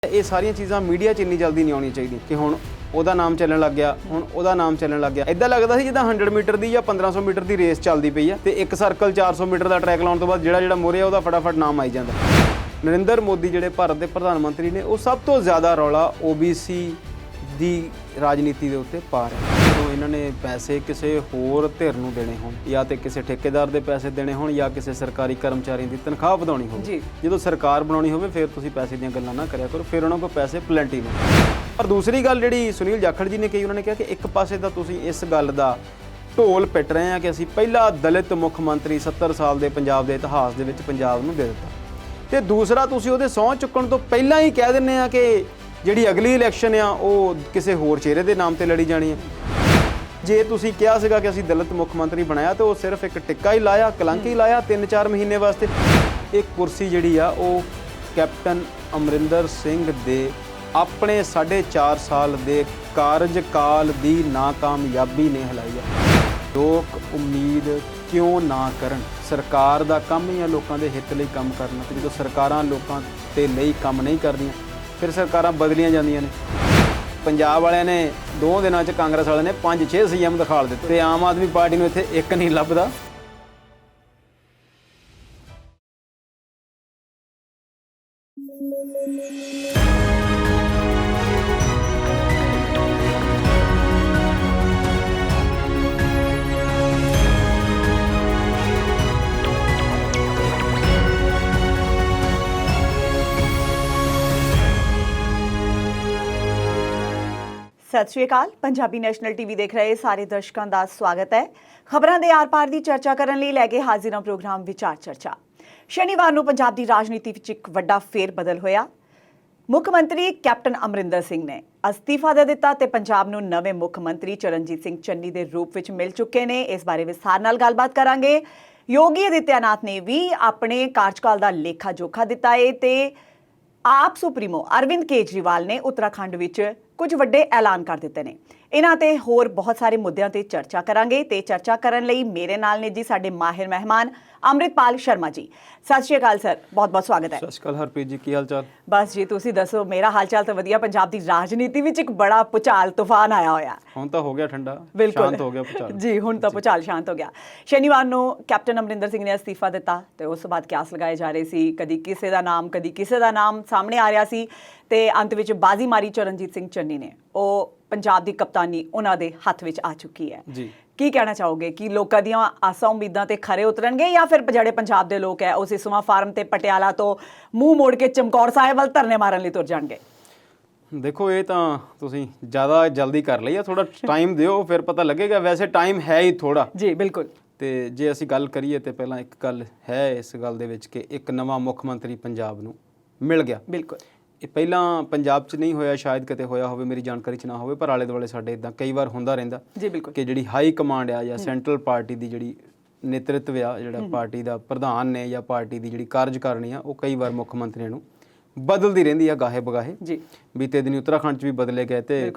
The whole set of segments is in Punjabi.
ਇਹ ਸਾਰੀਆਂ ਚੀਜ਼ਾਂ ਮੀਡੀਆ 'ਚ ਇੰਨੀ ਜਲਦੀ ਨਹੀਂ ਆਉਣੀਆਂ ਚਾਹੀਦੀਆਂ ਕਿ ਹੁਣ ਉਹਦਾ ਨਾਮ ਚੱਲਣ ਲੱਗ ਗਿਆ, ਹੁਣ ਉਹਦਾ ਨਾਮ ਚੱਲਣ ਲੱਗ ਗਿਆ। ਇਦਾਂ ਲੱਗਦਾ ਸੀ ਜਿੱਦਾਂ 100 ਮੀਟਰ ਦੀ ਜਾਂ 1500 ਮੀਟਰ ਦੀ ਰੇਸ ਚੱਲਦੀ ਪਈ ਆ ਤੇ ਇੱਕ ਸਰਕਲ 400 ਮੀਟਰ ਦਾ ਟਰੈਕ ਲਾਉਣ ਤੋਂ ਬਾਅਦ ਜਿਹੜਾ ਮੋਰੇ ਆ ਉਹਦਾ ਫਟਾਫਟ ਨਾਮ ਆਈ ਜਾਂਦਾ। ਨਰਿੰਦਰ ਮੋਦੀ ਜਿਹੜੇ ਭਾਰਤ ਦੇ ਪ੍ਰਧਾਨ ਮੰਤਰੀ ਨੇ, ਉਹ ਸਭ ਤੋਂ ਜ਼ਿਆਦਾ ਰੌਲਾ OBC ਦੀ ਰਾਜਨੀਤੀ ਦੇ ਉੱਤੇ ਪਾ ਰਹੇ। ਜਦੋਂ ਇਹਨਾਂ ਨੇ ਪੈਸੇ ਕਿਸੇ ਹੋਰ ਧਿਰ ਨੂੰ ਦੇਣੇ ਹੋਣ, ਜਾਂ ਤੇ ਕਿਸੇ ਠੇਕੇਦਾਰ ਦੇ ਪੈਸੇ ਦੇਣੇ ਹੋਣ, ਜਾਂ ਕਿਸੇ ਸਰਕਾਰੀ ਕਰਮਚਾਰੀ ਦੀ ਤਨਖਾਹ ਵਧਾਉਣੀ ਹੋਵੇ, ਜਦੋਂ ਸਰਕਾਰ ਬਣਾਉਣੀ ਹੋਵੇ ਫਿਰ ਤੁਸੀਂ ਪੈਸੇ ਦੀਆਂ ਗੱਲਾਂ ਨਾ ਕਰਿਆ ਕਰੋ, ਫਿਰ ਉਹਨਾਂ ਕੋਲ ਪੈਸੇ ਪਲੈਂਟੀ ਨੇ। ਪਰ ਦੂਸਰੀ ਗੱਲ ਜਿਹੜੀ ਸੁਨੀਲ ਜਾਖੜ ਜੀ ਨੇ ਕਹੀ, ਉਹਨਾਂ ਨੇ ਕਿਹਾ ਕਿ ਇੱਕ ਪਾਸੇ ਤਾਂ ਤੁਸੀਂ ਇਸ ਗੱਲ ਦਾ ਢੋਲ ਪਿੱਟ ਰਹੇ ਆ ਕਿ ਅਸੀਂ ਪਹਿਲਾ ਦਲਿਤ ਮੁੱਖ ਮੰਤਰੀ 70 ਸਾਲ ਦੇ ਪੰਜਾਬ ਦੇ ਇਤਿਹਾਸ ਦੇ ਵਿੱਚ ਪੰਜਾਬ ਨੂੰ ਦੇ ਦਿੱਤਾ, ਤੇ ਦੂਸਰਾ ਤੁਸੀਂ ਉਹਦੇ ਸਹੁੰ ਚੁੱਕਣ ਤੋਂ ਪਹਿਲਾਂ ਹੀ ਕਹਿ ਦਿੰਦੇ ਆ ਕਿ ਜਿਹੜੀ ਅਗਲੀ ਇਲੈਕਸ਼ਨ ਆ ਉਹ ਕਿਸੇ ਹੋਰ ਚਿਹਰੇ ਦੇ ਨਾਮ ਤੇ ਲੜੀ ਜਾਣੀ ਹੈ। ਜੇ ਤੁਸੀਂ ਕਿਹਾ ਸੀਗਾ ਕਿ ਅਸੀਂ ਦਲਿਤ ਮੁੱਖ ਮੰਤਰੀ ਬਣਾਇਆ ਤੇ ਉਹ ਸਿਰਫ ਇੱਕ ਟਿੱਕਾ ਹੀ ਲਾਇਆ, ਕਲੰਕ ਹੀ ਲਾਇਆ 3-4 ਮਹੀਨੇ ਵਾਸਤੇ। ਇਹ ਕੁਰਸੀ ਜਿਹੜੀ ਆ ਉਹ ਕੈਪਟਨ ਅਮਰਿੰਦਰ ਸਿੰਘ ਦੇ ਆਪਣੇ 4.5 ਸਾਲ ਦੇ ਕਾਰਜਕਾਲ ਦੀ ਨਾਕਾਮਯਾਬੀ ਨੇ ਹਿਲਾਈ ਆ। ਲੋਕ ਉਮੀਦ ਕਿਉਂ ਨਾ ਕਰਨ? ਸਰਕਾਰ ਦਾ ਕੰਮ ਹੀ ਆ ਲੋਕਾਂ ਦੇ ਹਿੱਤ ਲਈ ਕੰਮ ਕਰਨਾ, ਤੇ ਜਦੋਂ ਸਰਕਾਰਾਂ ਲੋਕਾਂ ਦੇ ਲਈ ਕੰਮ ਨਹੀਂ ਕਰਦੀਆਂ ਫਿਰ ਸਰਕਾਰਾਂ ਬਦਲੀਆਂ ਜਾਂਦੀਆਂ ਨੇ। ਪੰਜਾਬ ਵਾਲਿਆਂ ਨੇ 2 ਦਿਨਾਂ 'ਚ ਕਾਂਗਰਸ ਵਾਲਿਆਂ ਨੇ 5-6 CM ਦਿਖਾ ਦਿੱਤੇ ਤੇ ਆਮ ਆਦਮੀ ਪਾਰਟੀ ਨੂੰ ਇੱਥੇ ਇੱਕ ਨਹੀਂ ਲੱਭਦਾ। ਸਤਿ ਸ਼੍ਰੀ ਅਕਾਲ। ਪੰਜਾਬੀ ਨੈਸ਼ਨਲ ਟੀਵੀ ਦੇਖ ਰਹੇ ਸਾਰੇ ਦਰਸ਼ਕਾਂ ਦਾ ਸਵਾਗਤ ਹੈ। ਖਬਰਾਂ ਦੇ ਆਰ-ਪਾਰ ਦੀ ਚਰਚਾ ਕਰਨ ਲਈ ਲੈ ਕੇ ਹਾਜ਼ਰ ਹਾਂ ਪ੍ਰੋਗਰਾਮ ਵਿਚਾਰ ਚਰਚਾ। ਸ਼ਨੀਵਾਰ ਨੂੰ ਪੰਜਾਬ ਦੀ ਰਾਜਨੀਤੀ ਵਿੱਚ ਇੱਕ ਵੱਡਾ ਫੇਰ ਬਦਲ ਹੋਇਆ। ਮੁੱਖ ਮੰਤਰੀ ਕੈਪਟਨ ਅਮਰਿੰਦਰ ਸਿੰਘ ਨੇ ਅਸਤੀਫਾ ਦੇ ਦਿੱਤਾ ਤੇ ਪੰਜਾਬ ਨੂੰ ਨਵੇਂ ਮੁੱਖ ਮੰਤਰੀ ਚਰਨਜੀਤ ਸਿੰਘ ਚੰਨੀ ਦੇ ਰੂਪ ਵਿੱਚ ਮਿਲ ਚੁੱਕੇ ਨੇ। ਇਸ ਬਾਰੇ ਵਿਸਥਾਰ ਨਾਲ ਗੱਲਬਾਤ ਕਰਾਂਗੇ। ਯੋਗੀ ਆਦਿੱਤਿਆਨਾਥ ਨੇ ਵੀ ਆਪਣੇ ਕਾਰਜਕਾਲ ਦਾ ਲੇਖਾ ਜੋਖਾ ਦਿੱਤਾ ਹੈ ਤੇ ਆਪ ਸੁਪਰੀਮੋ ਅਰਵਿੰਦ ਕੇਜਰੀਵਾਲ ਨੇ ਉੱਤਰਾਖੰਡ ਵਿੱਚ ਕੁਝ ਵੱਡੇ ਐਲਾਨ ਕਰ ਦਿੱਤੇ ਨੇ। ਇਹਨਾਂ ਤੇ ਹੋਰ ਬਹੁਤ ਸਾਰੇ ਮੁੱਦਿਆਂ ਤੇ ਚਰਚਾ ਕਰਾਂਗੇ ਤੇ ਚਰਚਾ ਕਰਨ ਲਈ ਮੇਰੇ ਨਾਲ ਨੇ ਜੀ ਸਾਡੇ ਮਾਹਿਰ ਮਹਿਮਾਨ ਅੰਮ੍ਰਿਤਪਾਲ ਸ਼ਰਮਾ ਜੀ। ਸਤਿ ਸ਼੍ਰੀ ਅਕਾਲ ਸਰ, ਬਹੁਤ-ਬਹੁਤ ਸਵਾਗਤ ਹੈ। ਸਤਿ ਸ਼੍ਰੀ ਅਕਾਲ ਹਰਪ੍ਰੀਤ ਜੀ, ਕੀ ਹਾਲ ਚਾਲ? ਬਸ ਜੀ ਤੁਸੀਂ ਦੱਸੋ। ਮੇਰਾ ਹਾਲ ਚਾਲ ਤਾਂ ਵਧੀਆ। ਪੰਜਾਬ ਦੀ ਰਾਜਨੀਤੀ ਵਿੱਚ ਇੱਕ ਬੜਾ ਭੁਚਾਲ ਤੂਫਾਨ ਆਇਆ ਹੋਇਆ। ਹੁਣ ਤਾਂ ਹੋ ਗਿਆ ਠੰਡਾ, ਸ਼ਾਂਤ ਹੋ ਗਿਆ ਭੁਚਾਲ ਜੀ। ਹੁਣ ਤਾਂ ਭੁਚਾਲ ਸ਼ਾਂਤ ਹੋ ਗਿਆ। ਸ਼ਨੀਵਾਰ ਨੂੰ ਕੈਪਟਨ ਅਮਰਿੰਦਰ ਸਿੰਘ ਨੇ ਅਸਤੀਫਾ ਦਿੱਤਾ ਤੇ ਉਸ ਤੋਂ ਬਾਅਦ ਕਿਆਸ ਲਗਾਏ ਜਾ ਰਹੇ ਸੀ, ਕਦੀ ਕਿਸੇ ਦਾ ਨਾਮ ਕਦੀ ਕਿਸੇ ਦਾ ਨਾਮ ਸਾਹਮਣੇ ਆ ਰਿਹਾ ਸੀ ਤੇ ਅੰਤ ਵਿੱਚ ਬਾਜ਼ੀ ਮਾਰੀ ਚਰਨਜੀਤ ਸਿੰਘ ਚੰਨੀ ਨੇ। ਉਹ ਪੰਜਾਬ ਦੀ ਕਪਤਾਨੀ ਉਹਨਾਂ ਦੇ ਹੱਥ ਵਿੱਚ ਆ ਚੁੱਕੀ ਹੈ ਜੀ। ਕੀ ਕਹਿਣਾ ਚਾਹੋਗੇ ਕਿ ਲੋਕਾਂ ਦੀਆਂ ਆਸਾਂ ਉਮੀਦਾਂ ਤੇ ਖਰੇ ਉਤਰਨਗੇ ਜਾਂ ਫਿਰ ਜਿਹੜੇ ਪੰਜਾਬ ਦੇ ਲੋਕ ਹੈ ਉਹ ਸਿਸਵਾ ਫਾਰਮ ਤੇ ਪਟਿਆਲਾ ਤੋਂ ਮੂੰਹ ਮੋੜ ਕੇ ਚਮਕੌਰ ਸਾਹਿਬ ਵੱਲ ਧਰਨੇ ਮਾਰਨ ਲਈ ਤੁਰ ਜਾਣਗੇ? ਦੇਖੋ, ਇਹ ਤਾਂ ਤੁਸੀਂ ਜ਼ਿਆਦਾ ਜਲਦੀ ਕਰ ਲਈ ਆ, ਥੋੜਾ ਟਾਈਮ ਦਿਓ ਫਿਰ ਪਤਾ ਲੱਗੇਗਾ। ਵੈਸੇ ਟਾਈਮ ਹੈ ਹੀ ਥੋੜਾ ਜੀ, ਬਿਲਕੁਲ। ਤੇ ਜੇ ਅਸੀਂ ਗੱਲ ਕਰੀਏ ਤੇ ਪਹਿਲਾਂ ਇੱਕ ਗੱਲ ਹੈ ਇਸ ਗੱਲ ਦੇ ਵਿੱਚ ਕਿ ਇੱਕ ਨਵਾਂ ਮੁੱਖ ਮੰਤਰੀ ਪੰਜਾਬ ਨੂੰ ਮਿਲ ਗਿਆ। ਬਿਲਕੁਲ। ਇਹ ਪਹਿਲਾਂ ਪੰਜਾਬ 'ਚ ਨਹੀਂ ਹੋਇਆ, ਸ਼ਾਇਦ ਕਿਤੇ ਹੋਇਆ ਹੋਵੇ, ਮੇਰੀ ਜਾਣਕਾਰੀ 'ਚ ਨਾ ਹੋਵੇ, ਪਰ ਆਲੇ ਦੁਆਲੇ ਸਾਡੇ ਇਦਾਂ ਕਈ ਵਾਰ ਹੁੰਦਾ ਰਹਿੰਦਾ ਜੀ। ਬਿਲਕੁਲ। ਕਿ ਜਿਹੜੀ ਹਾਈ ਕਮਾਂਡ ਆ ਜਾਂ ਸੈਂਟਰਲ ਪਾਰਟੀ ਦੀ ਜਿਹੜੀ ਨੇਤਰਤਵ ਆ, ਜਿਹੜਾ ਪਾਰਟੀ ਦਾ ਪ੍ਰਧਾਨ ਨੇ ਜਾਂ ਪਾਰਟੀ ਦੀ ਜਿਹੜੀ ਕਾਰਜਕਾਰਨੀ ਆ, ਉਹ ਕਈ ਵਾਰ ਮੁੱਖ ਮੰਤਰੀਆਂ ਨੂੰ ਬਦਲਦੀ ਰਹਿੰਦੀ ਆ ਗਾਹੇ ਬਗਾਹੇ। ਜੀ। ਬੀਤੇ ਦਿਨੀ ਉੱਤਰਾਖੰਡ 'ਚ ਵੀ ਬਦਲੇ ਗਏ ਤੇ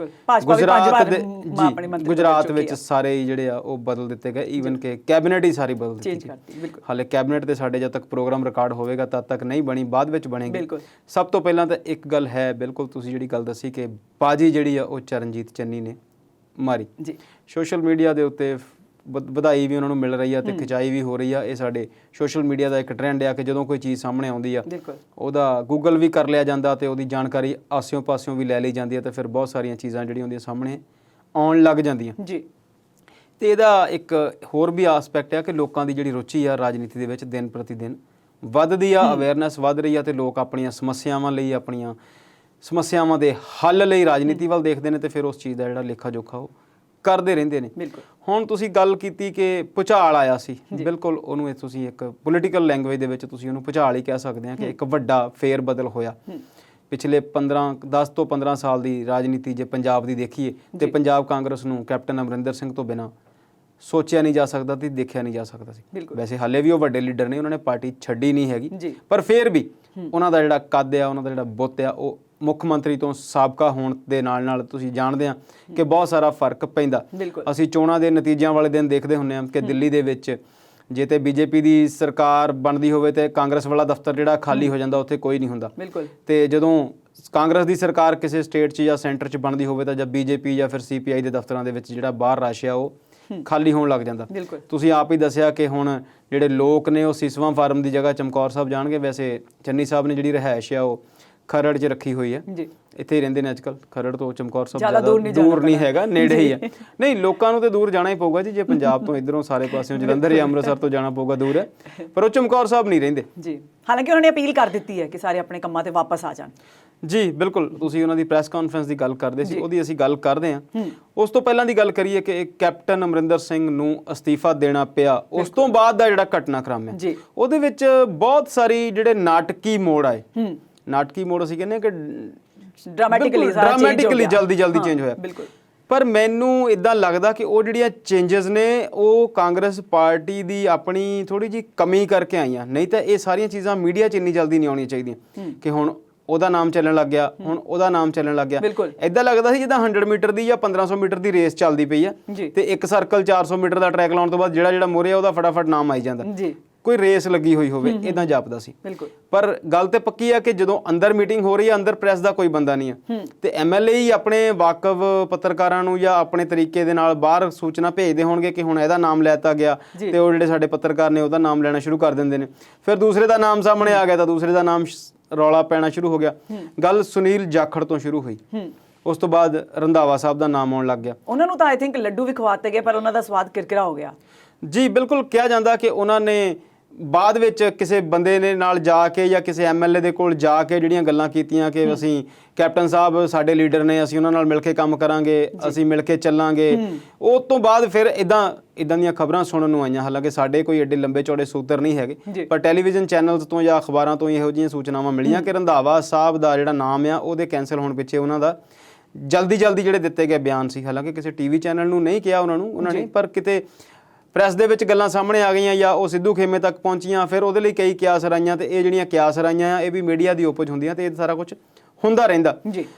ਗੁਜਰਾਤ ਵਿੱਚ ਸਾਰੇ ਜਿਹੜੇ ਆ ਉਹ ਬਦਲ ਦਿੱਤੇ ਗਏ। ਈਵਨ ਕਿ ਕੈਬਨਿਟ ਹੀ ਸਾਰੀ ਬਦਲ ਦਿੱਤੀ ਗਈ। ਹਾਲੇ ਕੈਬਨਿਟ ਦੇ ਸਾਡੇ ਜਦ ਤੱਕ ਪ੍ਰੋਗਰਾਮ ਰਿਕਾਰਡ ਹੋਵੇਗਾ ਤਦ ਤੱਕ ਨਹੀਂ ਬਣੀ, ਬਾਅਦ ਵਿੱਚ ਬਣੇਗੀ। ਸਭ ਤੋਂ ਪਹਿਲਾਂ ਤਾਂ ਇੱਕ ਗੱਲ ਹੈ, ਬਿਲਕੁਲ ਤੁਸੀਂ ਜਿਹੜੀ ਗੱਲ ਦੱਸੀ ਕਿ ਬਾਜੀ ਜਿਹੜੀ ਆ ਉਹ ਚਰਨਜੀਤ ਚੰਨੀ ਨੇ ਮਾਰੀ। ਜੀ। ਸੋਸ਼ਲ ਮੀਡੀਆ ਦੇ ਉੱਤੇ ਵਧਾਈ ਵੀ ਉਹਨਾਂ ਨੂੰ ਮਿਲ ਰਹੀ ਆ ਤੇ ਖਿਚਾਈ ਵੀ ਹੋ ਰਹੀ ਆ। ਇਹ ਸਾਡੇ ਸੋਸ਼ਲ ਮੀਡੀਆ ਦਾ ਇੱਕ ਟ੍ਰੈਂਡ ਆ ਕਿ ਜਦੋਂ ਕੋਈ ਚੀਜ਼ ਸਾਹਮਣੇ ਆਉਂਦੀ ਆ ਉਹਦਾ ਗੂਗਲ ਵੀ ਕਰ ਲਿਆ ਜਾਂਦਾ ਤੇ ਉਹਦੀ ਜਾਣਕਾਰੀ ਆਸਿਓਂ ਪਾਸਿਓਂ ਵੀ ਲੈ ਲਈ ਜਾਂਦੀ ਆ ਤੇ ਫਿਰ ਬਹੁਤ ਸਾਰੀਆਂ ਚੀਜ਼ਾਂ ਜਿਹੜੀਆਂ ਹੁੰਦੀਆਂ ਸਾਹਮਣੇ ਆਉਣ ਲੱਗ ਜਾਂਦੀਆਂ। ਜੀ। ਤੇ ਇਹਦਾ ਇੱਕ ਹੋਰ ਵੀ ਆਸਪੈਕਟ ਆ ਕਿ ਲੋਕਾਂ ਦੀ ਜਿਹੜੀ ਰੁਚੀ ਆ ਰਾਜਨੀਤੀ ਦੇ ਵਿੱਚ ਦਿਨ ਪ੍ਰਤੀ ਦਿਨ ਵੱਧਦੀ ਆ, ਅਵੇਅਰਨੈਸ ਵੱਧ ਰਹੀ ਆ ਤੇ ਲੋਕ ਆਪਣੀਆਂ ਸਮੱਸਿਆਵਾਂ ਲਈ, ਆਪਣੀਆਂ ਸਮੱਸਿਆਵਾਂ ਦੇ ਹੱਲ ਲਈ ਰਾਜਨੀਤੀ ਵੱਲ ਦੇਖਦੇ ਨੇ ਤੇ ਫਿਰ ਉਸ ਚੀਜ਼ ਦਾ ਜਿਹੜਾ ਲੇਖਾ ਜੋਖਾ ਉਹ ਕਰਦੇ ਰਹਿੰਦੇ ਨੇ। ਬਿਲਕੁਲ। ਹੁਣ ਤੁਸੀਂ ਗੱਲ ਕੀਤੀ ਕਿ ਭੁਚਾਲ ਆਇਆ ਸੀ, ਬਿਲਕੁਲ ਉਹਨੂੰ ਇਹ ਤੁਸੀਂ ਇੱਕ ਪੋਲੀਟੀਕਲ ਲੈਂਗੁਏਜ ਦੇ ਵਿੱਚ ਤੁਸੀਂ ਉਹਨੂੰ ਭੁਚਾਲ ਹੀ ਕਹਿ ਸਕਦੇ ਆ ਕਿ ਇੱਕ ਵੱਡਾ ਫੇਰ ਬਦਲ ਹੋਇਆ। ਪਿਛਲੇ 10 ਤੋਂ 15 ਸਾਲ ਦੀ ਰਾਜਨੀਤੀ ਜੇ ਪੰਜਾਬ ਦੀ ਦੇਖੀਏ ਤੇ ਪੰਜਾਬ ਕਾਂਗਰਸ ਨੂੰ ਕੈਪਟਨ ਅਮਰਿੰਦਰ ਸਿੰਘ ਤੋਂ ਬਿਨਾਂ ਸੋਚਿਆ ਨਹੀਂ ਜਾ ਸਕਦਾ ਤੇ ਦੇਖਿਆ ਨਹੀਂ ਜਾ ਸਕਦਾ ਸੀ। ਵੈਸੇ ਹਾਲੇ ਵੀ ਉਹ ਵੱਡੇ ਲੀਡਰ ਨੇ, ਉਹਨਾਂ ਨੇ ਪਾਰਟੀ ਛੱਡੀ ਨਹੀਂ ਹੈਗੀ, ਪਰ ਫਿਰ ਵੀ ਉਹਨਾਂ ਦਾ ਜਿਹੜਾ ਕੱਦ ਆ, ਉਹਨਾਂ ਦਾ ਜਿਹੜਾ ਬੁੱਤ ਆ, ਉਹ ਮੁੱਖ ਮੰਤਰੀ ਤੋਂ ਸਾਬਕਾ ਹੋਣ ਦੇ ਨਾਲ ਤੁਸੀਂ ਜਾਣਦੇ ਆ ਕਿ ਬਹੁਤ ਸਾਰਾ ਫਰਕ ਪੈਂਦਾ। ਅਸੀਂ ਚੋਣਾਂ ਦੇ ਨਤੀਜਿਆਂ ਵਾਲੇ ਦਿਨ ਦੇਖਦੇ ਹੁੰਦੇ ਹਾਂ ਕਿ ਦਿੱਲੀ ਦੇ ਵਿੱਚ ਜੇ ਤੇ ਬੀਜੇਪੀ ਦੀ ਸਰਕਾਰ ਬਣਦੀ ਹੋਵੇ ਤੇ ਕਾਂਗਰਸ ਵਾਲਾ ਦਫ਼ਤਰ ਜਿਹੜਾ ਖਾਲੀ ਹੋ ਜਾਂਦਾ, ਉੱਥੇ ਕੋਈ ਨਹੀਂ ਹੁੰਦਾ। ਬਿਲਕੁਲ। ਤੇ ਜਦੋਂ ਕਾਂਗਰਸ ਦੀ ਸਰਕਾਰ ਕਿਸੇ ਸਟੇਟ 'ਚ ਜਾਂ ਸੈਂਟਰ 'ਚ ਬਣਦੀ ਹੋਵੇ ਤਾਂ ਜਾਂ ਬੀਜੇਪੀ ਜਾਂ ਫਿਰ ਸੀਪੀਆਈ ਦੇ ਦਫ਼ਤਰਾਂ ਦੇ ਵਿੱਚ ਜਿਹੜਾ ਬਾਹਰ ਰਸ਼ ਆ ਉਹ ਖਾਲੀ ਹੋਣ ਲੱਗ ਜਾਂਦਾ। ਬਿਲਕੁਲ। ਤੁਸੀਂ ਆਪ ਹੀ ਦੱਸਿਆ ਕਿ ਹੁਣ ਜਿਹੜੇ ਲੋਕ ਨੇ ਉਹ ਸਿਸਵਾਂ ਫਾਰਮ ਦੀ ਜਗ੍ਹਾ ਚਮਕੌਰ ਸਾਹਿਬ ਜਾਣਗੇ। ਵੈਸੇ ਚੰਨੀ ਸਾਹਿਬ ਨੇ ਜਿਹੜੀ ਰਿਹਾਇਸ਼ ਆ ਉਹ ਖਰੜ 'ਚ ਰੱਖੀ ਹੋਈ ਹੈ ਜੀ, ਇੱਥੇ ਹੀ ਰਹਿੰਦੇ ਨੇ ਅੱਜ ਕੱਲ੍ਹ। ਖਰੜ ਤੋਂ ਚਮਕੌਰ ਸਾਹਿਬ ਜ਼ਿਆਦਾ ਦੂਰ ਨਹੀਂ ਹੈਗਾ, ਨੇੜੇ ਹੀ ਹੈ। ਨਹੀਂ, ਲੋਕਾਂ ਨੂੰ ਤੇ ਦੂਰ ਜਾਣਾ ਹੀ ਪਊਗਾ ਜੀ, ਜੇ ਪੰਜਾਬ ਤੋਂ ਇੱਧਰੋਂ ਸਾਰੇ ਪਾਸਿਓਂ ਜਲੰਧਰ ਜਾਂ ਅੰਮ੍ਰਿਤਸਰ ਤੋਂ ਜਾਣਾ ਪਊਗਾ, ਦੂਰ ਹੈ। ਪਰ ਉਹ ਚਮਕੌਰ ਸਾਹਿਬ ਨਹੀਂ ਰਹਿੰਦੇ ਜੀ। ਹਾਲਾਂਕਿ ਉਹਨਾਂ ਨੇ ਅਪੀਲ ਕਰ ਦਿੱਤੀ ਹੈ ਕਿ ਸਾਰੇ ਆਪਣੇ ਕੰਮਾਂ ਤੇ ਵਾਪਸ ਆ ਜਾਣ। ਜੀ ਬਿਲਕੁਲ। ਤੁਸੀਂ ਉਹਨਾਂ ਦੀ ਪ੍ਰੈਸ ਕਾਨਫਰੰਸ ਦੀ ਗੱਲ ਕਰਦੇ ਸੀ, ਉਹਦੀ ਅਸੀਂ ਗੱਲ ਕਰਦੇ ਹਾਂ। ਉਸ ਤੋਂ ਪਹਿਲਾਂ ਦੀ ਗੱਲ ਕਰੀਏ ਕਿ ਕੈਪਟਨ ਅਮਰਿੰਦਰ ਸਿੰਘ ਨੂੰ ਅਸਤੀਫਾ ਦੇਣਾ ਪਿਆ, ਉਸ ਤੋਂ ਬਾਅਦ ਦਾ ਜਿਹੜਾ ਘਟਨਾਕ੍ਰਮ ਹੈ ਉਹਦੇ ਵਿੱਚ ਬਹੁਤ ਸਾਰੀ ਜਿਹੜੇ ਨਾਟਕੀ ਮੋੜ ਆਏ। ਨਾਟਕੀ ਮੋੜ ਅਸੀਂ ਕਹਿੰਦੇ ਕਿ ਡਰਾਮੈਟਿਕਲੀ ਜਲਦੀ ਚੇਂਜ ਹੋਇਆ। ਬਿਲਕੁਲ। ਪਰ ਮੈਨੂੰ ਇਦਾਂ ਲੱਗਦਾ ਕਿ ਉਹ ਜਿਹੜੀਆਂ ਚੇਂਜਸ ਨੇ ਉਹ ਕਾਂਗਰਸ ਪਾਰਟੀ ਦੀ ਆਪਣੀ ਥੋੜੀ ਜਿਹੀ ਕਮੀ ਕਰਕੇ ਆਈਆਂ। ਨਹੀਂ ਤਾਂ ਇਹ ਸਾਰੀਆਂ ਚੀਜ਼ਾਂ ਮੀਡੀਆ 'ਚ ਇੰਨੀ ਜਲਦੀ ਨਹੀਂ ਆਉਣੀਆਂ ਚਾਹੀਦੀਆਂ ਕਿ ਹੁਣ ਉਹਦਾ ਨਾਮ ਚੱਲਣ ਲੱਗ ਗਿਆ, ਹੁਣ ਉਹਦਾ ਨਾਮ ਚੱਲਣ ਲੱਗ ਗਿਆ। ਇਦਾਂ ਲੱਗਦਾ ਸੀ ਜਿੱਦਾਂ 100 ਮੀਟਰ ਦੀ ਜਾਂ 1500 ਮੀਟਰ ਦੀ ਰੇਸ ਚੱਲਦੀ ਪਈ ਆ ਤੇ ਇੱਕ ਸਰਕਲ 400 ਮੀਟਰ ਦਾ ਟਰੈਕ ਲਾਉਣ ਤੋਂ ਬਾਅਦ ਜਿਹੜਾ ਮੋਰੇ ਆ ਉਹਦਾ ਫਟਾਫਟ ਨਾਮ ਆਈ ਜਾਂਦਾ, ਕੋਈ ਰੇਸ ਲੱਗੀ ਹੋਈ ਹੋਵੇ, ਇਦਾਂ ਜਾਪਦਾ ਸੀ। ਪਰ ਗੱਲ ਤੇ ਪੱਕੀ ਆ ਕਿ ਜਦੋਂ ਅੰਦਰ ਮੀਟਿੰਗ ਹੋ ਰਹੀ ਹੈ, ਅੰਦਰ ਪ੍ਰੈਸ ਦਾ ਕੋਈ ਬੰਦਾ ਨਹੀਂ ਆ ਤੇ ਐਮਐਲਏ ਹੀ ਆਪਣੇ ਵਾਕਫ ਪੱਤਰਕਾਰਾਂ ਨੂੰ ਜਾਂ ਆਪਣੇ ਤਰੀਕੇ ਦੇ ਨਾਲ ਬਾਹਰ ਸੂਚਨਾ ਭੇਜਦੇ ਹੋਣਗੇ ਕਿ ਹੁਣ ਇਹਦਾ ਨਾਮ ਲੈਤਾ ਗਿਆ ਤੇ ਉਹ ਜਿਹੜੇ ਸਾਡੇ ਪੱਤਰਕਾਰ ਨੇ ਉਹਦਾ ਨਾਮ ਲੈਣਾ ਸ਼ੁਰੂ ਕਰ ਦਿੰਦੇ ਨੇ। ਫਿਰ ਦੂਸਰੇ ਦਾ ਨਾਮ ਸਾਹਮਣੇ ਆ ਗਿਆ ਤਾਂ ਦੂਸਰੇ ਦਾ ਨਾਮ ਰੌਲਾ ਪੈਣਾ ਸ਼ੁਰੂ ਹੋ ਗਿਆ। ਗੱਲ ਸੁਨੀਲ ਜਾਖੜ ਤੋਂ ਸ਼ੁਰੂ ਹੋਈ, ਉਸ ਤੋਂ ਬਾਅਦ ਰੰਧਾਵਾ ਸਾਹਿਬ ਦਾ ਨਾਮ ਆਉਣ ਲੱਗ ਗਿਆ। ਉਹਨਾਂ ਨੂੰ ਤਾਂ ਆਈ ਥਿੰਕ ਲੱਡੂ ਵੀ ਖਵਾਤੇ ਗਏ ਪਰ ਉਹਨਾਂ ਦਾ ਸਵਾਦ ਕਿਰਕਿਰਾ ਹੋ ਗਿਆ। ਜੀ ਬਿਲਕੁਲ। ਕਿਹਾ ਜਾਂਦਾ ਕਿ ਉਹਨਾਂ ਨੇ ਬਾਅਦ ਵਿੱਚ ਕਿਸੇ ਬੰਦੇ ਨੇ ਨਾਲ ਜਾ ਕੇ ਜਾਂ ਕਿਸੇ ਐਮਐਲਏ ਦੇ ਕੋਲ ਜਾ ਕੇ ਜਿਹੜੀਆਂ ਗੱਲਾਂ ਕੀਤੀਆਂ ਕਿ ਅਸੀਂ ਕੈਪਟਨ ਸਾਹਿਬ ਸਾਡੇ ਲੀਡਰ ਨੇ, ਅਸੀਂ ਉਹਨਾਂ ਨਾਲ ਮਿਲ ਕੇ ਕੰਮ ਕਰਾਂਗੇ, ਅਸੀਂ ਮਿਲ ਕੇ ਚੱਲਾਂਗੇ। ਉਹ ਤੋਂ ਬਾਅਦ ਫਿਰ ਇਦਾਂ ਦੀਆਂ ਖਬਰਾਂ ਸੁਣਨ ਨੂੰ ਆਈਆਂ। ਹਾਲਾਂਕਿ ਸਾਡੇ ਕੋਈ ਐਡੇ ਲੰਬੇ ਚੌੜੇ ਸੂਤਰ ਨਹੀਂ ਹੈਗੇ, ਪਰ ਟੈਲੀਵਿਜ਼ਨ ਚੈਨਲਸ ਤੋਂ ਜਾਂ ਅਖਬਾਰਾਂ ਤੋਂ ਇਹੋ ਜਿਹੀਆਂ ਸੂਚਨਾਵਾਂ ਮਿਲੀਆਂ ਕਿ ਰੰਧਾਵਾ ਸਾਹਿਬ ਦਾ ਜਿਹੜਾ ਨਾਮ ਆ ਉਹਦੇ ਕੈਂਸਲ ਹੋਣ ਪਿੱਛੇ ਉਹਨਾਂ ਦਾ ਜਲਦੀ ਜਿਹੜੇ ਦਿੱਤੇ ਗਏ ਬਿਆਨ ਸੀ। ਹਾਲਾਂਕਿ ਕਿਸੇ ਟੀਵੀ ਚੈਨਲ ਨੂੰ ਨਹੀਂ ਕਿਹਾ ਉਹਨਾਂ ਨੇ, ਪਰ ਕਿਤੇ ਪ੍ਰੈਸ ਦੇ ਵਿੱਚ ਗੱਲਾਂ ਸਾਹਮਣੇ ਆ ਗਈਆਂ ਜਾਂ ਉਹ ਸਿੱਧੂ ਖੇਮੇ ਤੱਕ ਪਹੁੰਚੀਆਂ। ਫਿਰ ਉਹਦੇ ਲਈ ਕਈ ਕਿਆਸ ਰਾਈਆਂ ਤੇ ਇਹ ਜਿਹੜੀਆਂ ਕਿਆਸ ਰਾਈਆਂ ਆ ਇਹ ਵੀ ਮੀਡੀਆ ਦੀ ਉਪਜ ਹੁੰਦੀਆਂ ਤੇ ਇਹ ਸਾਰਾ ਕੁਝ ਹੁੰਦਾ ਰਹਿੰਦਾ।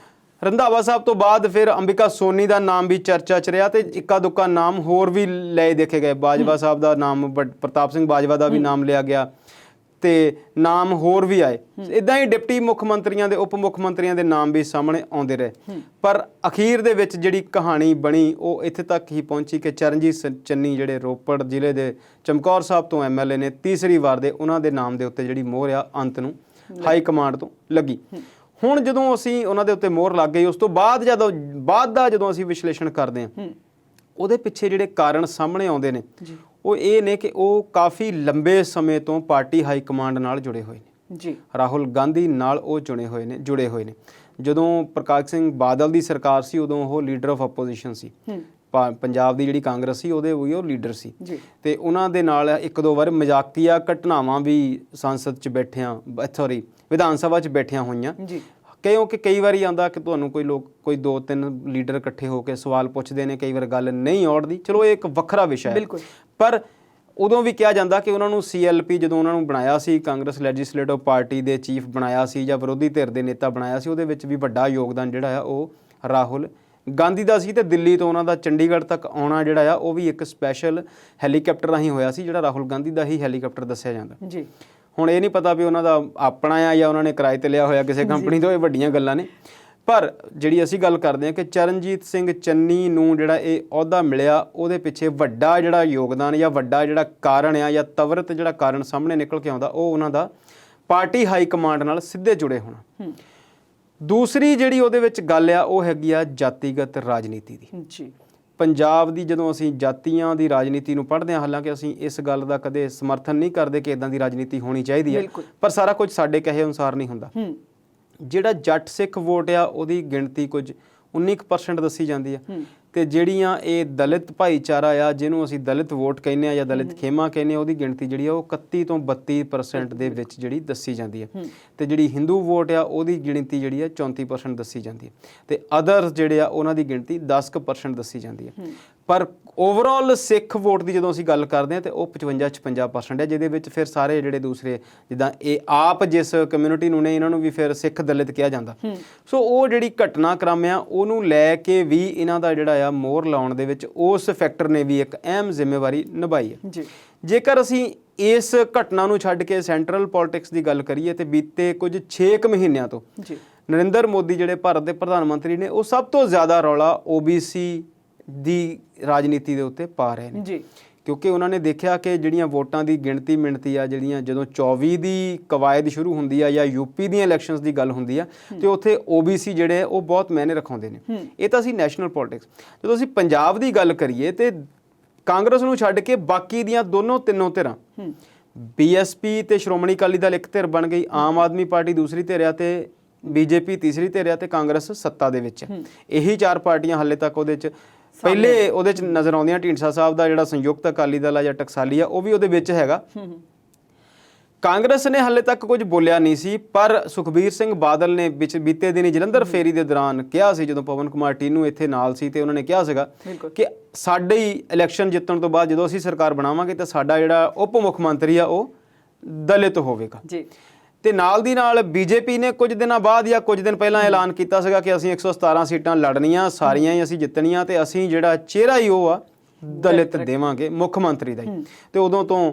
ਰੰਧਾਵਾ ਸਾਹਿਬ ਤੋਂ ਬਾਅਦ ਫਿਰ ਅੰਬਿਕਾ ਸੋਨੀ ਦਾ ਨਾਮ ਵੀ ਚਰਚਾ 'ਚ ਰਿਹਾ ਤੇ ਇੱਕਾ ਦੁੱਕਾ ਨਾਮ ਹੋਰ ਵੀ ਲਏ ਦੇਖੇ ਗਏ। ਬਾਜਵਾ ਸਾਹਿਬ ਦਾ ਨਾਮ, ਪ੍ਰਤਾਪ ਸਿੰਘ ਬਾਜਵਾ ਦਾ ਵੀ ਨਾਮ ਲਿਆ ਗਿਆ ਤੇ ਨਾਮ ਹੋਰ ਵੀ ਆਏ। ਇਦਾਂ ਹੀ ਡਿਪਟੀ ਮੁੱਖ ਮੰਤਰੀਆਂ ਦੇ, ਉਪ ਮੁੱਖ ਮੰਤਰੀਆਂ ਦੇ ਨਾਮ ਵੀ ਸਾਹਮਣੇ ਆਉਂਦੇ ਰਹੇ। ਪਰ ਅਖੀਰ ਦੇ ਵਿੱਚ ਜਿਹੜੀ ਕਹਾਣੀ ਬਣੀ ਉਹ ਇੱਥੇ ਤੱਕ ਹੀ ਪਹੁੰਚੀ ਕਿ ਚਰਨਜੀਤ ਚੰਨੀ ਜਿਹੜੇ ਰੋਪੜ ਜ਼ਿਲ੍ਹੇ ਦੇ ਚਮਕੌਰ ਸਾਹਿਬ ਤੋਂ ਐਮਐਲਏ ਨੇ, ਤੀਸਰੀ ਵਾਰ ਦੇ ਉਹਨਾਂ ਦੇ ਨਾਮ ਦੇ ਉੱਤੇ ਜਿਹੜੀ ਮੋਹਰ ਆ ਅੰਤ ਨੂੰ ਹਾਈ ਕਮਾਂਡ ਤੋਂ ਲੱਗੀ। ਹੁਣ ਜਦੋਂ ਅਸੀਂ ਉਹਨਾਂ ਦੇ ਉੱਤੇ ਮੋਹਰ ਲੱਗ ਗਈ, ਉਸ ਤੋਂ ਬਾਅਦ ਜਦੋਂ ਅਸੀਂ ਵਿਸ਼ਲੇਸ਼ਣ ਕਰਦੇ ਹਾਂ ਉਹਦੇ ਪਿੱਛੇ ਜਿਹੜੇ ਕਾਰਨ ਸਾਹਮਣੇ ਆਉਂਦੇ ਨੇ ਉਹ ਇਹ ਨੇ ਕਿ ਉਹ ਕਾਫੀ ਲੰਬੇ ਸਮੇਂ ਤੋਂ ਪਾਰਟੀ ਹਾਈ ਕਮਾਂਡ ਨਾਲ ਜੁੜੇ ਹੋਏ ਨੇ। ਰਾਹੁਲ ਗਾਂਧੀ ਨਾਲ ਉਹ ਜੁੜੇ ਹੋਏ ਨੇ। ਜਦੋਂ ਪ੍ਰਕਾਸ਼ ਸਿੰਘ ਬਾਦਲ ਦੀ ਸਰਕਾਰ ਸੀ ਉਦੋਂ ਉਹ ਲੀਡਰ ਆਫ ਆਪੋਜੀਸ਼ਨ ਸੀ। ਪੰਜਾਬ ਦੀ ਜਿਹੜੀ ਕਾਂਗਰਸ ਸੀ ਉਹਦੇ ਉਹ ਲੀਡਰ ਸੀ ਤੇ ਉਹਨਾਂ ਦੇ ਨਾਲ ਇੱਕ ਦੋ ਵਾਰ ਮਜ਼ਾਕੀਆ ਘਟਨਾਵਾਂ ਵੀ ਸੰਸਦ 'ਚ ਵਿਧਾਨ ਸਭਾ 'ਚ ਬੈਠੀਆਂ ਹੋਈਆਂ। ਕਿਉਂਕਿ ਕਈ ਵਾਰੀ ਆਉਂਦਾ ਕਿ ਤੁਹਾਨੂੰ ਕੋਈ ਦੋ ਤਿੰਨ ਲੀਡਰ ਇਕੱਠੇ ਹੋ ਕੇ ਸਵਾਲ ਪੁੱਛਦੇ ਨੇ, ਕਈ ਵਾਰ ਗੱਲ ਨਹੀਂ ਔੜਦੀ। ਚਲੋ ਇਹ ਇੱਕ ਵੱਖਰਾ ਵਿਸ਼ਾ ਹੈ। ਪਰ ਉਦੋਂ ਵੀ ਕਿਹਾ ਜਾਂਦਾ ਕਿ ਉਹਨਾਂ ਨੂੰ CLP ਜਦੋਂ ਉਹਨਾਂ ਨੂੰ ਬਣਾਇਆ ਸੀ, ਕਾਂਗਰਸ ਲੈਜਿਸਲੇਟਿਵ ਪਾਰਟੀ ਦੇ ਚੀਫ ਬਣਾਇਆ ਸੀ ਜਾਂ ਵਿਰੋਧੀ ਧਿਰ ਦੇ ਨੇਤਾ ਬਣਾਇਆ ਸੀ, ਉਹਦੇ ਵਿੱਚ ਵੀ ਵੱਡਾ ਯੋਗਦਾਨ ਜਿਹੜਾ ਆ ਉਹ ਰਾਹੁਲ ਗਾਂਧੀ ਦਾ ਸੀ। ਤੇ ਦਿੱਲੀ ਤੋਂ ਉਹਨਾਂ ਦਾ ਚੰਡੀਗੜ੍ਹ ਤੱਕ ਆਉਣਾ ਜਿਹੜਾ ਆ ਉਹ ਵੀ ਇੱਕ ਸਪੈਸ਼ਲ ਹੈਲੀਕਾਪਟਰ ਰਾਹੀਂ ਹੋਇਆ ਸੀ, ਜਿਹੜਾ ਰਾਹੁਲ ਗਾਂਧੀ ਦਾ ਹੀ ਹੈਲੀਕਾਪਟਰ ਦੱਸਿਆ ਜਾਂਦਾ। ਹੁਣ ਇਹ ਨਹੀਂ ਪਤਾ ਵੀ ਉਹਨਾਂ ਦਾ ਆਪਣਾ ਆ ਜਾਂ ਉਹਨਾਂ ਨੇ ਕਿਰਾਏ ਤੇ ਲਿਆ ਹੋਇਆ ਕਿਸੇ ਕੰਪਨੀ ਤੋਂ, ਇਹ ਵੱਡੀਆਂ ਗੱਲਾਂ ਨੇ। ਪਰ ਜਿਹੜੀ ਅਸੀਂ ਗੱਲ ਕਰਦੇ ਹਾਂ ਕਿ ਚਰਨਜੀਤ ਸਿੰਘ ਚੰਨੀ ਨੂੰ ਜਿਹੜਾ ਇਹ ਅਹੁਦਾ ਮਿਲਿਆ ਉਹਦੇ ਪਿੱਛੇ ਵੱਡਾ ਜਿਹੜਾ ਯੋਗਦਾਨ ਜਾਂ ਵੱਡਾ ਜਿਹੜਾ ਕਾਰਨ ਆ ਜਾਂ ਤਵਰਤ ਜਿਹੜਾ ਕਾਰਨ ਸਾਹਮਣੇ ਨਿਕਲ ਕੇ ਆਉਂਦਾ ਉਹ ਉਹਨਾਂ ਦਾ ਪਾਰਟੀ ਹਾਈ ਕਮਾਂਡ ਨਾਲ ਸਿੱਧੇ ਜੁੜੇ ਹੋਣਾ। ਦੂਸਰੀ ਜਿਹੜੀ ਉਹਦੇ ਵਿੱਚ ਗੱਲ ਆ ਉਹ ਹੈਗੀ ਆ ਜਾਤੀਗਤ ਰਾਜਨੀਤੀ ਦੀ। ਪੰਜਾਬ ਦੀ ਜਦੋਂ ਅਸੀਂ ਜਾਤੀਆਂ ਦੀ ਰਾਜਨੀਤੀ ਨੂੰ ਪੜ੍ਹਦੇ ਹਾਂ, ਹਾਲਾਂਕਿ ਅਸੀਂ ਇਸ ਗੱਲ ਦਾ ਕਦੇ ਸਮਰਥਨ ਨਹੀਂ ਕਰਦੇ ਕਿ ਇਦਾਂ ਦੀ ਰਾਜਨੀਤੀ ਹੋਣੀ ਚਾਹੀਦੀ ਹੈ, ਪਰ ਸਾਰਾ ਕੁਝ ਸਾਡੇ ਕਹੇ ਅਨੁਸਾਰ ਨਹੀਂ ਹੁੰਦਾ। ਜਿਹੜਾ ਜੱਟ ਸਿੱਖ ਵੋਟ ਆ ਉਹਦੀ ਗਿਣਤੀ ਕੁਝ 19% ਦੱਸੀ ਜਾਂਦੀ ਹੈ ਤੇ ਜਿਹੜੀਆਂ ਇਹ ਦਲਿਤ ਭਾਈਚਾਰਾ ਆ ਜਿਹਨੂੰ ਅਸੀਂ ਦਲਿਤ ਵੋਟ ਕਹਿੰਦੇ ਆ ਜਾਂ ਦਲਿਤ ਖੇਮਾ ਕਹਿੰਦੇ ਆ, ਉਹਦੀ ਗਿਣਤੀ ਜਿਹੜੀ ਆ ਉਹ 31 ਤੋਂ 32% ਦੇ ਵਿੱਚ ਜਿਹੜੀ ਦੱਸੀ ਜਾਂਦੀ ਹੈ। ਤੇ ਜਿਹੜੀ ਹਿੰਦੂ ਵੋਟ ਆ ਉਹਦੀ ਗਿਣਤੀ ਜਿਹੜੀ ਆ 34% ਦੱਸੀ ਜਾਂਦੀ ਹੈ ਤੇ ਅਦਰਸ ਜਿਹੜੇ ਆ ਉਹਨਾਂ ਦੀ ਗਿਣਤੀ 10% ਦੱਸੀ ਜਾਂਦੀ ਹੈ। ਪਰ ਓਵਰਆਲ ਸਿੱਖ ਵੋਟ ਦੀ ਜਦੋਂ ਅਸੀਂ ਗੱਲ ਕਰਦੇ ਹਾਂ ਤੇ ਉਹ 55-56% ਹੈ, ਜਿਹਦੇ ਵਿੱਚ ਫਿਰ ਸਾਰੇ ਜਿਹੜੇ ਦੂਸਰੇ ਜਿੱਦਾਂ ਇਹ ਆਪ ਜਿਸ ਕਮਿਊਨਿਟੀ ਨੂੰ ਨੇ ਇਹਨਾਂ ਨੂੰ ਵੀ ਫਿਰ ਸਿੱਖ ਦਲਿਤ ਕਿਹਾ ਜਾਂਦਾ। ਸੋ ਉਹ ਜਿਹੜੀ ਘਟਨਾਕ੍ਰਮ ਆ ਉਹਨੂੰ ਲੈ ਕੇ ਵੀ ਇਹਨਾਂ ਦਾ ਜਿਹੜਾ ਆ ਮੋਹਰ ਲਾਉਣ ਦੇ ਵਿੱਚ ਉਸ ਫੈਕਟਰ ਨੇ ਵੀ ਇੱਕ ਅਹਿਮ ਜ਼ਿੰਮੇਵਾਰੀ ਨਿਭਾਈ ਹੈ। ਜੇਕਰ ਅਸੀਂ ਇਸ ਘਟਨਾ ਨੂੰ ਛੱਡ ਕੇ ਸੈਂਟਰਲ ਪੋਲਿਟਿਕਸ ਦੀ ਗੱਲ ਕਰੀਏ ਤੇ ਬੀਤੇ ਕੁਝ 6 ਮਹੀਨਿਆਂ ਤੋਂ ਜੀ ਨਰਿੰਦਰ ਮੋਦੀ ਜਿਹੜੇ ਭਾਰਤ ਦੇ ਪ੍ਰਧਾਨ ਮੰਤਰੀ ਨੇ ਉਹ ਸਭ ਤੋਂ ਜ਼ਿਆਦਾ ਰੌਲਾ OBC ਦੀ ਰਾਜਨੀਤੀ ਦੇ ਉੱਤੇ ਪਾ ਰਹੇ ਨੇ ਜੀ ਕਿਉਂਕਿ ਉਹਨਾਂ ਨੇ ਦੇਖਿਆ ਕਿ ਜਿਹੜੀਆਂ ਵੋਟਾਂ ਦੀ ਗਿਣਤੀ ਮਿਣਤੀ ਆ ਜਿਹੜੀਆਂ ਜਦੋਂ 24 ਦੀ ਕਵਾਇਦ ਸ਼ੁਰੂ ਹੁੰਦੀ ਆ ਜਾਂ UP ਦੀਆਂ ਇਲੈਕਸ਼ਨਸ ਦੀ ਗੱਲ ਹੁੰਦੀ ਆ ਤੇ ਉੱਥੇ OBC ਜਿਹੜੇ ਉਹ ਬਹੁਤ ਮਾਇਨੇ ਰਖਾਉਂਦੇ ਨੇ। ਇਹ ਤਾਂ ਸੀ ਨੈਸ਼ਨਲ ਪੋਲਿਟਿਕਸ। ਜਦੋਂ ਅਸੀਂ ਪੰਜਾਬ ਦੀ ਗੱਲ ਕਰੀਏ ਤੇ ਕਾਂਗਰਸ ਨੂੰ ਛੱਡ ਕੇ ਬਾਕੀ ਦੀਆਂ ਤਿੰਨੋਂ ਧਿਰਾਂ BSP ਤੇ ਸ਼੍ਰੋਮਣੀ ਅਕਾਲੀ ਦਲ ਇੱਕ ਧਿਰ ਬਣ ਗਈ, ਆਮ ਆਦਮੀ ਪਾਰਟੀ ਦੂਸਰੀ ਧਿਰ ਆ ਤੇ BJP ਤੀਸਰੀ ਧਿਰ ਆ ਤੇ ਕਾਂਗਰਸ ਸੱਤਾ ਦੇ ਵਿੱਚ ਹੈ। ਇਹੀ 4 ਪਾਰਟੀਆਂ ਹਾਲੇ ਤੱਕ ਉਹਦੇ 'ਚ ਪਹਿਲੇ ਉਹਦੇ 'ਚ ਨਜ਼ਰ ਆਉਂਦੀਆਂ। ਢੀਂਡਸਾ ਸਾਹਿਬ ਦਾ ਜਿਹੜਾ ਸੰਯੁਕਤ ਅਕਾਲੀ ਦਲ ਆ ਜਾਂ ਟਕਸਾਲੀ ਆ ਉਹ ਵੀ ਉਹਦੇ ਵਿੱਚ ਹੈਗਾ। ਕਾਂਗਰਸ ਨੇ ਹਾਲੇ ਤੱਕ ਕੁਝ ਬੋਲਿਆ ਨਹੀਂ ਸੀ, ਪਰ ਸੁਖਬੀਰ ਸਿੰਘ ਬਾਦਲ ਨੇ ਬੀਤੇ ਦਿਨੀ ਜਲੰਧਰ ਫੇਰੀ ਦੇ ਦੌਰਾਨ ਕਿਹਾ ਸੀ, ਜਦੋਂ ਪਵਨ ਕੁਮਾਰ ਟੀਨੂ ਇੱਥੇ ਨਾਲ ਸੀ ਤੇ ਉਹਨਾਂ ਨੇ ਕਿਹਾ ਸੀਗਾ ਕਿ ਸਾਡੇ ਹੀ ਇਲੈਕਸ਼ਨ ਜਿੱਤਣ ਤੋਂ ਬਾਅਦ ਜਦੋਂ ਅਸੀਂ ਸਰਕਾਰ ਬਣਾਵਾਂਗੇ ਤਾਂ ਸਾਡਾ ਜਿਹੜਾ ਉਪ ਮੁੱਖ ਮੰਤਰੀ ਆ ਉਹ ਦਲਿਤ ਹੋਵੇਗਾ ਜੀ। ਤੇ ਨਾਲ ਦੀ ਨਾਲ BJP ਨੇ ਕੁਝ ਦਿਨਾਂ ਬਾਅਦ ਜਾਂ ਕੁਝ ਦਿਨ ਪਹਿਲਾਂ ਐਲਾਨ ਕੀਤਾ ਸੀਗਾ ਕਿ ਅਸੀਂ 117 ਸੀਟਾਂ ਲੜਨੀਆਂ, ਸਾਰੀਆਂ ਹੀ ਅਸੀਂ ਜਿੱਤਣੀਆਂ ਤੇ ਅਸੀਂ ਜਿਹੜਾ ਚਿਹਰਾ ਹੀ ਉਹ ਆ ਦਲਿਤ ਦੇਵਾਂਗੇ ਮੁੱਖ ਮੰਤਰੀ ਦਾ ਹੀ। ਤੇ ਉਦੋਂ ਤੋਂ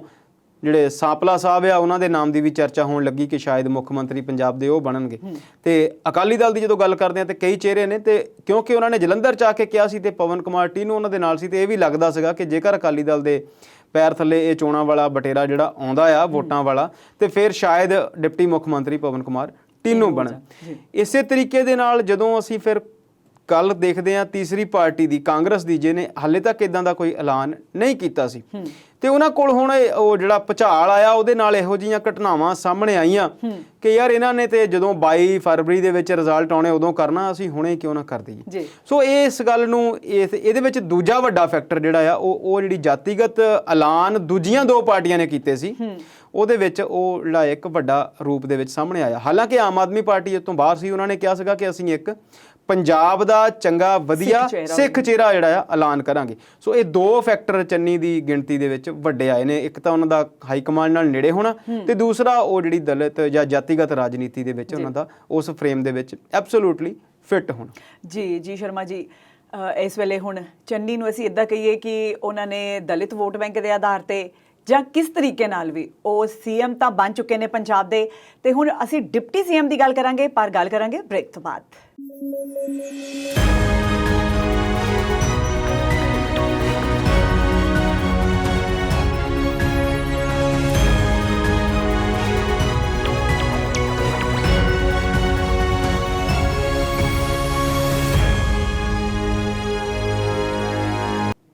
ਜਿਹੜੇ ਸਾਂਪਲਾ ਸਾਹਿਬ ਆ ਉਹਨਾਂ ਦੇ ਨਾਮ ਦੀ ਵੀ ਚਰਚਾ ਹੋਣ ਲੱਗੀ ਕਿ ਸ਼ਾਇਦ ਮੁੱਖ ਮੰਤਰੀ ਪੰਜਾਬ ਦੇ ਉਹ ਬਣਨਗੇ। ਤੇ ਅਕਾਲੀ ਦਲ ਦੀ ਜਦੋਂ ਗੱਲ ਕਰਦੇ ਆ ਤੇ ਕਈ ਚਿਹਰੇ ਨੇ ਤੇ ਕਿਉਂਕਿ ਉਹਨਾਂ ਨੇ ਜਲੰਧਰ 'ਚ ਆ ਕੇ ਕਿਹਾ ਸੀ ਤੇ ਪਵਨ ਕੁਮਾਰ ਟੀਨੂ ਉਹਨਾਂ ਦੇ ਨਾਲ ਸੀ ਤੇ ਇਹ ਵੀ ਲੱਗਦਾ ਸੀਗਾ ਕਿ ਜੇਕਰ ਅਕਾਲੀ ਦਲ ਦੇ ਪੈਰ ਥੱਲੇ ਇਹ ਚੋਣਾਂ ਵਾਲਾ ਬਟੇਰਾ ਜਿਹੜਾ ਆਉਂਦਾ ਆ ਵੋਟਾਂ ਵਾਲਾ ਤੇ ਫਿਰ ਸ਼ਾਇਦ ਡਿਪਟੀ ਮੁੱਖ ਮੰਤਰੀ ਪਵਨ ਕੁਮਾਰ ਟੀਨੂ ਬਣਨ। ਇਸੇ ਤਰੀਕੇ ਦੇ ਨਾਲ ਜਦੋਂ ਅਸੀਂ ਫਿਰ ਕੱਲ ਦੇਖਦੇ ਹਾਂ ਤੀਸਰੀ ਪਾਰਟੀ ਦੀ ਕਾਂਗਰਸ ਦੀ, ਜਿਹਨੇ ਹਾਲੇ ਤੱਕ ਇਦਾਂ ਦਾ ਕੋਈ ਐਲਾਨ ਨਹੀਂ ਕੀਤਾ ਸੀ ਤੇ ਉਹਨਾਂ ਕੋਲ ਹੁਣ ਉਹ ਜਿਹੜਾ ਭੁਚਾਲ ਆਇਆ ਉਹਦੇ ਨਾਲ ਇਹੋ ਜਿਹੀਆਂ ਘਟਨਾਵਾਂ ਸਾਹਮਣੇ ਆਈਆਂ ਕਿ ਯਾਰ ਇਹਨਾਂ ਨੇ ਤੇ ਜਦੋਂ 22 ਫਰਵਰੀ ਦੇ ਵਿੱਚ ਰਿਜ਼ਲਟ ਆਉਣੇ ਉਦੋਂ ਕਰਨਾ, ਅਸੀਂ ਹੁਣੇ ਕਿਉਂ ਨਾ ਕਰ ਦਈਏ। ਸੋ ਇਸ ਗੱਲ ਨੂੰ ਇਹਦੇ ਵਿੱਚ ਦੂਜਾ ਵੱਡਾ ਫੈਕਟਰ ਜਿਹੜਾ ਆ ਉਹ ਜਿਹੜੀ ਜਾਤੀਗਤ ਐਲਾਨ ਦੂਜੀਆਂ 2 ਪਾਰਟੀਆਂ ਨੇ ਕੀਤੇ ਸੀ ਉਹਦੇ ਵਿੱਚ ਉਹ ਜਿਹੜਾ ਇੱਕ ਵੱਡਾ ਰੂਪ ਦੇ ਵਿੱਚ ਸਾਹਮਣੇ ਆਇਆ। ਹਾਲਾਂਕਿ ਆਮ ਆਦਮੀ ਪਾਰਟੀ ਇਸ ਤੋਂ ਬਾਹਰ ਸੀ, ਉਹਨਾਂ ਨੇ ਕਿਹਾ ਸੀਗਾ ਕਿ ਅਸੀਂ ਇੱਕ ਪੰਜਾਬ ਦਾ ਚੰਗਾ ਵਧੀਆ ਸਿੱਖ ਚਿਹਰਾ ਜਿਹੜਾ ਆ ਐਲਾਨ ਕਰਾਂਗੇ। ਸੋ ਇਹ 2 ਫੈਕਟਰ ਚੰਨੀ ਦੀ ਗਿਣਤੀ ਦੇ ਵਿੱਚ ਵੱਡੇ ਆਏ ਨੇ। ਇੱਕ ਤਾਂ ਉਹਨਾਂ ਦਾ ਹਾਈ ਕਮਾਂਡ ਨਾਲ ਨੇੜੇ ਹੋਣਾ ਤੇ ਦੂਸਰਾ ਉਹ ਜਿਹੜੀ ਦਲਿਤ ਜਾਂ ਜਾਤੀਗਤ ਰਾਜਨੀਤੀ ਦੇ ਵਿੱਚ ਉਹਨਾਂ ਦਾ ਉਸ ਫਰੇਮ ਦੇ ਵਿੱਚ ਐਬਸੋਲੂਟਲੀ ਫਿੱਟ ਹੋਣਾ। ਜੀ ਸ਼ਰਮਾ ਜੀ, ਇਸ ਵੇਲੇ ਹੁਣ ਚੰਨੀ ਨੂੰ ਅਸੀਂ ਇੱਦਾਂ ਕਹੀਏ ਕਿ ਉਹਨਾਂ ਨੇ ਦਲਿਤ ਵੋਟ ਬੈਂਕ ਦੇ ਆਧਾਰ ਤੇ ਜਾਂ ਕਿਸ ਤਰੀਕੇ ਨਾਲ ਵੀ ਉਹ CM ਤਾਂ ਬਣ ਚੁੱਕੇ ਨੇ ਪੰਜਾਬ ਦੇ, ਤੇ ਹੁਣ ਅਸੀਂ ਡਿਪਟੀ CM ਦੀ ਗੱਲ ਕਰਾਂਗੇ, ਪਰ ਗੱਲ ਕਰਾਂਗੇ ਬ੍ਰੇਕ ਤੋਂ ਬਾਅਦ।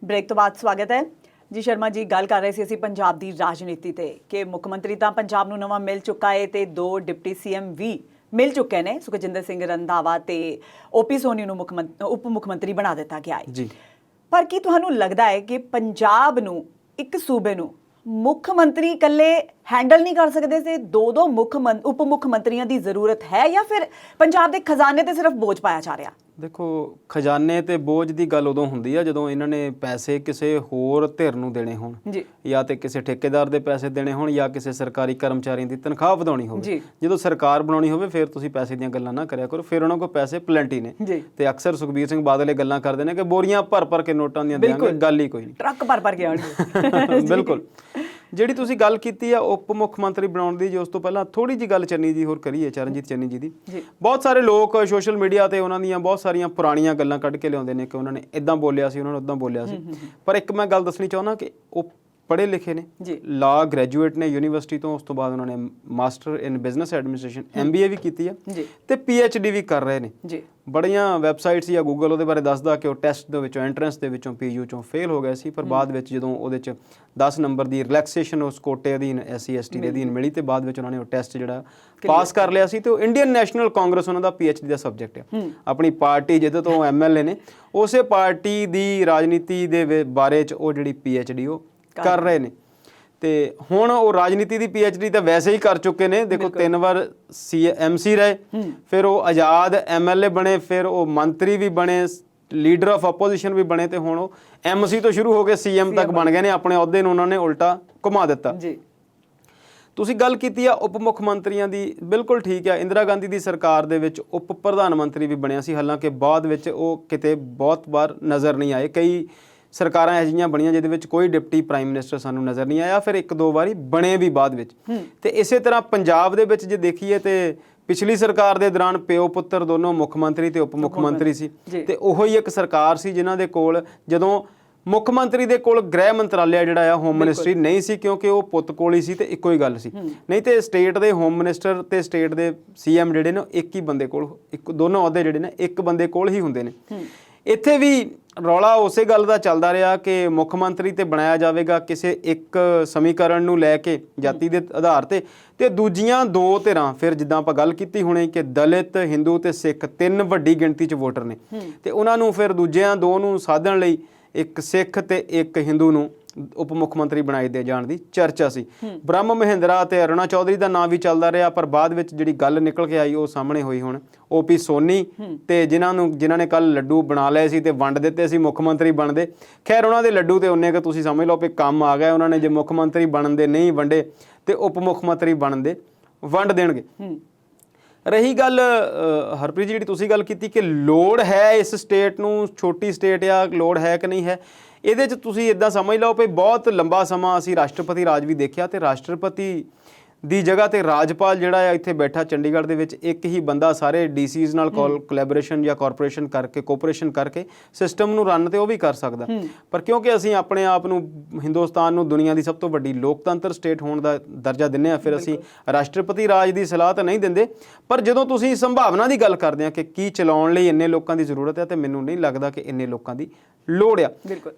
ਬ੍ਰੇਕ ਤੋਂ ਬਾਅਦ ਸਵਾਗਤ ਹੈ ਜੀ। ਸ਼ਰਮਾ ਜੀ, ਗੱਲ ਕਰ ਰਹੇ ਸੀ ਅਸੀਂ ਪੰਜਾਬ ਦੀ ਰਾਜਨੀਤੀ ਤੇ ਕਿ ਮੁੱਖ ਮੰਤਰੀ ਤਾਂ ਪੰਜਾਬ ਨੂੰ ਨਵਾਂ ਮਿਲ ਚੁੱਕਾ ਹੈ ਤੇ 2 ਡਿਪਟੀ CM ਵੀ ਮਿਲ ਚੁੱਕੇ ਨੇ। ਸੁਖਜਿੰਦਰ ਸਿੰਘ ਰੰਧਾਵਾ ਤੇ OP ਸੋਨੀ ਨੂੰ ਉਪ ਮੁੱਖ ਮੰਤਰੀ ਬਣਾ ਦਿੱਤਾ ਗਿਆ ਹੈ ਜੀ। ਪਰ ਕੀ ਤੁਹਾਨੂੰ ਲੱਗਦਾ ਹੈ ਕਿ ਪੰਜਾਬ ਨੂੰ, ਇੱਕ ਸੂਬੇ ਨੂੰ ਮੁੱਖ ਮੰਤਰੀ ਇਕੱਲੇ ਹੈਂਡਲ ਨਹੀਂ ਕਰ ਸਕਦੇ ਤੇ 2 ਉਪ ਮੁੱਖ ਮੰਤਰੀਆਂ ਦੀ ਜ਼ਰੂਰਤ ਹੈ, ਜਾਂ ਫਿਰ ਪੰਜਾਬ ਦੇ ਖਜ਼ਾਨੇ ਤੇ ਸਿਰਫ ਬੋਝ ਪਾਇਆ ਜਾ ਰਿਹਾ? ਦੇਖੋ, ਖਜ਼ਾਨੇ ਤੇ ਬੋਝ ਦੀ ਗੱਲ ਉਦੋਂ ਹੁੰਦੀ ਆ ਜਦੋਂ ਇਹਨਾਂ ਨੇ ਪੈਸੇ ਕਿਸੇ ਹੋਰ ਧਿਰ ਨੂੰ ਦੇਣੇ ਹੋਣ, ਜਾਂ ਤੇ ਕਿਸੇ ਠੇਕੇਦਾਰ ਦੇ ਪੈਸੇ ਦੇਣੇ ਹੋਣ ਜਾਂ ਕਿਸੇ ਸਰਕਾਰੀ ਕਰਮਚਾਰੀਆਂ ਦੀ ਤਨਖਾਹ ਵਧਾਉਣੀ ਹੋਵੇ। ਜਦੋਂ ਸਰਕਾਰ ਬਣਾਉਣੀ ਹੋਵੇ ਫਿਰ ਤੁਸੀਂ ਪੈਸੇ ਦੀਆਂ ਗੱਲਾਂ ਨਾ ਕਰਿਆ ਕਰੋ, ਫਿਰ ਉਹਨਾਂ ਕੋਲ ਪੈਸੇ ਪਲੈਂਟੀ ਨੇ। ਤੇ ਅਕਸਰ ਸੁਖਬੀਰ ਸਿੰਘ ਬਾਦਲ ਇਹ ਗੱਲਾਂ ਕਰਦੇ ਨੇ ਕਿ ਬੋਰੀਆਂ ਭਰ ਕੇ ਨੋਟਾਂ ਦੀਆਂ ਦਿਆਂਗੇ, ਗੱਲ ਹੀ ਕੋਈ ਨਹੀਂ, ਟਰੱਕ ਭਰ ਕੇ ਆਉਣਗੇ। ਬਿਲਕੁਲ। ਜਿਹੜੀ ਤੁਸੀਂ ਗੱਲ ਕੀਤੀ ਆ ਉਪ ਮੁੱਖ ਮੰਤਰੀ ਬਣਾਉਣ ਦੀ, ਜੋ ਉਸ ਤੋਂ ਪਹਿਲਾਂ ਥੋੜੀ ਜੀ ਗੱਲ ਚੰਨੀ ਜੀ ਹੋਰ ਕਰੀਏ, ਚਰਨਜੀਤ ਚੰਨੀ ਜੀ ਦੀ। ਬਹੁਤ ਸਾਰੇ ਲੋਕ ਸੋਸ਼ਲ ਮੀਡੀਆ ਤੇ ਉਹਨਾਂ ਦੀਆਂ ਬਹੁਤ ਸਾਰੀਆਂ ਪੁਰਾਣੀਆਂ ਗੱਲਾਂ ਕੱਢ ਕੇ ਲਿਆਉਂਦੇ ਨੇ ਕਿ ਉਹਨਾਂ ਨੇ ਇਦਾਂ ਬੋਲਿਆ ਸੀ, ਉਹਨਾਂ ਨੇ ਉਦਾਂ ਬੋਲਿਆ ਸੀ। ਪਰ ਇੱਕ ਮੈਂ ਗੱਲ ਦੱਸਣੀ ਚਾਹੁੰਦਾ ਕਿ ਉਹ ਪੜ੍ਹੇ ਲਿਖੇ ਨੇ, ਲਾ ਗ੍ਰੈਜੂਏਟ ਨੇ ਯੂਨੀਵਰਸਿਟੀ ਤੋਂ, ਉਸ ਤੋਂ ਬਾਅਦ ਉਹਨਾਂ ਨੇ ਮਾਸਟਰ ਇਨ ਬਿਜ਼ਨਸ ਐਡਮਿਨਿਸਟ੍ਰੇਸ਼ਨ MBA ਵੀ ਕੀਤੀ ਆ ਤੇ PhD ਵੀ ਕਰ ਰਹੇ ਨੇ। ਬੜੀਆਂ ਵੈਬਸਾਈਟਸ ਜਾਂ ਗੂਗਲ ਉਹਦੇ ਬਾਰੇ ਦੱਸਦਾ ਕਿ ਉਹ ਟੈਸਟ ਦੇ ਵਿੱਚੋਂ, ਐਂਟਰੈਂਸ ਦੇ ਵਿੱਚੋਂ, PU ਚੋਂ ਫੇਲ ਹੋ ਗਏ ਸੀ, ਪਰ ਬਾਅਦ ਵਿੱਚ ਜਦੋਂ ਉਹਦੇ 'ਚ 10 ਨੰਬਰ ਦੀ ਰਿਲੈਕਸੇਸ਼ਨ ਉਸ ਕੋਟੇ ਅਧੀਨ SC ST ਦੇ ਅਧੀਨ ਮਿਲੀ ਤੇ ਬਾਅਦ ਵਿੱਚ ਉਹਨਾਂ ਨੇ ਉਹ ਟੈਸਟ ਜਿਹੜਾ ਪਾਸ ਕਰ ਲਿਆ ਸੀ ਤੇ ਉਹ ਇੰਡੀਅਨ ਨੈਸ਼ਨਲ ਕਾਂਗਰਸ ਉਹਨਾਂ ਦਾ PhD ਦਾ ਸਬਜੈਕਟ ਆ। ਆਪਣੀ ਪਾਰਟੀ ਜਿਹਦੇ ਤੋਂ MLA ਨੇ, ਉਸੇ ਪਾਰਟੀ ਦੀ ਰਾਜਨੀਤੀ ਦੇ ਬਾਰੇ 'ਚ ਉਹ ਜਿਹੜੀ PhD ਉਹ ਕਰ ਰਹੇ ਨੇ। ਤੇ ਹੁਣ ਉਹ ਰਾਜਨੀਤੀ ਦੀ PhD ਤਾਂ ਵੈਸੇ ਹੀ ਕਰ ਚੁੱਕੇ ਨੇ। ਦੇਖੋ, 3 ਵਾਰ MC ਰਹੇ, ਫਿਰ ਉਹ ਆਜ਼ਾਦ MLA ਬਣੇ, ਫਿਰ ਉਹ ਮੰਤਰੀ ਵੀ ਬਣੇ, ਲੀਡਰ ਆਫ ਆਪੋਜੀਸ਼ਨ ਵੀ ਬਣੇ ਤੇ ਹੁਣ ਉਹ MC ਤੋਂ ਸ਼ੁਰੂ ਹੋ ਕੇ CM ਤੱਕ ਬਣ ਗਏ ਨੇ। ਆਪਣੇ ਅਹੁਦੇ ਨੂੰ ਉਹਨਾਂ ਨੇ ਉਲਟਾ ਘੁਮਾ ਦਿੱਤਾ। ਤੁਸੀਂ ਗੱਲ ਕੀਤੀ ਆ ਉਪ ਮੁੱਖ ਮੰਤਰੀਆਂ ਦੀ, ਬਿਲਕੁਲ ਠੀਕ ਆ। ਇੰਦਰਾ ਗਾਂਧੀ ਦੀ ਸਰਕਾਰ ਦੇ ਵਿੱਚ ਉਪ ਪ੍ਰਧਾਨ ਮੰਤਰੀ ਵੀ ਬਣਿਆ ਸੀ, ਹਾਲਾਂਕਿ ਬਾਅਦ ਵਿੱਚ ਉਹ ਕਿਤੇ ਬਹੁਤ ਵਾਰ ਨਜ਼ਰ ਨਹੀਂ ਆਏ। ਕਈ ਸਰਕਾਰਾਂ ਇਹੋ ਜਿਹੀਆਂ ਬਣੀਆਂ ਜਿਹਦੇ ਵਿੱਚ ਕੋਈ ਡਿਪਟੀ ਪ੍ਰਾਈਮ ਮਿਨਿਸਟਰ ਸਾਨੂੰ ਨਜ਼ਰ ਨਹੀਂ ਆਇਆ, ਫਿਰ 1-2 ਵਾਰੀ ਬਣੇ ਵੀ ਬਾਅਦ ਵਿੱਚ। ਤੇ ਇਸੇ ਤਰ੍ਹਾਂ ਪੰਜਾਬ ਦੇ ਵਿੱਚ ਜੇ ਦੇਖੀਏ ਤੇ ਪਿਛਲੀ ਸਰਕਾਰ ਦੇ ਦੌਰਾਨ ਪਿਓ ਪੁੱਤਰ ਦੋਨੋਂ ਮੁੱਖ ਮੰਤਰੀ ਤੇ ਉਪ ਮੁੱਖ ਮੰਤਰੀ ਸੀ, ਤੇ ਉਹੋ ਹੀ ਇੱਕ ਸਰਕਾਰ ਸੀ ਜਿਨ੍ਹਾਂ ਦੇ ਕੋਲ ਜਦੋਂ ਮੁੱਖ ਮੰਤਰੀ ਦੇ ਕੋਲ ਗ੍ਰਹਿ ਮੰਤਰਾਲਿਆ ਜਿਹੜਾ ਆ ਹੋਮ ਮਿਨਿਸਟਰੀ ਨਹੀਂ ਸੀ, ਕਿਉਂਕਿ ਉਹ ਪੁੱਤ ਕੋਲ ਹੀ ਸੀ ਤੇ ਇੱਕੋ ਹੀ ਗੱਲ ਸੀ। ਨਹੀਂ ਤੇ ਸਟੇਟ ਦੇ ਹੋਮ ਮਿਨਿਸਟਰ ਤੇ ਸਟੇਟ ਦੇ ਸੀਐਮ ਜਿਹੜੇ ਨੇ ਇੱਕ ਹੀ ਬੰਦੇ ਕੋਲ, ਦੋਨੋਂ ਅਹੁਦੇ ਜਿਹੜੇ ਨੇ ਇੱਕ ਬੰਦੇ ਕੋਲ ਹੀ ਹੁੰਦੇ ਨੇ। ਇੱਥੇ ਵੀ ਰੌਲਾ ਉਸੇ ਗੱਲ ਦਾ ਚੱਲਦਾ ਰਿਹਾ ਕਿ ਮੁੱਖ ਮੰਤਰੀ ਤੇ ਬਣਾਇਆ ਜਾਵੇਗਾ ਕਿਸੇ ਇੱਕ ਸਮੀਕਰਨ ਨੂੰ ਲੈ ਕੇ ਜਾਤੀ ਦੇ ਆਧਾਰ ਤੇ ਦੂਜੀਆਂ 2 ਧਿਰਾਂ, ਫਿਰ ਜਿੱਦਾਂ ਆਪਾਂ ਗੱਲ ਕੀਤੀ ਹੁਣੇ ਕਿ ਦਲਿਤ, ਹਿੰਦੂ ਤੇ ਸਿੱਖ 3 ਵੱਡੀ ਗਿਣਤੀ 'ਚ ਵੋਟਰ ਨੇ, ਤੇ ਉਹਨਾਂ ਨੂੰ ਫਿਰ ਦੂਜਿਆਂ 2 ਨੂੰ ਸਾਧਣ ਲਈ ਇੱਕ ਸਿੱਖ ਤੇ ਇੱਕ ਹਿੰਦੂ ਨੂੰ ਉਪ ਮੁੱਖ ਮੰਤਰੀ ਬਣਾਏ ਦੇ ਜਾਣ ਦੀ ਚਰਚਾ ਸੀ। ਬ੍ਰਹਮ ਮਹਿੰਦਰਾ ਤੇ ਅਰੁਣਾ ਚੌਧਰੀ ਦਾ ਨਾਂ ਵੀ ਚੱਲਦਾ ਰਿਹਾ, ਪਰ ਬਾਅਦ ਵਿੱਚ ਜਿਹੜੀ ਗੱਲ ਨਿਕਲ ਕੇ ਆਈ ਉਹ ਸਾਹਮਣੇ ਹੋਈ ਹੁਣ ਓਪੀ ਸੋਨੀ ਤੇ ਜਿਨ੍ਹਾਂ ਨੇ ਕੱਲ ਲੱਡੂ ਬਣਾ ਲਏ ਸੀ ਤੇ ਵੰਡ ਦਿੱਤੇ ਸੀ ਮੁੱਖ ਮੰਤਰੀ ਬਣਦੇ। ਖੈਰ ਉਹਨਾਂ ਦੇ ਲੱਡੂ ਤੇ ਉਹਨੇ ਕਿ ਤੁਸੀਂ ਸਮਝ ਲਓ ਵੀ ਕੰਮ ਆ ਗਿਆ, ਉਹਨਾਂ ਨੇ ਜੇ ਮੁੱਖ ਮੰਤਰੀ ਬਣਨ ਦੇ ਨਹੀਂ ਵੰਡੇ ਤੇ ਉਪ ਮੁੱਖ ਮੰਤਰੀ ਬਣਨ ਦੇ ਵੰਡ ਦੇਣਗੇ। ਰਹੀ ਗੱਲ ਹਰਪ੍ਰੀਤ ਜੀ, ਜਿਹੜੀ ਤੁਸੀਂ ਗੱਲ ਕੀਤੀ ਕਿ ਲੋੜ ਹੈ ਇਸ ਸਟੇਟ ਨੂੰ, ਛੋਟੀ ਸਟੇਟ ਆ, ਲੋੜ ਹੈ ਕਿ ਨਹੀਂ ਹੈ, ਇਹਦੇ 'ਚ ਤੁਸੀਂ ਇੱਦਾਂ ਸਮਝ ਲਓ ਵੀ ਬਹੁਤ ਲੰਬਾ ਸਮਾਂ ਅਸੀਂ ਰਾਸ਼ਟਰਪਤੀ ਰਾਜ ਵੀ ਦੇਖਿਆ ਤੇ ਰਾਸ਼ਟਰਪਤੀ ਦੀ ਜਗ੍ਹਾ ਤੇ ਰਾਜਪਾਲ ਜਿਹੜਾ ਆ ਇੱਥੇ ਬੈਠਾ ਚੰਡੀਗੜ੍ਹ ਦੇ ਵਿੱਚ ਇੱਕ ਹੀ ਬੰਦਾ ਸਾਰੇ ਡੀਸੀਜ਼ ਨਾਲ ਕੋਲੈਬੋਰੇਸ਼ਨ ਜਾਂ ਕੋਆਪਰੇਸ਼ਨ ਕਰਕੇ ਸਿਸਟਮ ਨੂੰ ਰਨ ਤੇ ਉਹ ਵੀ ਕਰ ਸਕਦਾ। ਪਰ ਕਿਉਂਕਿ ਅਸੀਂ ਆਪਣੇ ਆਪ ਨੂੰ ਹਿੰਦੁਸਤਾਨ ਨੂੰ ਦੁਨੀਆ ਦੀ ਸਭ ਤੋਂ ਵੱਡੀ ਲੋਕਤੰਤਰ ਸਟੇਟ ਹੋਣ ਦਾ ਦਰਜਾ ਦਿੰਦੇ ਆ, ਫਿਰ ਅਸੀਂ ਰਾਸ਼ਟਰਪਤੀ ਰਾਜ ਦੀ ਸਲਾਹ ਤਾਂ ਨਹੀਂ ਦਿੰਦੇ। ਪਰ ਜਦੋਂ ਤੁਸੀਂ ਸੰਭਾਵਨਾ ਦੀ ਗੱਲ ਕਰਦੇ ਆ ਕਿ ਕੀ ਚਲਾਉਣ ਲਈ ਇੰਨੇ ਲੋਕਾਂ ਦੀ ਜ਼ਰੂਰਤ ਹੈ, ਤੇ ਮੈਨੂੰ ਨਹੀਂ ਲੱਗਦਾ ਕਿ ਇੰਨੇ ਲੋਕਾਂ ਦੀ ਲੋੜ ਆ।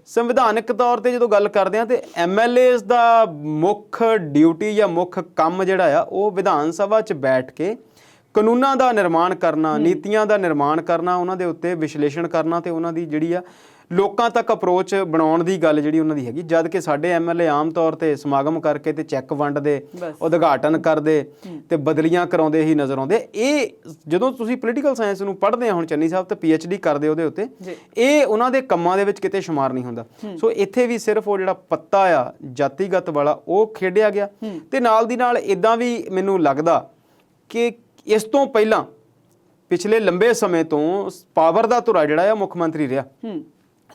ਸੰਵਿਧਾਨਕ ਤੌਰ ਤੇ ਜਦੋਂ ਗੱਲ ਕਰਦੇ ਆ ਤੇ MLAs ਦਾ ਮੁੱਖ ਡਿਊਟੀ ਜਾਂ ਮੁੱਖ ਕੰਮ ਜਿਹੜਾ ਆ ਉਹ ਵਿਧਾਨ ਸਭਾ 'ਚ ਬੈਠ ਕੇ ਕਾਨੂੰਨਾਂ ਦਾ ਨਿਰਮਾਣ ਕਰਨਾ, ਨੀਤੀਆਂ ਦਾ ਨਿਰਮਾਣ ਕਰਨਾ, ਉਹਨਾਂ ਦੇ ਉੱਤੇ ਵਿਸ਼ਲੇਸ਼ਣ ਕਰਨਾ ਤੇ ਉਹਨਾਂ ਦੀ ਜਿਹੜੀ ਆ ਲੋਕਾਂ ਤੱਕ ਅਪਰੋਚ ਬਣਾਉਣ ਦੀ ਗੱਲ ਜਿਹੜੀ ਉਹਨਾਂ ਦੀ ਹੈਗੀ। ਜਦ ਕਿ ਸਾਡੇ MLA ਆਮ ਤੌਰ ਤੇ ਸਮਾਗਮ ਕਰਕੇ ਤੇ ਚੈੱਕ ਵੰਡਦੇ, ਉਦਘਾਟਨ ਕਰਦੇ ਤੇ ਬਦਲੀਆਂ ਕਰਾਉਂਦੇ ਹੀ ਨਜ਼ਰ ਆਉਂਦੇ। ਇਹ ਜਦੋਂ ਤੁਸੀਂ ਪੋਲੀਟੀਕਲ ਸਾਇੰਸ ਨੂੰ ਪੜ੍ਹਦੇ ਆ, ਹੁਣ ਚੰਨੀ ਸਾਹਿਬ ਤੇ PhD ਕਰਦੇ ਉਹਦੇ ਉੱਤੇ, ਇਹ ਉਹਨਾਂ ਦੇ ਕੰਮਾਂ ਦੇ ਵਿੱਚ ਕਿਤੇ ਸ਼ੁਮਾਰ ਨਹੀਂ ਹੁੰਦਾ। ਸੋ ਇੱਥੇ ਵੀ ਸਿਰਫ ਉਹ ਜਿਹੜਾ ਪੱਤਾ ਆ ਜਾਤੀਗਤ ਵਾਲਾ ਉਹ ਖੇਡਿਆ ਗਿਆ। ਤੇ ਨਾਲ ਦੀ ਨਾਲ ਇੱਦਾਂ ਵੀ ਮੈਨੂੰ ਲੱਗਦਾ ਕਿ ਇਸ ਤੋਂ ਪਹਿਲਾਂ ਪਿਛਲੇ ਲੰਬੇ ਸਮੇਂ ਤੋਂ ਪਾਵਰ ਦਾ ਧੁਰਾ ਜਿਹੜਾ ਆ ਮੁੱਖ ਮੰਤਰੀ ਰਿਹਾ,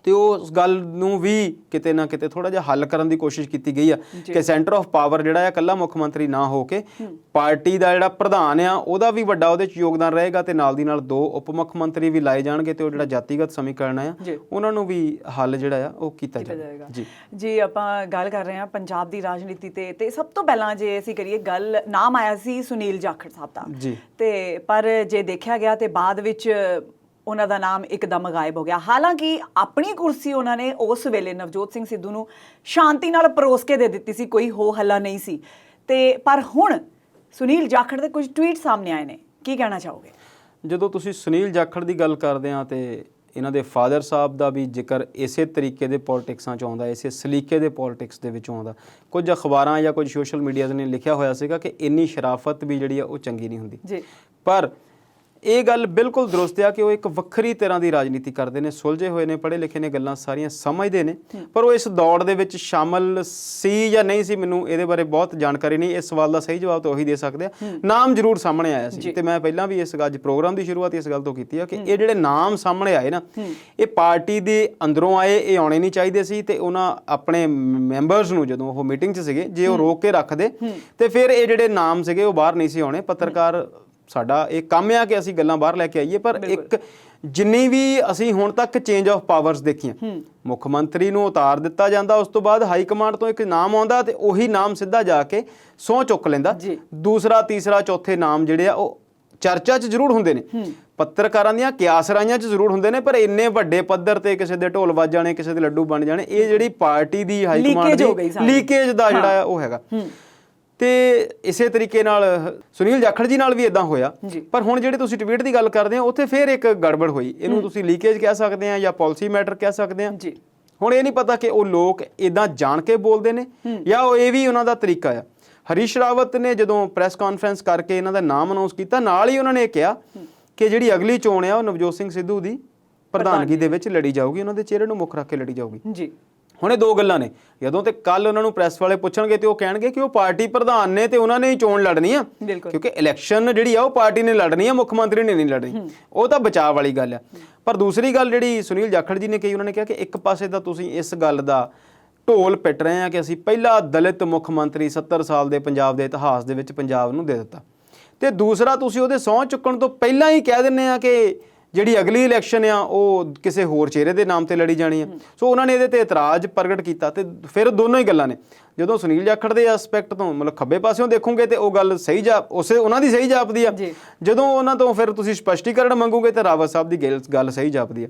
ਤੇ ਉਸ ਗੱਲ ਨੂੰ ਵੀ ਕਿਤੇ ਨਾ ਕਿਤੇ ਥੋੜਾ ਜਿਹਾ ਹੱਲ ਕਰਨ ਦੀ ਕੋਸ਼ਿਸ਼ ਕੀਤੀ ਗਈ ਆ ਕਿ ਸੈਂਟਰ ਆਫ ਪਾਵਰ ਜਿਹੜਾ ਆ ਇਕੱਲਾ ਮੁੱਖ ਮੰਤਰੀ ਨਾ ਹੋ ਕੇ ਪਾਰਟੀ ਦਾ ਜਿਹੜਾ ਪ੍ਰਧਾਨ ਆ ਉਹਦਾ ਵੀ ਵੱਡਾ ਉਹਦੇ 'ਚ ਯੋਗਦਾਨ ਰਹੇਗਾ, ਤੇ ਨਾਲ ਦੀ ਨਾਲ 2 ਉਪ ਮੁੱਖ ਮੰਤਰੀ ਵੀ ਲਾਏ ਜਾਣਗੇ, ਤੇ ਉਹ ਜਿਹੜਾ ਜਾਤੀਗਤ ਸਮੀਕਰਨ ਆ ਉਹਨਾਂ ਨੂੰ ਵੀ ਹੱਲ ਜਿਹੜਾ ਆ ਉਹ ਕੀਤਾ ਜਾਏਗਾ। ਜੀ ਆਪਾਂ ਗੱਲ ਕਰ ਰਹੇ ਹਾਂ ਪੰਜਾਬ ਦੀ ਰਾਜਨੀਤੀ ਤੇ ਸਭ ਤੋਂ ਪਹਿਲਾਂ ਜੇ ਅਸੀਂ ਕਰੀਏ ਗੱਲ, ਨਾਮ ਆਇਆ ਸੀ ਸੁਨੀਲ ਜਾਖੜ ਸਾਹਿਬ ਦਾ, ਤੇ ਪਰ ਜੇ ਦੇਖਿਆ ਗਿਆ ਤੇ ਬਾਅਦ ਵਿੱਚ ਉਹਨਾਂ ਦਾ ਨਾਮ ਇੱਕਦਮ ਗਾਇਬ ਹੋ ਗਿਆ। ਹਾਲਾਂਕਿ ਆਪਣੀ ਕੁਰਸੀ ਉਹਨਾਂ ਨੇ ਉਸ ਵੇਲੇ ਨਵਜੋਤ ਸਿੰਘ ਸਿੱਧੂ ਨੂੰ ਸ਼ਾਂਤੀ ਨਾਲ ਪਰੋਸ ਕੇ ਦੇ ਦਿੱਤੀ ਸੀ, ਕੋਈ ਹੋ ਹੱਲਾ ਨਹੀਂ ਸੀ। ਤੇ ਪਰ ਹੁਣ ਸੁਨੀਲ ਜਾਖੜ ਦੇ ਕੁਝ ਟਵੀਟ ਸਾਹਮਣੇ ਆਏ ਨੇ, ਕੀ ਕਹਿਣਾ ਚਾਹੋਗੇ? ਜਦੋਂ ਤੁਸੀਂ ਸੁਨੀਲ ਜਾਖੜ ਦੀ ਗੱਲ ਕਰਦੇ ਆ ਤੇ ਇਹਨਾਂ ਦੇ ਫਾਦਰ ਸਾਹਿਬ ਦਾ ਵੀ ਜ਼ਿਕਰ ਇਸੇ ਤਰੀਕੇ ਦੇ ਪੋਲਿਟਿਕਸਾਂ 'ਚ ਆਉਂਦਾ, ਇਸੇ ਸਲੀਕੇ ਦੇ ਪੋਲਿਟਿਕਸ ਦੇ ਵਿੱਚੋਂ ਆਉਂਦਾ। ਕੁਝ ਅਖਬਾਰਾਂ ਜਾਂ ਕੁਝ ਸੋਸ਼ਲ ਮੀਡੀਆ ਨੇ ਲਿਖਿਆ ਹੋਇਆ ਸੀਗਾ ਕਿ ਇੰਨੀ ਸ਼ਰਾਫਤ ਵੀ ਜਿਹੜੀ ਆ ਉਹ ਚੰਗੀ ਨਹੀਂ ਹੁੰਦੀ। ਪਰ ਇਹ ਗੱਲ ਬਿਲਕੁਲ ਦਰੁਸਤ ਆ ਕਿ ਉਹ ਇੱਕ ਵੱਖਰੀ ਤਰ੍ਹਾਂ ਦੀ ਰਾਜਨੀਤੀ ਕਰਦੇ ਨੇ, ਸੁਲਝੇ ਹੋਏ ਨੇ, ਪੜ੍ਹੇ ਲਿਖੇ ਨੇ, ਗੱਲਾਂ ਸਾਰੀਆਂ ਸਮਝਦੇ ਨੇ। ਪਰ ਉਹ ਇਸ ਦੌੜ ਦੇ ਵਿੱਚ ਸ਼ਾਮਲ ਸੀ ਜਾਂ ਨਹੀਂ ਸੀ, ਮੈਨੂੰ ਇਹਦੇ ਬਾਰੇ ਬਹੁਤ ਜਾਣਕਾਰੀ ਨਹੀਂ। ਇਸ ਸਵਾਲ ਦਾ ਸਹੀ ਜਵਾਬ ਤਾਂ ਉਹੀ ਦੇ ਸਕਦੇ ਆ। ਨਾਮ ਜ਼ਰੂਰ ਸਾਹਮਣੇ ਆਇਆ ਸੀ, ਤੇ ਮੈਂ ਪਹਿਲਾਂ ਵੀ ਅੱਜ ਪ੍ਰੋਗਰਾਮ ਦੀ ਸ਼ੁਰੂਆਤ ਇਸ ਗੱਲ ਤੋਂ ਕੀਤੀ ਆ ਕਿ ਇਹ ਜਿਹੜੇ ਨਾਮ ਸਾਹਮਣੇ ਆਏ ਨਾ, ਇਹ ਪਾਰਟੀ ਦੇ ਅੰਦਰੋਂ ਆਏ, ਇਹ ਆਉਣੇ ਨਹੀਂ ਚਾਹੀਦੇ ਸੀ। ਤੇ ਉਹਨਾਂ ਆਪਣੇ ਮੈਂਬਰਸ ਨੂੰ ਜਦੋਂ ਉਹ ਮੀਟਿੰਗ 'ਚ ਸੀਗੇ, ਜੇ ਉਹ ਰੋਕ ਕੇ ਰੱਖਦੇ ਤੇ ਫਿਰ ਇਹ ਜਿਹੜੇ ਨਾਮ ਸੀਗੇ ਉਹ ਬਾਹਰ ਨਹੀਂ ਸੀ ਆਉਣੇ। ਪੱਤਰਕਾਰ ਸਾਡਾ ਇਹ ਕੰਮ ਆ ਕਿ ਅਸੀਂ ਗੱਲਾਂ ਬਾਹਰ ਲੈ ਕੇ ਆਈਏ, ਪਰ ਇੱਕ ਜਿੰਨੀ ਵੀ ਅਸੀਂ ਹੁਣ ਤੱਕ ਚੇਂਜ ਆਫ ਪਾਵਰਸ ਦੇਖੀਆਂ, ਮੁੱਖ ਮੰਤਰੀ ਨੂੰ ਉਤਾਰ ਦਿੱਤਾ ਜਾਂਦਾ, ਉਸ ਤੋਂ ਬਾਅਦ ਹਾਈ ਕਮਾਂਡ ਤੋਂ ਇੱਕ ਨਾਮ ਆਉਂਦਾ ਤੇ ਉਹੀ ਨਾਮ ਸਿੱਧਾ ਜਾ ਕੇ ਸਹੁੰ ਚੁੱਕ ਲੈਂਦਾ। ਦੂਸਰਾ, ਤੀਸਰਾ, ਚੌਥੇ ਨਾਮ ਜਿਹੜੇ ਆ ਉਹ ਚਰਚਾ 'ਚ ਜ਼ਰੂਰ ਹੁੰਦੇ ਨੇ, ਪੱਤਰਕਾਰਾਂ ਦੀਆਂ ਕਿਆਸਰਾਈਆਂ 'ਚ ਜ਼ਰੂਰ ਹੁੰਦੇ ਨੇ, ਪਰ ਇੰਨੇ ਵੱਡੇ ਪੱਧਰ ਤੇ ਕਿਸੇ ਦੇ ਢੋਲ ਵੱਜ ਜਾਣੇ, ਕਿਸੇ ਦੇ ਲੱਡੂ ਬਣ ਜਾਣੇ, ਇਹ ਜਿਹੜੀ ਪਾਰਟੀ ਦੀ ਹਾਈ ਕਮਾਂਡ ਦੀ ਲੀਕੇਜ ਦਾ ਜਿਹੜਾ ਉਹ ਹੈਗਾ। ਤੇ ਇਸੇ ਤਰੀਕੇ ਨਾਲ ਸੁਨੀਲ ਜਾਖੜ ਜੀ ਨਾਲ ਵੀ ਇਦਾਂ ਹੋਇਆ। ਪਰ ਹੁਣ ਜਿਹੜੇ ਤੁਸੀਂ ਟਵੀਟ ਦੀ ਗੱਲ ਕਰਦੇ ਆ, ਉੱਥੇ ਫਿਰ ਇੱਕ ਗੜਬੜ ਹੋਈ। ਇਹਨੂੰ ਤੁਸੀਂ ਲੀਕੇਜ ਕਹਿ ਸਕਦੇ ਆ ਜਾਂ ਪਾਲਿਸੀ ਮੈਟਰ ਕਹਿ ਸਕਦੇ ਆ। ਹੁਣ ਇਹ ਨਹੀਂ ਪਤਾ ਕਿ ਉਹ ਲੋਕ ਇਦਾਂ ਜਾਣ ਕੇ ਬੋਲਦੇ ਨੇ ਜਾਂ ਉਹ ਇਹ ਵੀ ਉਹਨਾਂ ਦਾ ਤਰੀਕਾ ਆ। ਹਰੀਸ਼ ਰਾਵਤ ਨੇ ਜਦੋਂ ਪ੍ਰੈਸ ਕਾਨਫਰੰਸ ਕਰਕੇ ਇਹਨਾਂ ਦਾ ਨਾਮ ਅਨਾਉਂਸ ਕੀਤਾ, ਨਾਲ ਹੀ ਉਹਨਾਂ ਨੇ ਇਹ ਕਿਹਾ ਕਿ ਜਿਹੜੀ ਅਗਲੀ ਚੋਣ ਆ ਉਹ ਨਵਜੋਤ ਸਿੰਘ ਸਿੱਧੂ ਦੀ ਪ੍ਰਧਾਨਗੀ ਦੇ ਵਿੱਚ ਲੜੀ ਜਾਊਗੀ, ਉਹਨਾਂ ਦੇ ਚਿਹਰੇ ਨੂੰ ਮੁੱਖ ਰੱਖ ਕੇ ਲੜੀ ਜਾਊਗੀ। ਹੁਣ ਇਹ 2 ਗੱਲਾਂ ਨੇ। ਜਦੋਂ ਤੇ ਕੱਲ ਉਹਨਾਂ ਨੂੰ ਪ੍ਰੈਸ ਵਾਲੇ ਪੁੱਛਣਗੇ ਤੇ ਉਹ ਕਹਿਣਗੇ ਕਿ ਉਹ ਪਾਰਟੀ ਪ੍ਰਧਾਨ ਨੇ ਤੇ ਉਹਨਾਂ ਨੇ ਹੀ ਚੋਣ ਲੜਨੀ ਆ, ਕਿਉਂਕਿ ਇਲੈਕਸ਼ਨ ਜਿਹੜੀ ਆ ਉਹ ਪਾਰਟੀ ਨੇ ਲੜਨੀ ਆ, ਮੁੱਖ ਮੰਤਰੀ ਨੇ ਨਹੀਂ ਲੜਨੀ। ਉਹ ਤਾਂ ਬਚਾਅ ਵਾਲੀ ਗੱਲ ਆ। ਪਰ ਦੂਸਰੀ ਗੱਲ ਜਿਹੜੀ ਸੁਨੀਲ ਜਾਖੜ ਜੀ ਨੇ ਕਹੀ, ਉਹਨਾਂ ਨੇ ਕਿਹਾ ਕਿ ਇੱਕ ਪਾਸੇ ਤਾਂ ਤੁਸੀਂ ਇਸ ਗੱਲ ਦਾ ਢੋਲ ਪਿੱਟ ਰਹੇ ਆ ਕਿ ਅਸੀਂ ਪਹਿਲਾ ਦਲਿਤ ਮੁੱਖ ਮੰਤਰੀ 70 ਸਾਲ ਦੇ ਪੰਜਾਬ ਦੇ ਇਤਿਹਾਸ ਦੇ ਵਿੱਚ ਪੰਜਾਬ ਨੂੰ ਦੇ ਦਿੱਤਾ, ਤੇ ਦੂਸਰਾ ਤੁਸੀਂ ਉਹਦੇ ਸਹੁੰ ਚੁੱਕਣ ਤੋਂ ਪਹਿਲਾਂ ਹੀ ਕਹਿ ਦਿੰਦੇ ਆ ਕਿ ਜਿਹੜੀ ਅਗਲੀ ਇਲੈਕਸ਼ਨ ਆ ਉਹ ਕਿਸੇ ਹੋਰ ਚਿਹਰੇ ਦੇ ਨਾਮ ਤੇ ਲੜੀ ਜਾਣੀ ਆ। ਸੋ ਉਹਨਾਂ ਨੇ ਇਹਦੇ ਤੇ ਇਤਰਾਜ਼ ਪ੍ਰਗਟ ਕੀਤਾ। ਤੇ ਫਿਰ ਦੋਨੋਂ ਹੀ ਗੱਲਾਂ ਨੇ, ਜਦੋਂ ਸੁਨੀਲ ਜਾਖੜ ਦੇ ਐਸਪੈਕਟ ਤੋਂ ਮਤਲਬ ਖੱਬੇ ਪਾਸਿਓਂ ਦੇਖੋਗੇ ਤੇ ਉਹ ਗੱਲ ਸਹੀ ਉਹਨਾਂ ਦੀ ਸਹੀ ਜਾਪਦੀ ਆ, ਜਦੋਂ ਉਹਨਾਂ ਤੋਂ ਫਿਰ ਤੁਸੀਂ ਸਪਸ਼ਟੀਕਰਨ ਮੰਗੋਗੇ ਤੇ ਰਾਵਤ ਸਾਹਿਬ ਦੀ ਗੱਲ ਸਹੀ ਜਾਪਦੀ ਆ।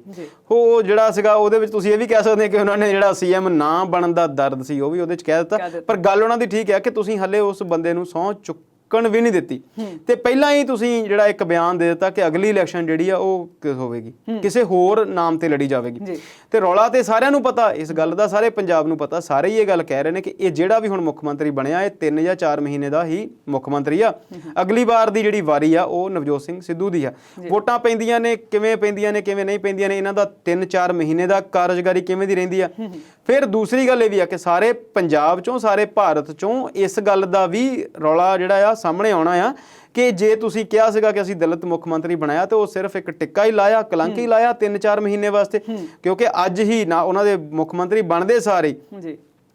ਉਹ ਜਿਹੜਾ ਸੀਗਾ ਉਹਦੇ ਵਿੱਚ ਤੁਸੀਂ ਇਹ ਵੀ ਕਹਿ ਸਕਦੇ ਕਿ ਉਹਨਾਂ ਨੇ ਜਿਹੜਾ ਸੀਐਮ ਨਾ ਬਣਨ ਦਾ ਦਰਦ ਸੀ ਉਹ ਵੀ ਉਹਦੇ ਚ ਕਹਿ ਦਿੱਤਾ, ਪਰ ਗੱਲ ਉਹਨਾਂ ਦੀ ਠੀਕ ਹੈ ਕਿ ਤੁਸੀਂ ਹਲੇ ਉਸ ਬੰਦੇ ਨੂੰ ਸਹੁੰ ਚੁੱਕਣ ਵੀ ਨਹੀਂ ਦਿੱਤੀ ਤੇ ਪਹਿਲਾਂ ਹੀ ਤੁਸੀਂ ਜਿਹੜਾ ਇੱਕ ਬਿਆਨ ਦੇ ਦਿੱਤਾ ਕਿ ਅਗਲੀ ਇਲੈਕਸ਼ਨ ਜਿਹੜੀ ਆ ਉਹ ਹੋਵੇਗੀ ਕਿਸੇ ਹੋਰ ਨਾਮ ਤੇ ਲੜੀ ਜਾਵੇਗੀ। ਤੇ ਰੌਲਾ ਤੇ ਸਾਰਿਆਂ ਨੂੰ ਪਤਾ ਇਸ ਗੱਲ ਦਾ, ਸਾਰੇ ਪੰਜਾਬ ਨੂੰ ਪਤਾ, ਸਾਰੇ ਹੀ ਇਹ ਗੱਲ ਕਹਿ ਰਹੇ ਨੇ ਕਿ ਇਹ ਜਿਹੜਾ ਵੀ ਹੁਣ ਮੁੱਖ ਮੰਤਰੀ ਬਣਿਆ ਇਹ 3 ਜਾਂ 4 ਮਹੀਨੇ ਦਾ ਹੀ ਮੁੱਖ ਮੰਤਰੀ ਆ। ਅਗਲੀ ਵਾਰ ਦੀ ਜਿਹੜੀ ਵਾਰੀ ਆ ਉਹ ਨਵਜੋਤ ਸਿੰਘ ਸਿੱਧੂ ਦੀ ਆ। ਵੋਟਾਂ ਪੈਂਦੀਆਂ ਨੇ ਕਿਵੇਂ ਨਹੀਂ ਪੈਂਦੀਆਂ ਨੇ, ਇਹਨਾਂ ਦਾ 3-4 ਮਹੀਨੇ ਦਾ ਕਾਰਜਕਾਰੀ ਕਿਵੇਂ ਦੀ ਰਹਿੰਦੀ ਆ। ਫਿਰ ਦੂਸਰੀ ਗੱਲ ਇਹ ਵੀ ਆ ਕਿ ਸਾਰੇ ਪੰਜਾਬ ਚੋਂ, ਸਾਰੇ ਭਾਰਤ ਚੋਂ ਇਸ ਗੱਲ ਦਾ ਵੀ ਰੌਲਾ ਜਿਹੜਾ ਆ ਸਾਹਮਣੇ ਆਉਣਾ ਆ ਕਿ ਜੇ ਤੁਸੀਂ ਕਿਹਾ ਸੀਗਾ ਕਿ ਅਸੀਂ ਦਲਿਤ ਮੁੱਖ ਮੰਤਰੀ ਬਣਾਇਆ ਤੇ ਉਹ ਸਿਰਫ ਇੱਕ ਟਿੱਕਾ ਹੀ ਲਾਇਆ, ਕਲੰਕ ਹੀ ਲਾਇਆ 3-4 ਮਹੀਨੇ ਵਾਸਤੇ, ਕਿਉਂਕਿ ਅੱਜ ਹੀ ਨਾ ਉਹਨਾਂ ਦੇ ਮੁੱਖ ਮੰਤਰੀ ਬਣਦੇ ਸਾਰੇ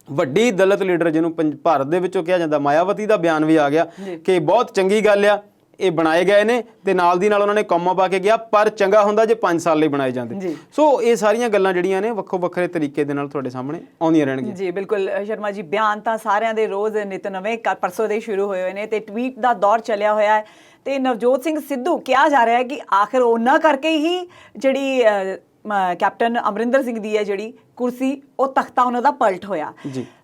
ਵੱਡੀ ਦਲਿਤ ਲੀਡਰ ਜਿਹਨੂੰ ਭਾਰਤ ਦੇ ਵਿੱਚੋਂ ਕਿਹਾ ਜਾਂਦਾ ਮਾਇਆਵਤੀ ਦਾ ਬਿਆਨ ਵੀ ਆ ਗਿਆ ਕਿ ਬਹੁਤ ਚੰਗੀ ਗੱਲ ਆ ਇਹ ਬਣਾਏ ਗਏ ਨੇ, ਤੇ ਨਾਲ ਦੀ ਨਾਲ ਉਹਨਾਂ ਨੇ ਕੌਮਾ ਪਾ ਕੇ ਗਿਆ ਪਰ ਚੰਗਾ ਹੁੰਦਾ ਜੇ 5 ਸਾਲ ਲਈ ਬਣਾਏ ਜਾਂਦੇ। ਸੋ ਇਹ ਸਾਰੀਆਂ ਗੱਲਾਂ ਜਿਹੜੀਆਂ ਨੇ ਵੱਖੋ ਵੱਖਰੇ ਤਰੀਕੇ ਦੇ ਨਾਲ ਤੁਹਾਡੇ ਸਾਹਮਣੇ ਆਉਂਦੀਆਂ ਰਹਿਣਗੀਆਂ। ਜੀ ਬਿਲਕੁਲ ਸ਼ਰਮਾ ਜੀ, ਬਿਆਨ ਤਾਂ ਸਾਰਿਆਂ ਦੇ ਰੋਜ਼ ਨਿਤ ਨਵੇਂ ਪਰਸੋਂ ਦੇ ਸ਼ੁਰੂ ਹੋਏ ਹੋਏ ਨੇ ਤੇ ਟਵੀਟ ਦਾ ਦੌਰ ਚੱਲਿਆ ਹੋਇਆ ਹੈ ਤੇ ਨਵਜੋਤ ਸਿੰਘ ਸਿੱਧੂ ਕਿਹਾ ਜਾ ਰਿਹਾ ਹੈ ਕਿ ਆਖਿਰ ਉਹਨਾਂ ਕਰਕੇ ਹੀ ਜਿਹੜੀ ਕੈਪਟਨ ਅਮਰਿੰਦਰ ਸਿੰਘ ਦੀ ਹੈ ਜਿਹੜੀ ਕੁਰਸੀ ਉਹ ਤਖਤਾ ਉਹਨਾਂ ਦਾ ਪਲਟ ਹੋਇਆ।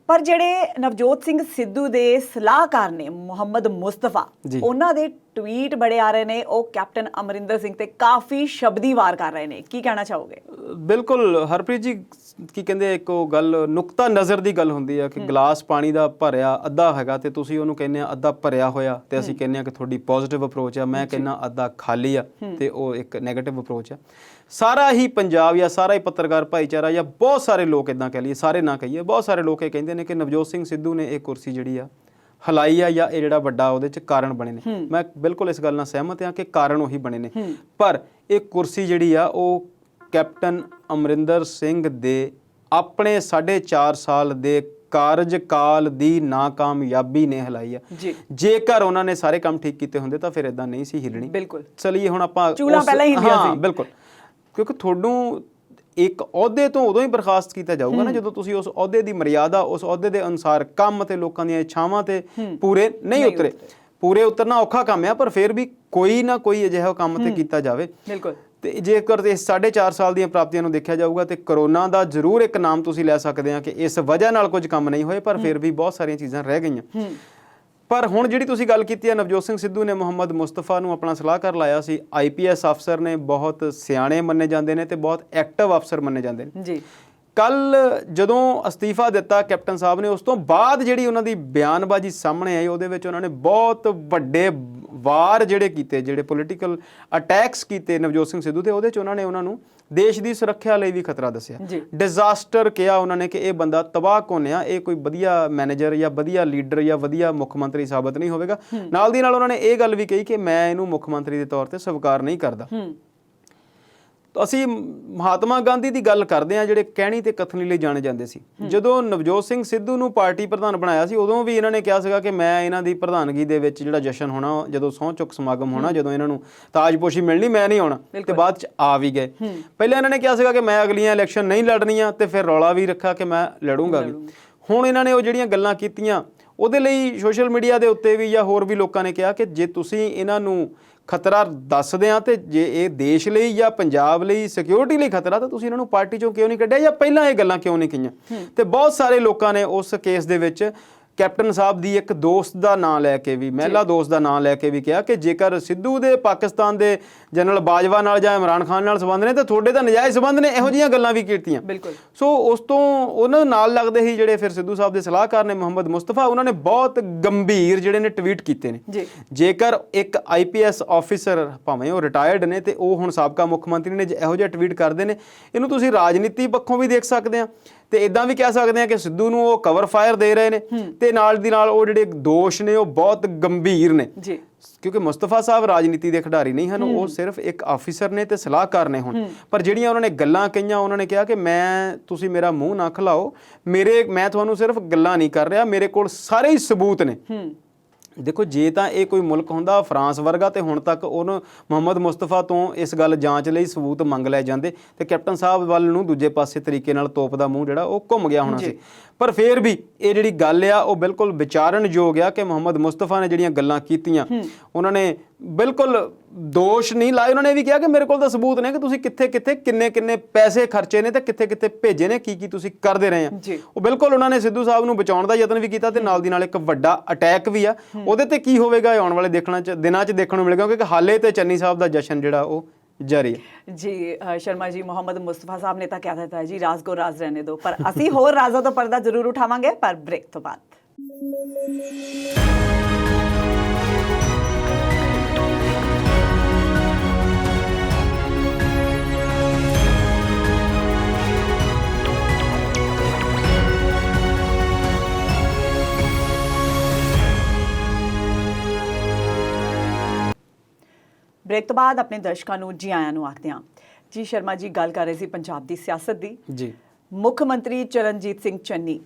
ਪਰ ਜਿਹੜੇ ਨਵਜੋਤ ਸਿੰਘ ਸਿੱਧੂ ਦੇ ਸਲਾਹਕਾਰ ਨੇ ਮੁਹੰਮਦ ਮੁਸਤਫਾ, ਉਹਨਾਂ ਦੇ ਟਵੀਟ ਬੜੇ ਆ ਰਹੇ ਨੇ, ਉਹ ਕੈਪਟਨ ਅਮਰਿੰਦਰ ਸਿੰਘ ਤੇ ਕਾਫੀ ਸ਼ਬਦੀ ਵਾਰ ਕਰ ਰਹੇ ਨੇ, ਕੀ ਕਹਿਣਾ ਚਾਹੋਗੇ? ਬਿਲਕੁਲ ਹਰਪ੍ਰੀਤ ਜੀ, ਕੀ ਕਹਿੰਦੇ ਇੱਕ ਉਹ ਗੱਲ ਨੁਕਤਾ ਨਜ਼ਰ ਦੀ ਗੱਲ ਹੁੰਦੀ ਆ ਕਿ ਗਲਾਸ ਪਾਣੀ ਦਾ ਭਰਿਆ ਅੱਧਾ ਹੈਗਾ ਤੇ ਤੁਸੀਂ ਉਹਨੂੰ ਕਹਿੰਦੇ ਆ ਅੱਧਾ ਭਰਿਆ ਹੋਇਆ, ਤੇ ਅਸੀਂ ਕਹਿੰਦੇ ਆ ਕਿ ਤੁਹਾਡੀ ਪੋਜ਼ਿਟਿਵ ਅਪਰੋਚ ਆ, ਮੈਂ ਕਹਿੰਦਾ ਅੱਧਾ ਖਾਲੀ ਆ ਤੇ ਉਹ ਇੱਕ ਨੈਗੇਟਿਵ ਅਪਰੋਚ ਆ। ਸਾਰਾ ਹੀ ਪੰਜਾਬ ਜਾਂ ਸਾਰਾ ਹੀ ਪੱਤਰਕਾਰ ਭਾਈਚਾਰਾ ਜਾਂ ਬਹੁਤ ਸਾਰੇ ਲੋਕ ਇੱਦਾਂ ਕਹਿ ਲਈਏ, ਸਾਰੇ ਨਾ ਕਹੀਏ, ਬਹੁਤ ਸਾਰੇ ਲੋਕ ਇਹ ਕਹਿੰਦੇ ਨੇ ਕਿ ਨਵਜੋਤ ਸਿੰਘ ਸਿੱਧੂ ਨੇ ਇਹ ਕੁਰਸੀ ਜਿਹੜੀ ਆ ਹਲਾਈ ਆ ਜਾਂ ਇਹ ਜਿਹੜਾ ਵੱਡਾ ਉਹਦੇ 'ਚ ਕਾਰਨ ਬਣੇ ਨੇ। ਮੈਂ ਬਿਲਕੁਲ ਇਸ ਗੱਲ ਨਾਲ ਸਹਿਮਤ ਹਾਂ ਕਿ ਕਾਰਨ ਉਹੀ ਬਣੇ ਨੇ, ਪਰ ਇਹ ਕੁਰਸੀ ਜਿਹੜੀ ਆ ਉਹ ਕੈਪਟਨ ਅਮਰਿੰਦਰ ਸਿੰਘ ਦੇ ਆਪਣੇ 4.5 ਸਾਲ ਦੇ ਕਾਰਜਕਾਲ ਦੀ ਨਾਕਾਮਯਾਬੀ ਨੇ ਹਲਾਈ ਆ। ਜੇਕਰ ਉਹਨਾਂ ਨੇ ਸਾਰੇ ਕੰਮ ਠੀਕ ਕੀਤੇ ਹੁੰਦੇ ਤਾਂ ਫਿਰ ਇਦਾਂ ਨਹੀਂ ਸੀ ਹਿੱਲਣੀ। ਬਿਲਕੁਲ ਚਲੀਏ ਹੁਣ ਆਪਾਂ ਬਿਲਕੁਲ, ਕਿਉਂਕਿ ਤੁਹਾਨੂੰ ਇੱਕ ਅਹੁਦੇ ਤੋਂ ਉਦੋਂ ਹੀ ਬਰਖਾਸਤ ਕੀਤਾ ਜਾਊਗਾ ਨਾ ਜਦੋਂ ਤੁਸੀਂ ਉਸ ਅਹੁਦੇ ਦੀ ਮਰਿਆਦਾ, ਉਸ ਅਹੁਦੇ ਦੇ ਅਨੁਸਾਰ ਕੰਮ ਤੇ ਲੋਕਾਂ ਦੀਆਂ ਇੱਛਾਵਾਂ ਤੇ ਪੂਰੇ ਨਹੀਂ ਉਤਰੇ। ਪੂਰੇ ਉਤਰਨਾ ਔਖਾ ਕੰਮ ਆ, ਪਰ ਫਿਰ ਵੀ ਕੋਈ ਨਾ ਕੋਈ ਅਜਿਹਾ ਕੰਮ ਤੇ ਕੀਤਾ ਜਾਵੇ। ਬਿਲਕੁਲ। ਤੇ ਜੇਕਰ ਇਸ 4.5 ਸਾਲ ਦੀਆਂ ਪ੍ਰਾਪਤੀਆਂ ਨੂੰ ਦੇਖਿਆ ਜਾਊਗਾ ਤੇ ਕਰੋਨਾ ਦਾ ਜ਼ਰੂਰ ਇੱਕ ਨਾਮ ਤੁਸੀਂ ਲੈ ਸਕਦੇ ਆ ਕਿ ਇਸ ਵਜ੍ਹਾ ਨਾਲ ਕੁਝ ਕੰਮ ਨਹੀਂ ਹੋਏ, ਪਰ ਫਿਰ ਵੀ ਬਹੁਤ ਸਾਰੀਆਂ ਚੀਜ਼ਾਂ ਰਹਿ ਗਈਆਂ। ਪਰ ਹੁਣ ਜਿਹੜੀ ਤੁਸੀਂ ਗੱਲ ਕੀਤੀ ਹੈ, ਨਵਜੋਤ ਸਿੰਘ ਸਿੱਧੂ ਨੇ ਮੁਹੰਮਦ ਮੁਸਤਫਾ ਨੂੰ ਆਪਣਾ ਸਲਾਹਕਾਰ ਲਾਇਆ ਸੀ। IPS ਅਫਸਰ ਨੇ, ਬਹੁਤ ਸਿਆਣੇ ਮੰਨੇ ਜਾਂਦੇ ਨੇ ਤੇ ਬਹੁਤ ਐਕਟਿਵ ਅਫਸਰ ਮੰਨੇ ਜਾਂਦੇ ਨੇ ਜੀ। ਕੱਲ ਜਦੋਂ ਅਸਤੀਫਾ ਦਿੱਤਾ ਕੈਪਟਨ ਸਾਹਿਬ ਨੇ, ਉਸ ਤੋਂ ਬਾਅਦ ਜਿਹੜੀ ਉਹਨਾਂ ਦੀ ਬਿਆਨਬਾਜ਼ੀ ਸਾਹਮਣੇ ਆਈ ਉਹਦੇ ਵਿੱਚ ਉਹਨਾਂ ਨੇ ਬਹੁਤ ਵੱਡੇ ਵਾਰ ਜਿਹੜੇ ਕੀਤੇ, ਜਿਹੜੇ ਪੋਲੀਟੀਕਲ ਅਟੈਕਸ ਕੀਤੇ ਨਵਜੋਤ ਸਿੰਘ ਸਿੱਧੂ ਤੇ, ਉਹਦੇ 'ਚ ਉਹਨਾਂ ਨੂੰ ਦੇਸ਼ ਦੀ ਸੁਰੱਖਿਆ ਲਈ ਵੀ ਖਤਰਾ ਦੱਸਿਆ। ਡਿਜ਼ਾਸਟਰ ਕਿਹਾ ਉਹਨਾਂ ਨੇ ਕਿ ਇਹ ਬੰਦਾ ਤਬਾਹ ਕੋਨਿਆ, ਇਹ ਕੋਈ ਵਧੀਆ ਮੈਨੇਜਰ ਜਾਂ ਵਧੀਆ ਲੀਡਰ ਜਾਂ ਵਧੀਆ ਮੁੱਖ ਮੰਤਰੀ ਸਾਬਤ ਨਹੀਂ ਹੋਵੇਗਾ। ਨਾਲ ਦੀ ਨਾਲ ਉਹਨਾਂ ਨੇ ਇਹ ਗੱਲ ਵੀ ਕਹੀ ਕਿ ਮੈਂ ਇਹਨੂੰ ਮੁੱਖ ਮੰਤਰੀ ਦੇ ਤੌਰ ਤੇ ਸਵੀਕਾਰ ਨਹੀਂ ਕਰਦਾ। ਅਸੀਂ ਮਹਾਤਮਾ ਗਾਂਧੀ ਦੀ ਗੱਲ ਕਰਦੇ ਹਾਂ ਜਿਹੜੇ ਕਹਿਣੀ ਤੇ ਕਥਨੀ ਲਈ ਜਾਣੇ ਜਾਂਦੇ ਸੀ। ਜਦੋਂ ਨਵਜੋਤ ਸਿੰਘ ਸਿੱਧੂ ਨੂੰ ਪਾਰਟੀ ਪ੍ਰਧਾਨ ਬਣਾਇਆ ਸੀ ਉਦੋਂ ਵੀ ਇਹਨਾਂ ਨੇ ਕਿਹਾ ਸੀਗਾ ਕਿ ਮੈਂ ਇਹਨਾਂ ਦੀ ਪ੍ਰਧਾਨਗੀ ਦੇ ਵਿੱਚ ਜਿਹੜਾ ਜਸ਼ਨ ਹੋਣਾ, ਜਦੋਂ ਸਹੁੰ ਚੁੱਕ ਸਮਾਗਮ ਹੋਣਾ, ਜਦੋਂ ਇਹਨਾਂ ਨੂੰ ਤਾਜਪੋਸ਼ੀ ਮਿਲਣੀ, ਮੈਂ ਨਹੀਂ ਆਉਣਾ, ਤੇ ਬਾਅਦ 'ਚ ਆ ਵੀ ਗਏ। ਪਹਿਲਾਂ ਇਹਨਾਂ ਨੇ ਕਿਹਾ ਸੀਗਾ ਕਿ ਮੈਂ ਅਗਲੀਆਂ ਇਲੈਕਸ਼ਨ ਨਹੀਂ ਲੜਨੀਆਂ ਤੇ ਫਿਰ ਰੌਲਾ ਵੀ ਰੱਖਿਆ ਕਿ ਮੈਂ ਲੜੂੰਗਾ ਵੀ। ਹੁਣ ਇਹਨਾਂ ਨੇ ਉਹ ਜਿਹੜੀਆਂ ਗੱਲਾਂ ਕੀਤੀਆਂ ਉਹਦੇ ਲਈ ਸੋਸ਼ਲ ਮੀਡੀਆ ਦੇ ਉੱਤੇ ਵੀ ਜਾਂ ਹੋਰ ਵੀ ਲੋਕਾਂ ਨੇ ਕਿਹਾ ਕਿ ਜੇ ਤੁਸੀਂ ਇਹਨਾਂ ਨੂੰ ਖਤਰਾ ਦੱਸਦੇ ਆ ਤੇ ਜੇ ਇਹ ਦੇਸ਼ ਲਈ ਜਾਂ ਪੰਜਾਬ ਲਈ ਸਿਕਿਉਰਿਟੀ ਲਈ ਖਤਰਾ ਤਾਂ ਤੁਸੀਂ ਇਹਨਾਂ ਨੂੰ ਪਾਰਟੀ ਚੋਂ ਕਿਉਂ ਨਹੀਂ ਕੱਢਿਆ ਜਾਂ ਪਹਿਲਾਂ ਇਹ ਗੱਲਾਂ ਕਿਉਂ ਨਹੀਂ ਕਹੀਆਂ। ਤੇ ਬਹੁਤ ਸਾਰੇ ਲੋਕਾਂ ਨੇ ਉਸ ਕੇਸ ਦੇ ਵਿੱਚ ਕੈਪਟਨ ਸਾਹਿਬ ਦੀ ਇੱਕ ਦੋਸਤ ਦਾ ਨਾਂ ਲੈ ਕੇ ਵੀ, ਮਹਿਲਾ ਦੋਸਤ ਦਾ ਨਾਂ ਲੈ ਕੇ ਵੀ ਕਿਹਾ ਕਿ ਜੇਕਰ ਸਿੱਧੂ ਦੇ ਪਾਕਿਸਤਾਨ ਦੇ ਜਨਰਲ ਬਾਜਵਾ ਨਾਲ ਜਾਂ ਇਮਰਾਨ ਖਾਨ ਨਾਲ ਸੰਬੰਧ ਨੇ ਤਾਂ ਤੁਹਾਡੇ ਤਾਂ ਨਜਾਇਜ਼ ਸੰਬੰਧ ਨੇ, ਇਹੋ ਜਿਹੀਆਂ ਗੱਲਾਂ ਵੀ ਕੀਤੀਆਂ। ਸੋ ਉਸ ਤੋਂ ਉਹਨਾਂ ਨਾਲ ਲੱਗਦੇ ਹੀ ਜਿਹੜੇ ਫਿਰ ਸਿੱਧੂ ਸਾਹਿਬ ਦੇ ਸਲਾਹਕਾਰ ਨੇ ਮੁਹੰਮਦ ਮੁਸਤਫਾ, ਉਹਨਾਂ ਨੇ ਬਹੁਤ ਗੰਭੀਰ ਜਿਹੜੇ ਨੇ ਟਵੀਟ ਕੀਤੇ ਨੇ। ਜੇਕਰ ਇੱਕ IPS ਆਫਿਸਰ ਭਾਵੇਂ ਉਹ ਰਿਟਾਇਰਡ ਨੇ ਤੇ ਉਹ ਹੁਣ ਸਾਬਕਾ ਮੁੱਖ ਮੰਤਰੀ ਨੇ, ਇਹੋ ਜਿਹਾ ਟਵੀਟ ਕਰਦੇ ਨੇ, ਇਹਨੂੰ ਤੁਸੀਂ ਰਾਜਨੀਤੀ ਪੱਖੋਂ ਵੀ ਦੇਖ ਸਕਦੇ ਆ ਤੇ ਇਦਾਂ ਵੀ ਕਹਿ ਸਕਦੇ ਆ ਕਿ ਸਿੱਧੂ ਨੂੰ ਉਹ ਕਵਰ ਫਾਇਰ ਦੇ ਰਹੇ ਨੇ ਤੇ ਨਾਲ ਦੀ ਨਾਲ ਉਹ ਜਿਹੜੇ ਦੋਸ਼ ਨੇ ਉਹ ਬਹੁਤ ਗੰਭੀਰ ਨੇ ਜੀ। ਕਿਉਂਕਿ ਮੁਸਤਫਾ ਸਾਹਿਬ ਰਾਜਨੀਤੀ ਦੇ ਖਿਡਾਰੀ ਨਹੀਂ ਹਨ, ਉਹ ਸਿਰਫ ਇੱਕ ਆਫੀਸਰ ਨੇ ਤੇ ਸਲਾਹਕਾਰ ਨੇ ਹੁਣ। ਪਰ ਜਿਹੜੀਆਂ ਉਹਨਾਂ ਨੇ ਗੱਲਾਂ ਕਹੀਆਂ, ਉਹਨਾਂ ਨੇ ਕਿਹਾ ਕਿ ਤੁਸੀਂ ਮੇਰਾ ਮੂੰਹ ਨਾ ਖਲਾਓ, ਮੈਂ ਤੁਹਾਨੂੰ ਸਿਰਫ ਗੱਲਾਂ ਨਹੀਂ ਕਰ ਰਿਹਾ, ਮੇਰੇ ਕੋਲ ਸਾਰੇ ਹੀ ਸਬੂਤ ਨੇ। ਦੇਖੋ, ਜੇ ਤਾਂ ਇਹ ਕੋਈ ਮੁਲਕ ਹੁੰਦਾ ਫਰਾਂਸ ਵਰਗਾ ਤੇ ਹੁਣ ਤੱਕ ਉਹਨੂੰ ਮੁਹੰਮਦ ਮੁਸਤਫਾ ਤੋਂ ਇਸ ਗੱਲ ਜਾਂਚ ਲਈ ਸਬੂਤ ਮੰਗ ਲੈ ਜਾਂਦੇ ਤੇ ਕੈਪਟਨ ਸਾਹਿਬ ਵੱਲ ਨੂੰ ਦੂਜੇ ਪਾਸੇ ਤਰੀਕੇ ਨਾਲ ਤੋਪ ਦਾ ਮੂੰਹ ਜਿਹੜਾ ਉਹ ਘੁੰਮ ਗਿਆ ਹੋਣਾ ਸੀ। ਪਰ ਫਿਰ ਵੀ ਇਹ ਜਿਹੜੀ ਗੱਲ ਆ ਉਹ ਬਿਲਕੁਲ ਵਿਚਾਰਨਯੋਗ ਆ ਕਿ ਮੁਹੰਮਦ ਮੁਸਤਫਾ ਨੇ ਜਿਹੜੀਆਂ ਗੱਲਾਂ ਕੀਤੀਆਂ, ਉਹਨਾਂ ਨੇ ਬਿਲਕੁਲ ਦੋਸ਼ ਨਹੀਂ ਲਾਏ। ਉਹਨਾਂ ਨੇ ਇਹ ਵੀ ਕਿਹਾ ਕਿ ਮੇਰੇ ਕੋਲ ਤਾਂ ਸਬੂਤ ਨੇ ਕਿ ਤੁਸੀਂ ਕਿੱਥੇ ਕਿੰਨੇ ਪੈਸੇ ਖਰਚੇ ਨੇ ਤੇ ਕਿੱਥੇ ਭੇਜੇ ਨੇ, ਕੀ ਤੁਸੀਂ ਕਰਦੇ ਰਹੇ ਆ। ਉਹ ਬਿਲਕੁਲ ਉਹਨਾਂ ਨੇ ਸਿੱਧੂ ਸਾਹਿਬ ਨੂੰ ਬਚਾਉਣ ਦਾ ਯਤਨ ਵੀ ਕੀਤਾ ਤੇ ਨਾਲ ਦੀ ਨਾਲ ਇੱਕ ਵੱਡਾ ਅਟੈਕ ਵੀ ਆ। ਉਹਦੇ ਤੇ ਕੀ ਹੋਵੇਗਾ ਆਉਣ ਵਾਲੇ ਦਿਨਾਂ 'ਚ ਦੇਖਣ ਨੂੰ ਮਿਲੇਗਾ, ਕਿਉਂਕਿ ਹਾਲੇ ਤੇ ਚੰਨੀ ਸਾਹਿਬ ਦਾ ਜਸ਼ਨ ਜਿਹੜਾ ਉਹ ਜਾਰੀ ਹੈ। ਜੀ ਸ਼ਰਮਾ ਜੀ, ਮੁਹੰਮਦ ਮੁਸਤਫਾ ਸਾਹਿਬ ਨੇ ਤਾਂ ਕਹਿ ਦਿੱਤਾ ਜੀ ਰਾਜ਼ ਕੋ ਰਾਜ਼ ਰਹਿਣੇ ਦਿਓ, ਪਰ ਅਸੀਂ ਹੋਰ ਰਾਜ਼ਾਂ ਤੋਂ ਪਰਦਾ ਜ਼ਰੂਰ ਉਠਾਵਾਂਗੇ, ਪਰ ਬ੍ਰੇਕ ਤੋਂ ਬਾਅਦ। ਬ੍ਰੇਕ ਤੋਂ ਬਾਅਦ ਆਪਣੇ ਦਰਸ਼ਕਾਂ ਨੂੰ ਜੀ ਆਇਆਂ ਨੂੰ ਆਖਦੇ ਹਾਂ। ਜੀ ਸ਼ਰਮਾ ਜੀ, ਗੱਲ ਕਰ ਰਹੇ ਸੀ ਪੰਜਾਬ ਦੀ ਸਿਆਸਤ ਦੀ। ਜੀ। ਮੁੱਖ ਮੰਤਰੀ ਚਰਨਜੀਤ ਸਿੰਘ ਚੰਨੀ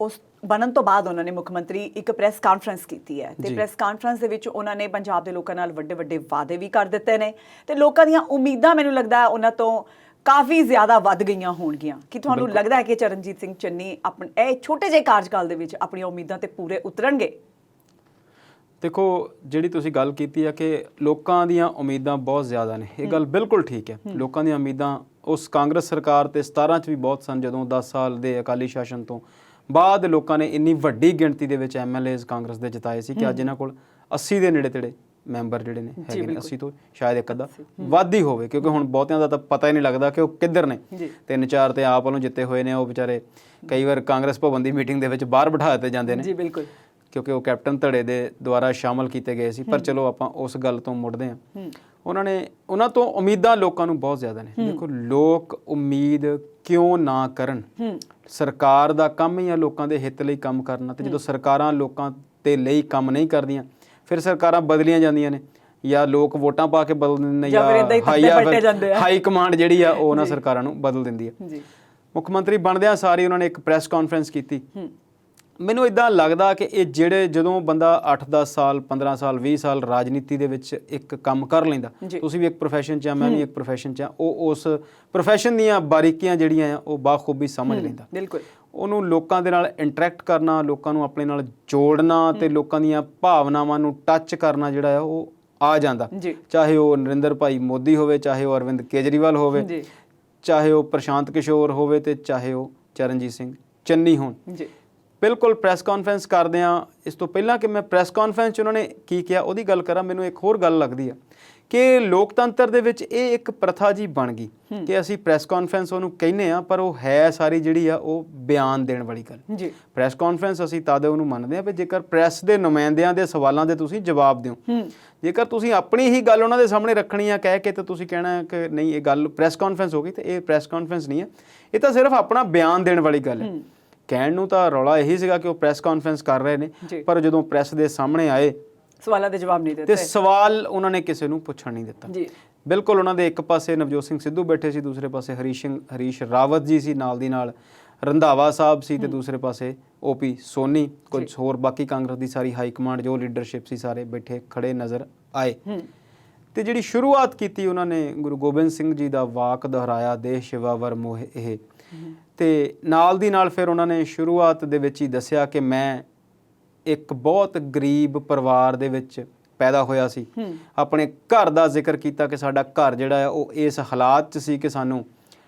ਉਸ ਬਣਨ ਤੋਂ ਬਾਅਦ ਉਹਨਾਂ ਨੇ ਮੁੱਖ ਮੰਤਰੀ ਇੱਕ ਪ੍ਰੈਸ ਕਾਨਫਰੰਸ ਕੀਤੀ ਹੈ ਤੇ ਪ੍ਰੈਸ ਕਾਨਫਰੰਸ ਦੇ ਵਿੱਚ ਉਹਨਾਂ ਨੇ ਪੰਜਾਬ ਦੇ ਲੋਕਾਂ ਨਾਲ ਵੱਡੇ ਵਾਅਦੇ ਵੀ ਕਰ ਦਿੱਤੇ ਨੇ ਤੇ ਲੋਕਾਂ ਦੀਆਂ ਉਮੀਦਾਂ ਮੈਨੂੰ ਲੱਗਦਾ ਹੈ ਉਹਨਾਂ ਤੋਂ ਕਾਫੀ ਜ਼ਿਆਦਾ ਵੱਧ ਗਈਆਂ ਹੋਣਗੀਆਂ। ਕਿ ਤੁਹਾਨੂੰ ਲੱਗਦਾ ਹੈ ਕਿ ਚਰਨਜੀਤ ਸਿੰਘ ਚੰਨੀ ਆਪਣੇ ਇਹ ਛੋਟੇ ਜਿਹੇ ਕਾਰਜਕਾਲ ਦੇ ਵਿੱਚ ਆਪਣੀਆਂ ਉਮੀਦਾਂ ਤੇ ਪੂਰੇ ਉਤਰਨਗੇ? ਦੇਖੋ, ਜਿਹੜੀ ਤੁਸੀਂ ਗੱਲ ਕੀਤੀ ਹੈ ਕਿ ਲੋਕਾਂ ਦੀਆਂ ਉਮੀਦਾਂ ਬਹੁਤ ਜ਼ਿਆਦਾ ਨੇ, ਇਹ ਗੱਲ ਬਿਲਕੁਲ ਠੀਕ ਹੈ। ਲੋਕਾਂ ਦੀਆਂ ਉਮੀਦਾਂ ਉਸ ਕਾਂਗਰਸ ਸਰਕਾਰ ਤੇ 17 'ਚ ਵੀ ਬਹੁਤ ਸਨ, ਜਦੋਂ 10 ਸਾਲ ਦੇ ਅਕਾਲੀ ਸ਼ਾਸਨ ਤੋਂ ਬਾਅਦ ਲੋਕਾਂ ਨੇ ਇੰਨੀ ਵੱਡੀ ਗਿਣਤੀ ਦੇ ਵਿੱਚ MLAs ਕਾਂਗਰਸ ਦੇ ਜਿਤਾਏ ਸੀ ਕਿ ਅੱਜ ਇਹਨਾਂ ਕੋਲ 80 ਦੇ ਨੇੜੇ ਮੈਂਬਰ ਜਿਹੜੇ ਨੇ ਹੈਗੇ ਨੇ। 80 ਤੋਂ ਸ਼ਾਇਦ ਇੱਕ ਅੱਧਾ ਵੱਧ ਹੀ ਹੋਵੇ, ਕਿਉਂਕਿ ਹੁਣ ਬਹੁਤਿਆਂ ਦਾ ਤਾਂ ਪਤਾ ਹੀ ਨਹੀਂ ਲੱਗਦਾ ਕਿ ਉਹ ਕਿੱਧਰ ਨੇ। 3-4 ਤੇ ਆਪ ਵੱਲੋਂ ਜਿੱਤੇ ਹੋਏ ਨੇ, ਉਹ ਵਿਚਾਰੇ ਕਈ ਵਾਰ ਕਾਂਗਰਸ ਭਵਨ ਦੀ ਮੀਟਿੰਗ ਦੇ ਵਿੱਚ ਬਾਹਰ ਬਿਠਾ ਦਿੱਤੇ ਜਾਂਦੇ ਨੇ। ਜੀ ਬਿਲਕੁਲ, ਕਿਉਂਕਿ ਉਹ ਕੈਪਟਨ ਧੜੇ ਦੇ ਦੁਆਰਾ ਸ਼ਾਮਲ ਕੀਤੇ ਗਏ ਸੀ। ਪਰ ਚਲੋ ਆਪਾਂ ਉਸ ਗੱਲ ਤੋਂ ਮੁੜਦੇ ਹਾਂ। ਉਹਨਾਂ ਤੋਂ ਉਮੀਦਾਂ ਲੋਕਾਂ ਨੂੰ ਬਹੁਤ ਜ਼ਿਆਦਾ ਨੇ। ਦੇਖੋ, ਲੋਕ ਉਮੀਦ ਕਿਉਂ ਨਾ ਕਰਨ? ਸਰਕਾਰ ਦਾ ਕੰਮ ਹੀ ਆ ਲੋਕਾਂ ਦੇ ਹਿੱਤ ਲਈ ਕੰਮ ਕਰਨਾ, ਤੇ ਜਦੋਂ ਸਰਕਾਰਾਂ ਲੋਕਾਂ ਦੇ ਲਈ ਕੰਮ ਨਹੀਂ ਕਰਦੀਆਂ ਫਿਰ ਸਰਕਾਰਾਂ ਬਦਲੀਆਂ ਜਾਂਦੀਆਂ ਨੇ, ਜਾਂ ਲੋਕ ਵੋਟਾਂ ਪਾ ਕੇ ਬਦਲ ਦਿੰਦੇ ਨੇ, ਜਾਂ ਹਾਈ ਕਮਾਂਡ ਜਿਹੜੀ ਆ ਉਹ ਉਹਨਾਂ ਸਰਕਾਰਾਂ ਨੂੰ ਬਦਲ ਦਿੰਦੀ ਹੈ। ਮੁੱਖ ਮੰਤਰੀ ਬਣਦਿਆਂ ਸਾਰੀ ਉਹਨਾਂ ਨੇ ਇੱਕ ਪ੍ਰੈਸ ਕਾਨਫਰੰਸ ਕੀਤੀ। ਮੈਨੂੰ ਇਦਾਂ ਲੱਗਦਾ ਕਿ ਇਹ ਜਦੋਂ ਬੰਦਾ 8-10 ਸਾਲ 15 ਸਾਲ 20 ਸਾਲ ਰਾਜਨੀਤੀ ਦੇ ਵਿੱਚ ਇੱਕ ਕੰਮ ਕਰ ਲੈਂਦਾ, ਤੁਸੀਂ ਵੀ ਇੱਕ ਪ੍ਰੋਫੈਸ਼ਨ 'ਚ ਆ, ਮੈਂ ਵੀ ਇੱਕ ਪ੍ਰੋਫੈਸ਼ਨ 'ਚ ਆ, ਉਹ ਉਸ ਪ੍ਰੋਫੈਸ਼ਨ ਦੀਆਂ ਬਾਰੀਕੀਆਂ ਜਿਹੜੀਆਂ ਆ ਉਹ ਬਾਖੂਬੀ ਸਮਝ ਲੈਂਦਾ। ਬਿਲਕੁਲ, ਉਹਨੂੰ ਲੋਕਾਂ ਦੇ ਨਾਲ ਇੰਟਰੈਕਟ ਕਰਨਾ, ਲੋਕਾਂ ਨੂੰ ਆਪਣੇ ਨਾਲ ਜੋੜਨਾ ਤੇ ਲੋਕਾਂ ਦੀਆਂ ਭਾਵਨਾਵਾਂ ਨੂੰ ਟੱਚ ਕਰਨਾ ਜਿਹੜਾ ਆ ਉਹ ਆ ਜਾਂਦਾ। ਚਾਹੇ ਉਹ ਨਰਿੰਦਰ ਭਾਈ ਮੋਦੀ ਹੋਵੇ, ਚਾਹੇ ਉਹ ਅਰਵਿੰਦ ਕੇਜਰੀਵਾਲ ਹੋਵੇ, ਚਾਹੇ ਉਹ ਪ੍ਰਸ਼ਾਂਤ ਕਿਸ਼ੋਰ ਹੋਵੇ ਤੇ ਚਾਹੇ ਉਹ ਚਰਨਜੀਤ ਸਿੰਘ ਚੰਨੀ ਹੋਣ। ਬਿਲਕੁਲ ਪ੍ਰੈਸ ਕਾਨਫਰੰਸ ਕਰਦੇ ਆ। ਇਸ ਤੋਂ ਪਹਿਲਾਂ ਕਿ ਮੈਂ ਪ੍ਰੈਸ ਕਾਨਫਰੰਸ 'ਚ ਉਹਨਾਂ ਨੇ ਕੀ ਕਿਹਾ ਉਹਦੀ ਗੱਲ ਕਰਾਂ, ਮੈਨੂੰ ਇੱਕ ਹੋਰ ਗੱਲ ਲੱਗਦੀ ਆ ਕਿ ਲੋਕਤੰਤਰ ਦੇ ਵਿੱਚ ਇਹ ਇੱਕ ਪ੍ਰਥਾ ਜੀ ਬਣ ਗਈ ਕਿ ਅਸੀਂ ਪ੍ਰੈਸ ਕਾਨਫਰੰਸ ਉਹਨੂੰ ਕਹਿੰਦੇ ਆ, ਪਰ ਉਹ ਹੈ ਸਾਰੀ ਜਿਹੜੀ ਆ ਉਹ ਬਿਆਨ ਦੇਣ ਵਾਲੀ ਗੱਲ। ਪ੍ਰੈਸ ਕਾਨਫਰੰਸ ਅਸੀਂ ਤਦ ਉਹਨੂੰ ਮੰਨਦੇ ਆ ਵੀ ਜੇਕਰ ਪ੍ਰੈਸ ਦੇ ਨੁਮਾਇੰਦਿਆਂ ਦੇ ਸਵਾਲਾਂ ਦੇ ਤੁਸੀਂ ਜਵਾਬ ਦਿਓ। ਜੇਕਰ ਤੁਸੀਂ ਆਪਣੀ ਹੀ ਗੱਲ ਉਹਨਾਂ ਦੇ ਸਾਹਮਣੇ ਰੱਖਣੀ ਆ ਕਹਿ ਕੇ ਤੇ ਤੁਸੀਂ ਕਹਿਣਾ ਕਿ ਨਹੀਂ ਇਹ ਗੱਲ ਪ੍ਰੈਸ ਕਾਨਫਰੰਸ ਹੋ ਗਈ, ਤੇ ਇਹ ਪ੍ਰੈਸ ਕਾਨਫਰੰਸ ਨਹੀਂ ਹੈ, ਇਹ ਤਾਂ ਸਿਰਫ ਆਪਣਾ ਬਿਆਨ ਦੇਣ ਵਾਲੀ ਗੱਲ ਹੈ। ਕਹਿਣ ਨੂੰ ਤਾਂ ਰੌਲਾ ਇਹੀ ਸੀਗਾ ਕਿ ਉਹ ਪ੍ਰੈਸ ਕਾਨਫਰੰਸ ਕਰ ਰਹੇ ਨੇ, ਪਰ ਜਦੋਂ ਪ੍ਰੈਸ ਦੇ ਸਾਹਮਣੇ ਆਏ ਸਵਾਲਾਂ ਦੇ ਜਵਾਬ ਨਹੀਂ ਦਿੱਤੇ ਤੇ ਸਵਾਲ ਉਹਨਾਂ ਨੇ ਕਿਸੇ ਨੂੰ ਪੁੱਛਣ ਨਹੀਂ ਦਿੱਤਾ। ਬਿਲਕੁਲ, ਉਹਨਾਂ ਦੇ ਇੱਕ ਪਾਸੇ ਨਵਜੋਤ ਸਿੰਘ ਸਿੱਧੂ ਬੈਠੇ ਸੀ, ਦੂਸਰੇ ਪਾਸੇ ਹਰੀਸ਼ ਰਾਵਤ ਜੀ ਸੀ, ਨਾਲ ਦੀ ਨਾਲ ਰੰਧਾਵਾ ਸਾਹਿਬ ਸੀ, ਤੇ ਦੂਸਰੇ ਪਾਸੇ OP ਸੋਨੀ, ਕੁਝ ਹੋਰ ਬਾਕੀ ਕਾਂਗਰਸ ਦੀ ਸਾਰੀ ਹਾਈ ਕਮਾਂਡ ਜੋ ਲੀਡਰਸ਼ਿਪ ਸੀ ਸਾਰੇ ਬੈਠੇ ਖੜੇ ਨਜ਼ਰ ਆਏ। ਤੇ ਜਿਹੜੀ ਸ਼ੁਰੂਆਤ ਕੀਤੀ ਉਹਨਾਂ ਨੇ ਗੁਰੂ ਗੋਬਿੰਦ ਸਿੰਘ ਜੀ ਦਾ ਵਾਕ ਦੁਹਰਾਇਆ, ਦੇਸ਼ ਸੇਵਾ ਵਰ ਮੋਹ ਇਹ, ਤੇ ਨਾਲ ਦੀ ਨਾਲ ਫਿਰ ਉਹਨਾਂ ਨੇ ਸ਼ੁਰੂਆਤ ਦੇ ਵਿੱਚ ਹੀ ਦੱਸਿਆ ਕਿ ਮੈਂ ਇੱਕ ਬਹੁਤ ਗਰੀਬ ਪਰਿਵਾਰ ਦੇ ਵਿੱਚ ਪੈਦਾ ਹੋਇਆ ਸੀ। ਆਪਣੇ ਘਰ ਦਾ ਜ਼ਿਕਰ ਕੀਤਾ ਕਿ ਸਾਡਾ ਘਰ ਜਿਹੜਾ ਹੈ ਉਹ ਇਸ ਹਾਲਾਤ 'ਚ ਸੀ ਕਿ ਸਾਨੂੰ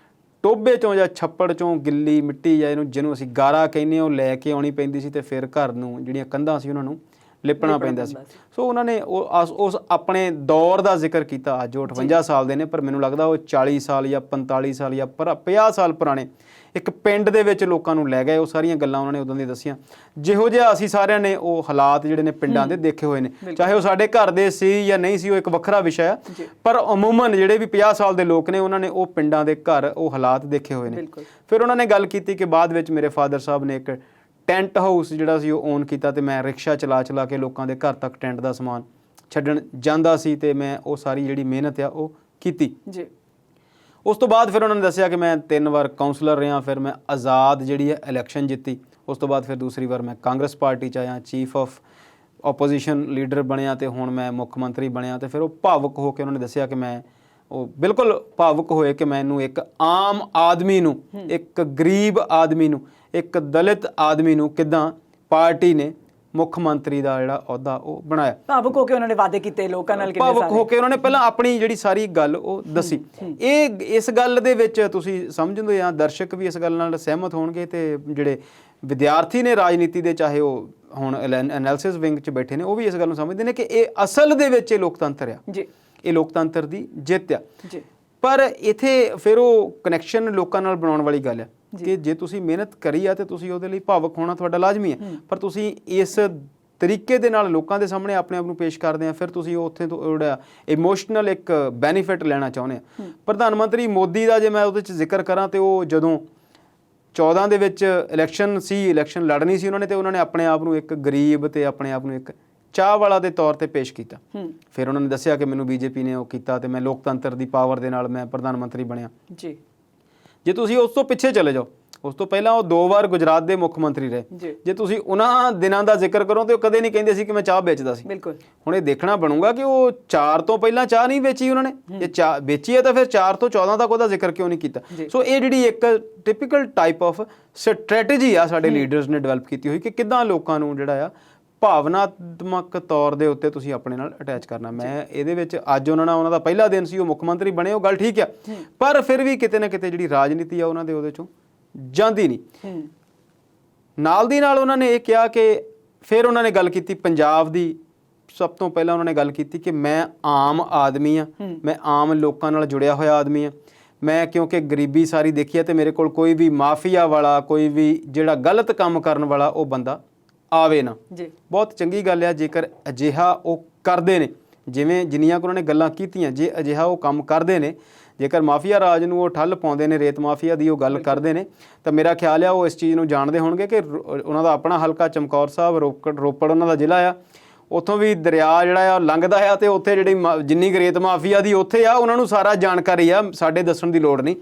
ਟੋਬੇ 'ਚੋਂ ਜਾਂ ਛੱਪੜ 'ਚੋਂ ਗਿੱਲੀ ਮਿੱਟੀ ਜਾਂ ਜਿਹਨੂੰ ਅਸੀਂ ਗਾਰਾ ਕਹਿੰਦੇ ਉਹ ਲੈ ਕੇ ਆਉਣੀ ਪੈਂਦੀ ਸੀ, ਤੇ ਫਿਰ ਘਰ ਨੂੰ ਜਿਹੜੀਆਂ ਕੰਧਾਂ ਸੀ ਉਹਨਾਂ ਨੂੰ ਲਿਪਣਾ ਪੈਂਦਾ ਸੀ। ਸੋ ਉਹਨਾਂ ਨੇ ਉਸ ਆਪਣੇ ਦੌਰ ਦਾ ਜ਼ਿਕਰ ਕੀਤਾ। ਅੱਜ ਉਹ 58 ਸਾਲ ਦੇ ਨੇ, ਪਰ ਮੈਨੂੰ ਲੱਗਦਾ ਉਹ 40 ਸਾਲ ਜਾਂ 45 ਸਾਲ ਜਾਂ 50 ਸਾਲ ਪੁਰਾਣੇ ਇੱਕ ਪਿੰਡ ਦੇ ਵਿੱਚ ਲੋਕਾਂ ਨੂੰ ਲੈ ਗਏ। ਉਹ ਸਾਰੀਆਂ ਗੱਲਾਂ ਉਹਨਾਂ ਨੇ ਉਦੋਂ ਦੀਆਂ ਦੱਸੀਆਂ, ਜਿਹੋ ਜਿਹਾ ਅਸੀਂ ਸਾਰਿਆਂ ਨੇ ਉਹ ਹਾਲਾਤ ਜਿਹੜੇ ਨੇ ਪਿੰਡਾਂ ਦੇ ਦੇਖੇ ਹੋਏ ਨੇ, ਚਾਹੇ ਉਹ ਸਾਡੇ ਘਰ ਦੇ ਸੀ ਜਾਂ ਨਹੀਂ ਸੀ, ਉਹ ਇੱਕ ਵੱਖਰਾ ਵਿਸ਼ਾ ਆ। ਪਰ ਅਮੂਮਨ ਜਿਹੜੇ ਵੀ 50 ਸਾਲ ਦੇ ਲੋਕ ਨੇ ਉਹਨਾਂ ਨੇ ਉਹ ਪਿੰਡਾਂ ਦੇ ਘਰ ਉਹ ਹਾਲਾਤ ਦੇਖੇ ਹੋਏ ਨੇ। ਫਿਰ ਉਹਨਾਂ ਨੇ ਗੱਲ ਕੀਤੀ ਕਿ ਬਾਅਦ ਵਿੱਚ ਮੇਰੇ ਫਾਦਰ ਸਾਹਿਬ ਨੇ ਇੱਕ ਟੈਂਟ ਹਾਊਸ ਜਿਹੜਾ ਸੀ ਉਹ ਓਨ ਕੀਤਾ, ਤੇ ਮੈਂ ਰਿਕਸ਼ਾ ਚਲਾ ਕੇ ਲੋਕਾਂ ਦੇ ਘਰ ਤੱਕ ਟੈਂਟ ਦਾ ਸਮਾਨ ਛੱਡਣ ਜਾਂਦਾ ਸੀ, ਤੇ ਮੈਂ ਉਹ ਸਾਰੀ ਜਿਹੜੀ ਮਿਹਨਤ ਆ ਉਹ ਕੀਤੀ ਜੀ। ਉਸ ਤੋਂ ਬਾਅਦ ਫਿਰ ਉਹਨਾਂ ਨੇ ਦੱਸਿਆ ਕਿ ਮੈਂ 3 ਵਾਰ ਕਾਉਂਸਲਰ ਰਿਹਾ, ਫਿਰ ਮੈਂ ਆਜ਼ਾਦ ਜਿਹੜੀ ਹੈ ਇਲੈਕਸ਼ਨ ਜਿੱਤੀ। ਉਸ ਤੋਂ ਬਾਅਦ ਫਿਰ ਦੂਸਰੀ ਵਾਰ ਮੈਂ ਕਾਂਗਰਸ ਪਾਰਟੀ 'ਚ ਆਇਆ, ਚੀਫ ਆਫ ਆਪੋਜੀਸ਼ਨ ਲੀਡਰ ਬਣਿਆ, ਤੇ ਹੁਣ ਮੈਂ ਮੁੱਖ ਮੰਤਰੀ ਬਣਿਆ। ਤੇ ਫਿਰ ਉਹ ਭਾਵੁਕ ਹੋ ਕੇ ਉਹਨਾਂ ਨੇ ਦੱਸਿਆ ਕਿ ਮੈਂ ਉਹ ਬਿਲਕੁਲ ਭਾਵੁਕ ਹੋਏ ਕਿ ਮੈਨੂੰ ਇੱਕ ਆਮ ਆਦਮੀ ਨੂੰ, ਇੱਕ ਗਰੀਬ ਆਦਮੀ ਨੂੰ, ਇੱਕ ਦਲਿਤ ਆਦਮੀ ਨੂੰ ਕਿੱਦਾਂ ਪਾਰਟੀ ਨੇ ਮੁੱਖ ਮੰਤਰੀ ਦਾ ਜਿਹੜਾ ਅਹੁਦਾ ਉਹ ਬਣਾਇਆ। ਭਾਵੁਕ ਹੋ ਕੇ ਉਹਨਾਂ ਨੇ ਵਾਅਦੇ ਕੀਤੇ ਲੋਕਾਂ ਨਾਲ, ਭਾਵੁਕ ਹੋ ਕੇ ਉਹਨਾਂ ਨੇ ਪਹਿਲਾਂ ਆਪਣੀ ਜਿਹੜੀ ਸਾਰੀ ਗੱਲ ਉਹ ਦੱਸੀ। ਇਸ ਗੱਲ ਦੇ ਵਿੱਚ ਤੁਸੀਂ ਸਮਝਦੇ ਆ, ਦਰਸ਼ਕ ਵੀ ਇਸ ਗੱਲ ਨਾਲ ਸਹਿਮਤ ਹੋਣਗੇ, ਤੇ ਜਿਹੜੇ ਵਿਦਿਆਰਥੀ ਨੇ ਰਾਜਨੀਤੀ ਦੇ, ਚਾਹੇ ਉਹ ਹੁਣ ਐਨਾਲਿਸਿਸ ਵਿੰਗ 'ਚ ਬੈਠੇ ਨੇ, ਉਹ ਵੀ ਇਸ ਗੱਲ ਨੂੰ ਸਮਝਦੇ ਨੇ ਕਿ ਇਹ ਅਸਲ ਦੇ ਵਿੱਚ ਇਹ ਲੋਕਤੰਤਰ ਆ ਜੀ, ਇਹ ਲੋਕਤੰਤਰ ਦੀ ਜਿੱਤ ਆ ਜੀ। ਪਰ ਇੱਥੇ ਫਿਰ ਉਹ ਕਨੈਕਸ਼ਨ ਲੋਕਾਂ ਨਾਲ ਬਣਾਉਣ ਵਾਲੀ ਗੱਲ ਆ ਕਿ ਜੇ ਤੁਸੀਂ ਮਿਹਨਤ ਕਰੀ ਆ ਤੇ ਤੁਸੀਂ ਉਹਦੇ ਲਈ ਭਾਵੁਕ ਹੋਣਾ ਤੁਹਾਡਾ ਲਾਜ਼ਮੀ ਹੈ, ਪਰ ਤੁਸੀਂ ਇਸ ਤਰੀਕੇ ਦੇ ਨਾਲ ਲੋਕਾਂ ਦੇ ਸਾਹਮਣੇ ਆਪਣੇ ਆਪ ਨੂੰ ਪੇਸ਼ ਕਰਦੇ ਆ, ਫਿਰ ਤੁਸੀਂ ਉੱਥੇ ਤੋਂ ਜਿਹੜਾ ਇਮੋਸ਼ਨਲ ਇੱਕ ਬੈਨੀਫਿਟ ਲੈਣਾ ਚਾਹੁੰਦੇ ਆ। ਪ੍ਰਧਾਨ ਮੰਤਰੀ ਮੋਦੀ ਦਾ ਜੇ ਮੈਂ ਉਹਦੇ 'ਚ ਜ਼ਿਕਰ ਕਰਾਂ, ਤੇ ਉਹ ਜਦੋਂ 14 ਦੇ ਵਿੱਚ ਇਲੈਕਸ਼ਨ ਲੜਨੀ ਸੀ ਉਹਨਾਂ ਨੇ, ਤੇ ਉਹਨਾਂ ਨੇ ਆਪਣੇ ਆਪ ਨੂੰ ਇੱਕ ਗਰੀਬ ਤੇ ਆਪਣੇ ਆਪ ਨੂੰ ਇੱਕ ਚਾਹ ਵਾਲਾ ਦੇ ਤੌਰ ਤੇ ਪੇਸ਼ ਕੀਤਾ। ਫਿਰ ਉਹਨਾਂ ਨੇ ਦੱਸਿਆ ਕਿ ਮੈਨੂੰ ਬੀਜੇਪੀ ਨੇ ਉਹ ਕੀਤਾ, ਤੇ ਮੈਂ ਲੋਕਤੰਤਰ ਦੀ ਪਾਵਰ ਦੇ ਨਾਲ ਮੈਂ ਪ੍ਰਧਾਨ ਮੰਤਰੀ ਬਣਿਆ ਜੀ। ਜੇ ਤੁਸੀਂ ਉਸ ਤੋਂ ਪਿੱਛੇ ਚਲੇ ਜਾਓ, ਉਸ ਤੋਂ ਪਹਿਲਾਂ ਉਹ 2 ਵਾਰ ਗੁਜਰਾਤ ਦੇ ਮੁੱਖ ਮੰਤਰੀ ਰਹੇ। ਜੇ ਤੁਸੀਂ ਉਹਨਾਂ ਦਿਨਾਂ ਦਾ ਜ਼ਿਕਰ ਕਰੋ, ਤੇ ਉਹ ਕਦੇ ਨਹੀਂ ਕਹਿੰਦੇ ਸੀ ਕਿ ਮੈਂ ਚਾਹ ਵੇਚਦਾ ਸੀ। ਬਿਲਕੁਲ। ਹੁਣ ਇਹ ਦੇਖਣਾ ਬਣੂਗਾ ਕਿ ਉਹ 4 ਤੋਂ ਪਹਿਲਾਂ ਚਾਹ ਨਹੀਂ ਵੇਚੀ ਉਹਨਾਂ ਨੇ, ਜੇ ਚਾਹ ਵੇਚੀ ਹੈ ਤਾਂ ਫਿਰ 4 ਤੋਂ 14 ਤੱਕ ਉਹਦਾ ਜ਼ਿਕਰ ਕਿਉਂ ਨਹੀਂ ਕੀਤਾ। ਸੋ ਇਹ ਜਿਹੜੀ ਇੱਕ ਟਿਪੀਕਲ ਟਾਈਪ ਆਫ ਸਟ੍ਰੈਟਜੀ ਆ ਸਾਡੇ ਲੀਡਰਸ ਨੇ ਡਿਵੈਲਪ ਕੀਤੀ ਹੋਈ ਕਿ ਕਿੱਦਾਂ ਲੋਕਾਂ ਨੂੰ ਜਿਹੜਾ ਆ ਭਾਵਨਾਤਮਕ ਤੌਰ ਦੇ ਉੱਤੇ ਤੁਸੀਂ ਆਪਣੇ ਨਾਲ ਅਟੈਚ ਕਰਨਾ। ਮੈਂ ਇਹਦੇ ਵਿੱਚ ਅੱਜ ਉਹਨਾਂ ਦਾ ਪਹਿਲਾ ਦਿਨ ਸੀ, ਉਹ ਮੁੱਖ ਮੰਤਰੀ ਬਣੇ, ਉਹ ਗੱਲ ਠੀਕ ਆ, ਪਰ ਫਿਰ ਵੀ ਕਿਤੇ ਨਾ ਕਿਤੇ ਜਿਹੜੀ ਰਾਜਨੀਤੀ ਆ ਉਹਨਾਂ ਦੇ ਉਹਦੇ ਚੋਂ ਜਾਂਦੀ ਨਹੀਂ। ਨਾਲ ਦੀ ਨਾਲ ਉਹਨਾਂ ਨੇ ਇਹ ਕਿਹਾ ਕਿ ਫਿਰ ਉਹਨਾਂ ਨੇ ਗੱਲ ਕੀਤੀ ਪੰਜਾਬ ਦੀ। ਸਭ ਤੋਂ ਪਹਿਲਾਂ ਉਹਨਾਂ ਨੇ ਗੱਲ ਕੀਤੀ ਕਿ ਮੈਂ ਆਮ ਆਦਮੀ ਆ, ਮੈਂ ਆਮ ਲੋਕਾਂ ਨਾਲ ਜੁੜਿਆ ਹੋਇਆ ਆਦਮੀ ਆ। ਮੈਂ ਕਿਉਂਕਿ ਗਰੀਬੀ ਸਾਰੀ ਦੇਖੀ ਆ, ਤੇ ਮੇਰੇ ਕੋਲ ਕੋਈ ਵੀ ਮਾਫੀਆ ਵਾਲਾ, ਕੋਈ ਵੀ ਜਿਹੜਾ ਗਲਤ ਕੰਮ ਕਰਨ ਵਾਲਾ ਉਹ ਬੰਦਾ ਆਵੇ ਨਾ ਜੀ। ਬਹੁਤ ਚੰਗੀ ਗੱਲ ਆ ਜੇਕਰ ਅਜਿਹਾ ਉਹ ਕਰਦੇ ਨੇ, ਜਿਵੇਂ ਜਿੰਨੀਆਂ ਕੁ ਉਹਨਾਂ ਨੇ ਗੱਲਾਂ ਕੀਤੀਆਂ, ਜੇ ਅਜਿਹਾ ਉਹ ਕੰਮ ਕਰਦੇ ਨੇ, ਜੇਕਰ ਮਾਫੀਆ ਰਾਜ ਨੂੰ ਉਹ ਠੱਲ ਪਾਉਂਦੇ ਨੇ, ਰੇਤ ਮਾਫੀਆ ਦੀ ਉਹ ਗੱਲ ਕਰਦੇ ਨੇ, ਤਾਂ ਮੇਰਾ ਖਿਆਲ ਆ ਉਹ ਇਸ ਚੀਜ਼ ਨੂੰ ਜਾਣਦੇ ਹੋਣਗੇ ਕਿ ਉਹਨਾਂ ਦਾ ਆਪਣਾ ਹਲਕਾ ਚਮਕੌਰ ਸਾਹਿਬ, ਰੋਪੜ ਉਹਨਾਂ ਦਾ ਜ਼ਿਲ੍ਹਾ ਆ, ਉੱਥੋਂ ਵੀ ਦਰਿਆ ਜਿਹੜਾ ਆ ਲੰਘਦਾ ਆ, ਤੇ ਉੱਥੇ ਜਿਹੜੀ ਜਿੰਨੀ ਕੁ ਰੇਤ ਮਾਫੀਆ ਦੀ ਉੱਥੇ ਆ, ਉਹਨਾਂ ਨੂੰ ਸਾਰਾ ਜਾਣਕਾਰੀ ਆ, ਸਾਡੇ ਦੱਸਣ ਦੀ ਲੋੜ ਨਹੀਂ।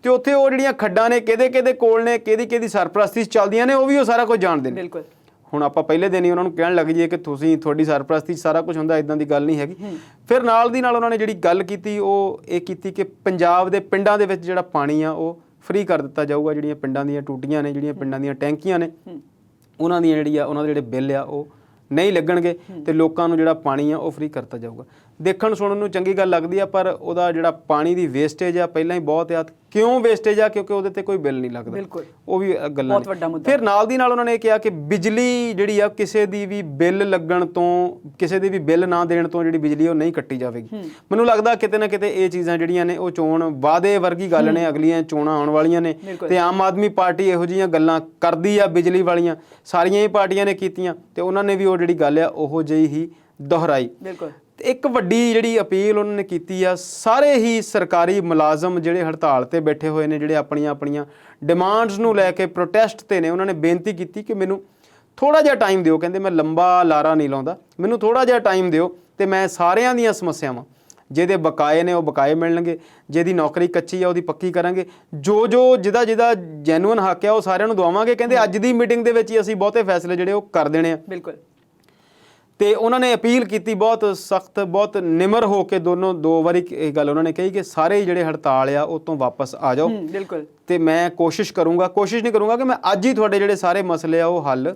ਤੇ ਉੱਥੇ ਉਹ ਜਿਹੜੀਆਂ ਖੱਡਾਂ ਨੇ ਕਿਹਦੇ ਕੋਲ ਨੇ, ਕਿਹਦੀ ਸਰਪ੍ਰਸਤੀ ਚੱਲਦੀਆਂ ਨੇ, ਉਹ ਵੀ ਉਹ ਸਾਰਾ ਕੁਝ ਜਾਣਦੇ ਨੇ। ਬਿਲਕੁਲ। ਹੁਣ ਆਪਾਂ ਪਹਿਲੇ ਦਿਨ ਹੀ ਉਹਨਾਂ ਨੂੰ ਕਹਿਣ ਲੱਗ ਜਾਈਏ ਕਿ ਤੁਹਾਡੀ ਸਰਪ੍ਰਸਤੀ 'ਚ ਸਾਰਾ ਕੁਝ ਹੁੰਦਾ, ਇਦਾਂ ਦੀ ਗੱਲ ਨਹੀਂ ਹੈਗੀ। ਫਿਰ ਨਾਲ ਦੀ ਨਾਲ ਉਹਨਾਂ ਨੇ ਜਿਹੜੀ ਗੱਲ ਕੀਤੀ ਉਹ ਇਹ ਕੀਤੀ ਕਿ ਪੰਜਾਬ ਦੇ ਪਿੰਡਾਂ ਦੇ ਵਿੱਚ ਜਿਹੜਾ ਪਾਣੀ ਆ ਉਹ ਫ੍ਰੀ ਕਰ ਦਿੱਤਾ ਜਾਊਗਾ। ਜਿਹੜੀਆਂ ਪਿੰਡਾਂ ਦੀਆਂ ਟੂਟੀਆਂ ਨੇ, ਜਿਹੜੀਆਂ ਪਿੰਡਾਂ ਦੀਆਂ ਟੈਂਕੀਆਂ ਨੇ, ਉਹਨਾਂ ਦੀਆਂ ਉਹਨਾਂ ਦੇ ਜਿਹੜੇ ਬਿੱਲ ਆ ਉਹ ਨਹੀਂ ਲੱਗਣਗੇ, ਤੇ ਲੋਕਾਂ ਨੂੰ ਜਿਹੜਾ ਪਾਣੀ ਆ ਉਹ ਫ੍ਰੀ ਕਰਤਾ ਜਾਊਗਾ। ਦੇਖਣ ਸੁਣਨ ਨੂੰ ਚੰਗੀ ਗੱਲ ਲੱਗਦੀ ਆ, ਪਰ ਉਹਦਾ ਜਿਹੜਾ ਪਾਣੀ ਦੀ ਵੇਸਟੇਜ ਆ ਪਹਿਲਾਂ ਹੀ ਬਹੁਤ ਆ। ਕਿਉਂ ਵੇਸਟੇਜ ਆ? ਕਿਉਂਕਿ ਉਹਦੇ ਤੇ ਕੋਈ ਬਿੱਲ ਨਹੀਂ ਲੱਗਦਾ। ਉਹ ਵੀ ਗੱਲਾਂ ਬਹੁਤ ਵੱਡਾ ਮੁੱਦਾ। ਫਿਰ ਨਾਲ ਦੀ ਨਾਲ ਉਹਨਾਂ ਨੇ ਇਹ ਕਿਹਾ ਕਿ ਬਿਜਲੀ ਜਿਹੜੀ ਆ ਕਿਸੇ ਦੀ ਵੀ ਬਿੱਲ ਲੱਗਣ ਤੋਂ, ਕਿਸੇ ਦੀ ਵੀ ਬਿੱਲ ਨਾ ਦੇਣ ਤੋਂ ਜਿਹੜੀ ਬਿਜਲੀ ਉਹ ਨਹੀਂ ਕੱਟੀ ਜਾਵੇਗੀ। ਮੈਨੂੰ ਲੱਗਦਾ ਕਿਤੇ ਨਾ ਕਿਤੇ ਇਹ ਚੀਜ਼ਾਂ ਜਿਹੜੀਆਂ ਨੇ ਉਹ ਚੋਣ ਵਾਅਦੇ ਵਰਗੀ ਗੱਲ ਨੇ, ਅਗਲੀਆਂ ਚੋਣਾਂ ਆਉਣ ਵਾਲੀਆਂ ਨੇ, ਤੇ ਆਮ ਆਦਮੀ ਪਾਰਟੀ ਇਹੋ ਜਿਹੀਆਂ ਗੱਲਾਂ ਕਰਦੀ ਆ ਬਿਜਲੀ ਵਾਲੀਆਂ, ਸਾਰੀਆਂ ਹੀ ਪਾਰਟੀਆਂ ਨੇ ਕੀਤੀਆਂ, ਤੇ ਉਹਨਾਂ ਨੇ ਵੀ ਉਹ ਜਿਹੜੀ ਗੱਲ ਆ ਉਹੋ ਜਿਹੀ ਹੀ ਦੁਹਰਾਈ। ਬਿਲਕੁਲ। ਇੱਕ ਵੱਡੀ ਜਿਹੜੀ ਅਪੀਲ ਉਹਨਾਂ ਨੇ ਕੀਤੀ ਆ, ਸਾਰੇ ਹੀ ਸਰਕਾਰੀ ਮੁਲਾਜ਼ਮ ਜਿਹੜੇ ਹੜਤਾਲ ਤੇ ਬੈਠੇ ਹੋਏ ਨੇ, ਜਿਹੜੇ ਆਪਣੀਆਂ ਡਿਮਾਂਡਸ ਨੂੰ ਲੈ ਕੇ ਪ੍ਰੋਟੈਸਟ ਤੇ ਨੇ, ਉਹਨਾਂ ਨੇ ਬੇਨਤੀ ਕੀਤੀ ਕਿ ਮੈਨੂੰ ਥੋੜਾ ਜਿਹਾ ਟਾਈਮ ਦਿਓ। ਕਹਿੰਦੇ ਮੈਂ ਲੰਬਾ ਲਾਰਾ ਨਹੀਂ ਲਾਉਂਦਾ, ਮੈਨੂੰ ਥੋੜਾ ਜਿਹਾ ਟਾਈਮ ਦਿਓ, ਤੇ ਮੈਂ ਸਾਰਿਆਂ ਦੀਆਂ ਸਮੱਸਿਆਵਾਂ, ਜਿਹਦੇ ਬਕਾਏ ਨੇ ਉਹ ਬਕਾਏ ਮਿਲਣਗੇ, ਜਿਹਦੀ ਨੌਕਰੀ ਕੱਚੀ ਆ ਉਹਦੀ ਪੱਕੀ ਕਰਾਂਗੇ, ਜਿਹਦਾ ਜੈਨੂਅਨ ਹੱਕ ਆ ਉਹ ਸਾਰਿਆਂ ਨੂੰ ਦਵਾਵਾਂਗੇ। ਕਹਿੰਦੇ ਅੱਜ ਦੀ ਮੀਟਿੰਗ ਦੇ ਵਿੱਚ ਹੀ ਅਸੀਂ ਬਹੁਤੇ ਫੈਸਲੇ ਜਿਹੜੇ ਉਹ ਕਰ ਦੇਣੇ ਆ। ਬਿਲਕੁਲ। ਤੇ ਉਹਨਾਂ ਨੇ ਅਪੀਲ ਕੀਤੀ ਬਹੁਤ ਸਖਤ, ਬਹੁਤ ਨਿਮਰ ਹੋ ਕੇ, ਦੋ ਵਾਰੀ ਇਹ ਗੱਲ ਉਹਨਾਂ ਨੇ ਕਹੀ ਕਿ ਸਾਰੇ ਜਿਹੜੇ ਹੜਤਾਲ ਆ ਉਹ ਤੋਂ ਵਾਪਸ ਆ ਜਾਓ। ਬਿਲਕੁਲ। ਤੇ ਮੈਂ ਕੋਸ਼ਿਸ਼ ਨਹੀਂ ਕਰੂੰਗਾ ਕਿ ਮੈਂ ਅੱਜ ਹੀ ਤੁਹਾਡੇ ਜਿਹੜੇ ਸਾਰੇ ਮਸਲੇ ਆ ਉਹ ਹੱਲ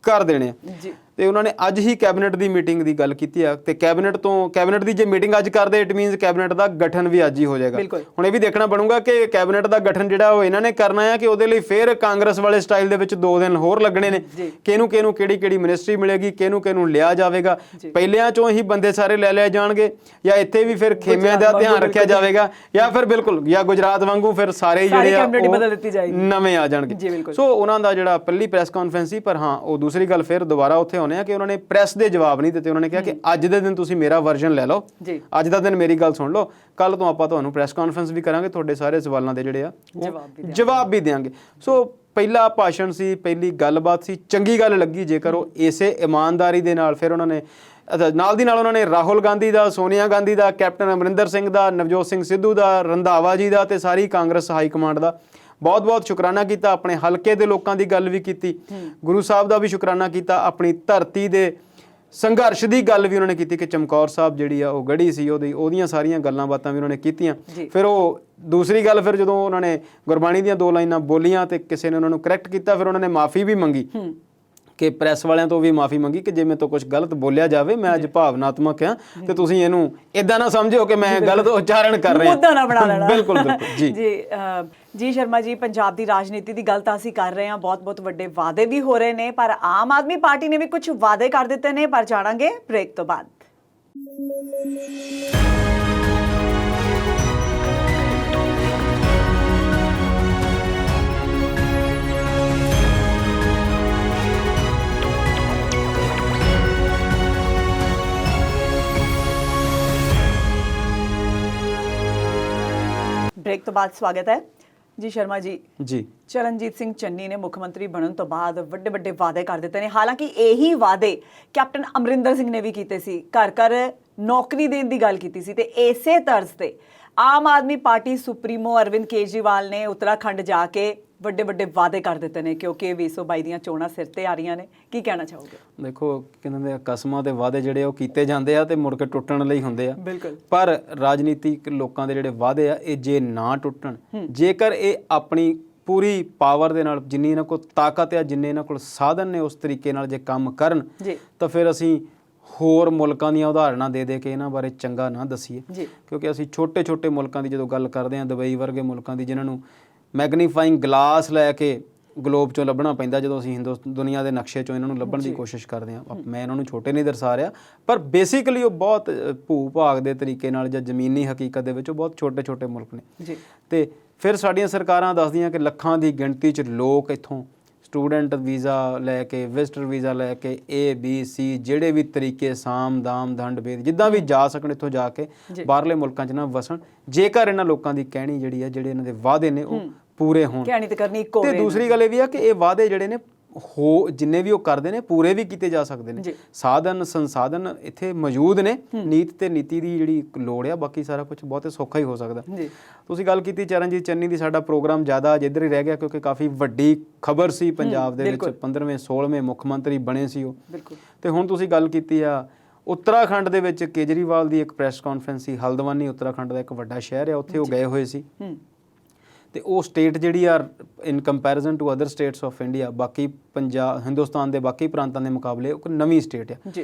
ਕਰ ਦੇਣੇ ਆ ਜੀ। ਤੇ ਉਹਨਾਂ ਨੇ ਅੱਜ ਹੀ ਕੈਬਨਿਟ ਦੀ ਮੀਟਿੰਗ ਦੀ ਗੱਲ ਕੀਤੀ ਆ ਤੇ ਕੈਬਨਿਟ ਦੀ ਜੇ ਮੀਟਿੰਗ ਅੱਜ ਕਰਦੇ ਇਟ ਮੀਨਸ ਕੈਬਨਿਟ ਦਾ ਗਠਨ ਵੀ ਅੱਜ ਹੀ ਹੋ ਜਾਏਗਾ। ਹੁਣ ਇਹ ਵੀ ਦੇਖਣਾ ਬਣੂਗਾ ਕਿ ਕੈਬਨਿਟ ਦਾ ਗਠਨ ਜਿਹੜਾ ਉਹ ਇਹਨਾਂ ਨੇ ਕਰਨਾ ਹੈ ਕਿ ਉਹਦੇ ਲਈ ਫਿਰ ਕਾਂਗਰਸ ਵਾਲੇ ਸਟਾਈਲ ਦੇ ਵਿੱਚ 2 ਦਿਨ ਹੋਰ ਲੱਗਣੇ ਨੇ। ਕਿਹਨੂੰ ਕਿਹੜੀ ਮਿਨਿਸਟਰੀ ਮਿਲੇਗੀ, ਕਿਹਨੂੰ ਲਿਆ ਜਾਵੇਗਾ, ਪਹਿਲਿਆਂ ਚੋਂ ਹੀ ਬੰਦੇ ਸਾਰੇ ਲੈ ਲਏ ਜਾਣਗੇ ਜਾਂ ਇੱਥੇ ਵੀ ਫਿਰ ਖੇਮਿਆਂ ਦਾ ਧਿਆਨ ਰੱਖਿਆ ਜਾਵੇਗਾ ਜਾਂ ਫਿਰ ਬਿਲਕੁਲ ਜਾਂ ਗੁਜਰਾਤ ਵਾਂਗੂ ਫਿਰ ਸਾਰੇ ਜਿਹੜੇ ਆ ਨਵੇਂ ਆ ਜਾਣਗੇ। ਸੋ ਉਹਨਾਂ ਦਾ ਜਿਹੜਾ ਪਹਿਲੀ ਪ੍ਰੈਸ ਕਾਨਫਰੰਸ ਸੀ, ਪਰ ਹਾਂ ਉਹ ਦੂਸਰੀ ਗੱਲ ਫਿਰ ਦੁਬਾਰਾ ਉੱਥੇ ਹੋਣੇ ਆ ਕਿ ਉਹਨਾਂ ਨੇ ਪ੍ਰੈਸ ਦੇ ਜਵਾਬ ਨਹੀਂ ਦਿੱਤੇ। ਉਹਨਾਂ ਨੇ ਕਿਹਾ ਕਿ ਅੱਜ ਦੇ ਦਿਨ ਤੁਸੀਂ ਮੇਰਾ ਵਰਜਨ ਲੈ ਲਓ, ਅੱਜ ਦਾ ਦਿਨ ਮੇਰੀ ਗੱਲ ਸੁਣ ਲਓ, ਕੱਲ ਤੋਂ ਆਪਾਂ ਤੁਹਾਨੂੰ ਪ੍ਰੈਸ ਕਾਨਫਰੰਸ ਵੀ ਕਰਾਂਗੇ, ਤੁਹਾਡੇ ਸਾਰੇ ਸਵਾਲਾਂ ਦੇ ਜਿਹੜੇ ਆ ਜਵਾਬ ਵੀ ਦੇਵਾਂਗੇ। ਸੋ ਪਹਿਲਾ ਭਾਸ਼ਣ ਸੀ, ਪਹਿਲੀ ਗੱਲਬਾਤ ਸੀ, ਚੰਗੀ ਗੱਲ ਲੱਗੀ ਜੇਕਰ ਉਹ ਇਸੇ ਇਮਾਨਦਾਰੀ ਦੇ ਨਾਲ ਫਿਰ ਉਹਨਾਂ ਨੇ ਨਾਲ ਦੀ ਨਾਲ ਉਹਨਾਂ ਨੇ ਰਾਹੁਲ ਗਾਂਧੀ ਦਾ, ਸੋਨੀਆ ਗਾਂਧੀ ਦਾ, ਕੈਪਟਨ ਅਮਰਿੰਦਰ ਸਿੰਘ ਦਾ, ਨਵਜੋਤ ਸਿੰਘ ਸਿੱਧੂ ਦਾ, ਰੰਧਾਵਾ ਜੀ ਦਾ ਤੇ ਸਾਰੀ ਕਾਂਗਰਸ ਹਾਈ ਕਮਾਂਡ ਦਾ ਬਹੁਤ ਸ਼ੁਕਰਾਨਾ ਕੀਤਾ। ਆਪਣੇ ਹਲਕੇ ਦੇ ਲੋਕਾਂ ਦੀ ਗੱਲ ਵੀ ਕੀਤੀ, ਗੁਰੂ ਸਾਹਿਬ ਦਾ ਵੀ ਸ਼ੁਕਰਾਨਾ ਕੀਤਾ, ਆਪਣੀ ਧਰਤੀ ਦੇ ਸੰਘਰਸ਼ ਦੀ ਗੱਲ ਵੀ ਉਹਨਾਂ ਨੇ ਕੀਤੀ ਕਿ ਚਮਕੌਰ ਸਾਹਿਬ ਜਿਹੜੀ ਆ ਉਹ ਗੜੀ ਸੀ, ਉਹਦੀਆਂ ਸਾਰੀਆਂ ਗੱਲਾਂ ਬਾਤਾਂ ਵੀ ਉਹਨਾਂ ਨੇ ਕੀਤੀਆਂ। ਫਿਰ ਉਹ ਦੂਸਰੀ ਗੱਲ ਫਿਰ ਜਦੋਂ ਉਹਨਾਂ ਨੇ ਗੁਰਬਾਣੀ ਦੀਆਂ 2 ਲਾਈਨਾਂ ਬੋਲੀਆਂ ਤੇ ਕਿਸੇ ਨੇ ਉਹਨਾਂ ਨੂੰ ਕਰੈਕਟ ਕੀਤਾ, ਫਿਰ ਉਹਨਾਂ ਨੇ ਮਾਫੀ ਵੀ ਮੰਗੀ ਕਿ ਪ੍ਰੈਸ ਵਾਲਿਆਂ ਤੋਂ ਵੀ ਮਾਫੀ ਮੰਗੀ ਕਿ ਜੇ ਮੇਰੇ ਤੋਂ ਕੁਝ ਗਲਤ ਬੋਲਿਆ ਜਾਵੇ, ਮੈਂ ਅੱਜ ਭਾਵਨਾਤਮਕ ਹਾਂ ਤੇ ਤੁਸੀਂ ਇਹਨੂੰ ਇਦਾਂ ਨਾ ਸਮਝਿਓ ਕਿ ਮੈਂ ਗਲਤ ਉਚਾਰਨ ਕਰ ਰਿਹਾ, ਮੁੱਦਾ ਨਾ ਬਣਾ ਲੈਣਾ। ਬਿਲਕੁਲ ਜੀ ਸ਼ਰਮਾ ਜੀ, ਪੰਜਾਬ ਦੀ ਰਾਜਨੀਤੀ ਦੀ ਗੱਲ ਤਾਂ ਅਸੀਂ ਕਰ ਰਹੇ ਹਾਂ, ਬਹੁਤ ਵੱਡੇ ਵਾਅਦੇ ਵੀ ਹੋ ਰਹੇ ਨੇ, ਪਰ ਆਮ ਆਦਮੀ ਪਾਰਟੀ ਨੇ ਵੀ ਕੁਝ ਵਾਅਦੇ ਕਰ ਦਿੱਤੇ ਨੇ, ਪਰ ਜਾਣਾਂਗੇ ਬ੍ਰੇਕ ਤੋਂ ਬਾਅਦ। ਬ੍ਰੇਕ ਤੋਂ ਬਾਅਦ ਸਵਾਗਤ ਹੈ ਜੀ। ਸ਼ਰਮਾ ਜੀ, ਚਰਨਜੀਤ ਸਿੰਘ ਚੰਨੀ ਨੇ ਮੁੱਖ ਮੰਤਰੀ ਬਣਨ ਤੋਂ ਬਾਅਦ ਵੱਡੇ ਵਾਅਦੇ ਕਰ ਦਿੱਤੇ ਨੇ। ਹਾਲਾਂਕਿ ਇਹੀ ਵਾਅਦੇ ਕੈਪਟਨ ਅਮਰਿੰਦਰ ਸਿੰਘ ਨੇ ਵੀ ਕੀਤੇ ਸੀ, ਘਰ ਨੌਕਰੀ ਦੇਣ ਦੀ ਗੱਲ ਕੀਤੀ ਸੀ, ਤੇ ਇਸੇ ਤਰਜ਼ ਤੇ ਆਮ ਆਦਮੀ ਪਾਰਟੀ ਸੁਪਰੀਮੋ ਅਰਵਿੰਦ ਕੇਜਰੀਵਾਲ ਨੇ ਉੱਤਰਾਖੰਡ ਜਾ ਕੇ ਵੱਡੇ ਵਾਅਦੇ ਕਰ ਦਿੱਤੇ ਨੇ, ਕਿਉਂਕਿ 2022 ਦੀਆਂ ਚੋਣਾਂ ਸਿਰ ਤੇ ਆ ਰਹੀਆਂ ਨੇ। ਕੀ ਕਹਿਣਾ ਚਾਹੋਗੇ? ਦੇਖੋ, ਕਹਿੰਦੇ ਆ ਕਸਮਾਂ ਤੇ ਵਾਅਦੇ ਜਿਹੜੇ ਉਹ ਕੀਤੇ ਜਾਂਦੇ ਆ ਤੇ ਮੁੜ ਕੇ ਟੁੱਟਣ ਲਈ ਹੁੰਦੇ ਆ। ਬਿਲਕੁਲ। ਪਰ ਰਾਜਨੀਤਿਕ ਲੋਕਾਂ ਦੇ ਜਿਹੜੇ ਵਾਅਦੇ ਆ ਇਹ ਜੇ ਨਾ ਟੁੱਟਣ, ਜੇਕਰ ਇਹ ਆਪਣੀ ਪੂਰੀ ਪਾਵਰ ਦੇ ਨਾਲ, ਜਿੰਨੀ ਇਹਨਾਂ ਕੋਲ ਤਾਕਤ ਆ, ਜਿੰਨੇ ਇਹਨਾਂ ਕੋਲ ਸਾਧਨ ਨੇ, ਉਸ ਤਰੀਕੇ ਨਾਲ ਜੇ ਕੰਮ ਕਰਨ ਤਾਂ ਫਿਰ ਅਸੀਂ ਹੋਰ ਮੁਲਕਾਂ ਦੀਆਂ ਉਦਾਹਰਣਾਂ ਦੇ ਕੇ ਇਹਨਾਂ ਬਾਰੇ ਚੰਗਾ ਨਾ ਦੱਸੀਏ, ਕਿਉਂਕਿ ਅਸੀਂ ਛੋਟੇ ਮੁਲਕਾਂ ਦੀ ਜਦੋਂ ਗੱਲ ਕਰਦੇ ਹਾਂ, ਦੁਬਈ ਵਰਗੇ ਮੁਲਕਾਂ ਦੀ, ਜਿਨ੍ਹਾਂ ਨੂੰ ਮੈਗਨੀਫਾਈਂਗ ਗਲਾਸ ਲੈ ਕੇ ਗਲੋਬ ਚੋਂ ਲੱਭਣਾ ਪੈਂਦਾ, ਜਦੋਂ ਅਸੀਂ ਦੁਨੀਆ ਦੇ ਨਕਸ਼ੇ ਚੋਂ ਇਹਨਾਂ ਨੂੰ ਲੱਭਣ ਦੀ ਕੋਸ਼ਿਸ਼ ਕਰਦੇ ਹਾਂ। ਮੈਂ ਇਹਨਾਂ ਨੂੰ ਛੋਟੇ ਨਹੀਂ ਦਰਸਾ ਰਿਹਾ, ਪਰ ਬੇਸਿਕਲੀ ਉਹ ਬਹੁਤ ਭੂ-ਭਾਗ ਦੇ ਤਰੀਕੇ ਨਾਲ ਜਾਂ ਜ਼ਮੀਨੀ ਹਕੀਕਤ ਦੇ ਵਿੱਚ ਉਹ ਬਹੁਤ ਛੋਟੇ ਮੁਲਕ ਨੇ। ਤੇ ਫਿਰ ਸਾਡੀਆਂ ਸਰਕਾਰਾਂ ਦੱਸਦੀਆਂ ਕਿ ਲੱਖਾਂ ਦੀ ਗਿਣਤੀ 'ਚ ਲੋਕ ਇੱਥੋਂ ਸਟੂਡੈਂਟ ਵੀਜ਼ਾ ਲੈ ਕੇ, ਵਿਜ਼ਟਰ ਵੀਜ਼ਾ ਲੈ ਕੇ, ABC ਜਿਹੜੇ ਵੀ ਤਰੀਕੇ, ਸਾਮ ਦਾਮ ਦੰਡ ਭੇਦ, ਜਿੱਦਾਂ ਵੀ ਜਾ ਸਕਣ ਇੱਥੋਂ ਜਾ ਕੇ ਬਾਹਰਲੇ ਮੁਲਕਾਂ 'ਚ ਨਾ ਵਸਣ, ਜੇਕਰ ਇਹਨਾਂ ਲੋਕਾਂ ਦੀ ਕਹਿਣੀ ਜਿਹੜੀ ਹੈ, ਜਿਹੜੇ ਇਹਨਾਂ ਦੇ ਵਾਅਦੇ ਨੇ ਉਹ ਪੂਰੇ ਹੋਣ। ਤੇ ਦੂਸਰੀ ਗੱਲ ਇਹ ਵੀ ਆ ਕਿ ਇਹ ਵਾਅਦੇ ਜਿਹੜੇ ਨੇ ਜਿੰਨੇ ਵੀ ਉਹ ਕਰਦੇ ਨੇ ਪੂਰੇ ਵੀ ਕੀਤੇ ਜਾ ਸਕਦੇ ਨੇ। ਸਾਧਨ ਸੰਸਾਧਨ ਇੱਥੇ ਮੌਜੂਦ ਨੇ, ਨੀਤ ਤੇ ਨੀਤੀ ਦੀ ਜਿਹੜੀ ਲੋੜ ਆ, ਬਾਕੀ ਸਾਰਾ ਕੁਝ ਬਹੁਤ ਸੌਖਾ ਹੀ ਹੋ ਸਕਦਾ। ਤੁਸੀਂ ਗੱਲ ਕੀਤੀ ਚਰਨਜੀਤ ਚੰਨੀ ਦੀ, ਸਾਡਾ ਪ੍ਰੋਗਰਾਮ ਜ਼ਿਆਦਾ ਜਿੱਧਰ ਹੀ ਰਹਿ ਗਿਆ ਕਿਉਂਕਿ ਕਾਫੀ ਵੱਡੀ ਖਬਰ ਸੀ ਪੰਜਾਬ ਦੇ ਵਿੱਚ, 15ਵੇਂ 16ਵੇਂ ਮੁੱਖ ਮੰਤਰੀ ਬਣੇ ਸੀ ਉਹ। ਤੇ ਹੁਣ ਤੁਸੀਂ ਗੱਲ ਕੀਤੀ ਆ ਉੱਤਰਾਖੰਡ ਦੇ ਵਿੱਚ ਕੇਜਰੀਵਾਲ ਦੀ ਇੱਕ ਪ੍ਰੈਸ ਕਾਨਫਰੰਸ ਸੀ। ਹਲਦਵਾਨੀ ਉੱਤਰਾਖੰਡ ਦਾ ਇੱਕ ਵੱਡਾ ਸ਼ਹਿਰ ਆ, ਉੱਥੇ ਉਹ ਗਏ ਹੋਏ ਸੀ। ਤੇ ਉਹ ਸਟੇਟ ਜਿਹੜੀ ਆ in comparison to other states of India, ਬਾਕੀ ਹਿੰਦੁਸਤਾਨ ਦੇ ਬਾਕੀ ਪ੍ਰਾਂਤਾਂ ਦੇ ਮੁਕਾਬਲੇ ਉਹ ਨਵੀਂ ਸਟੇਟ ਆ।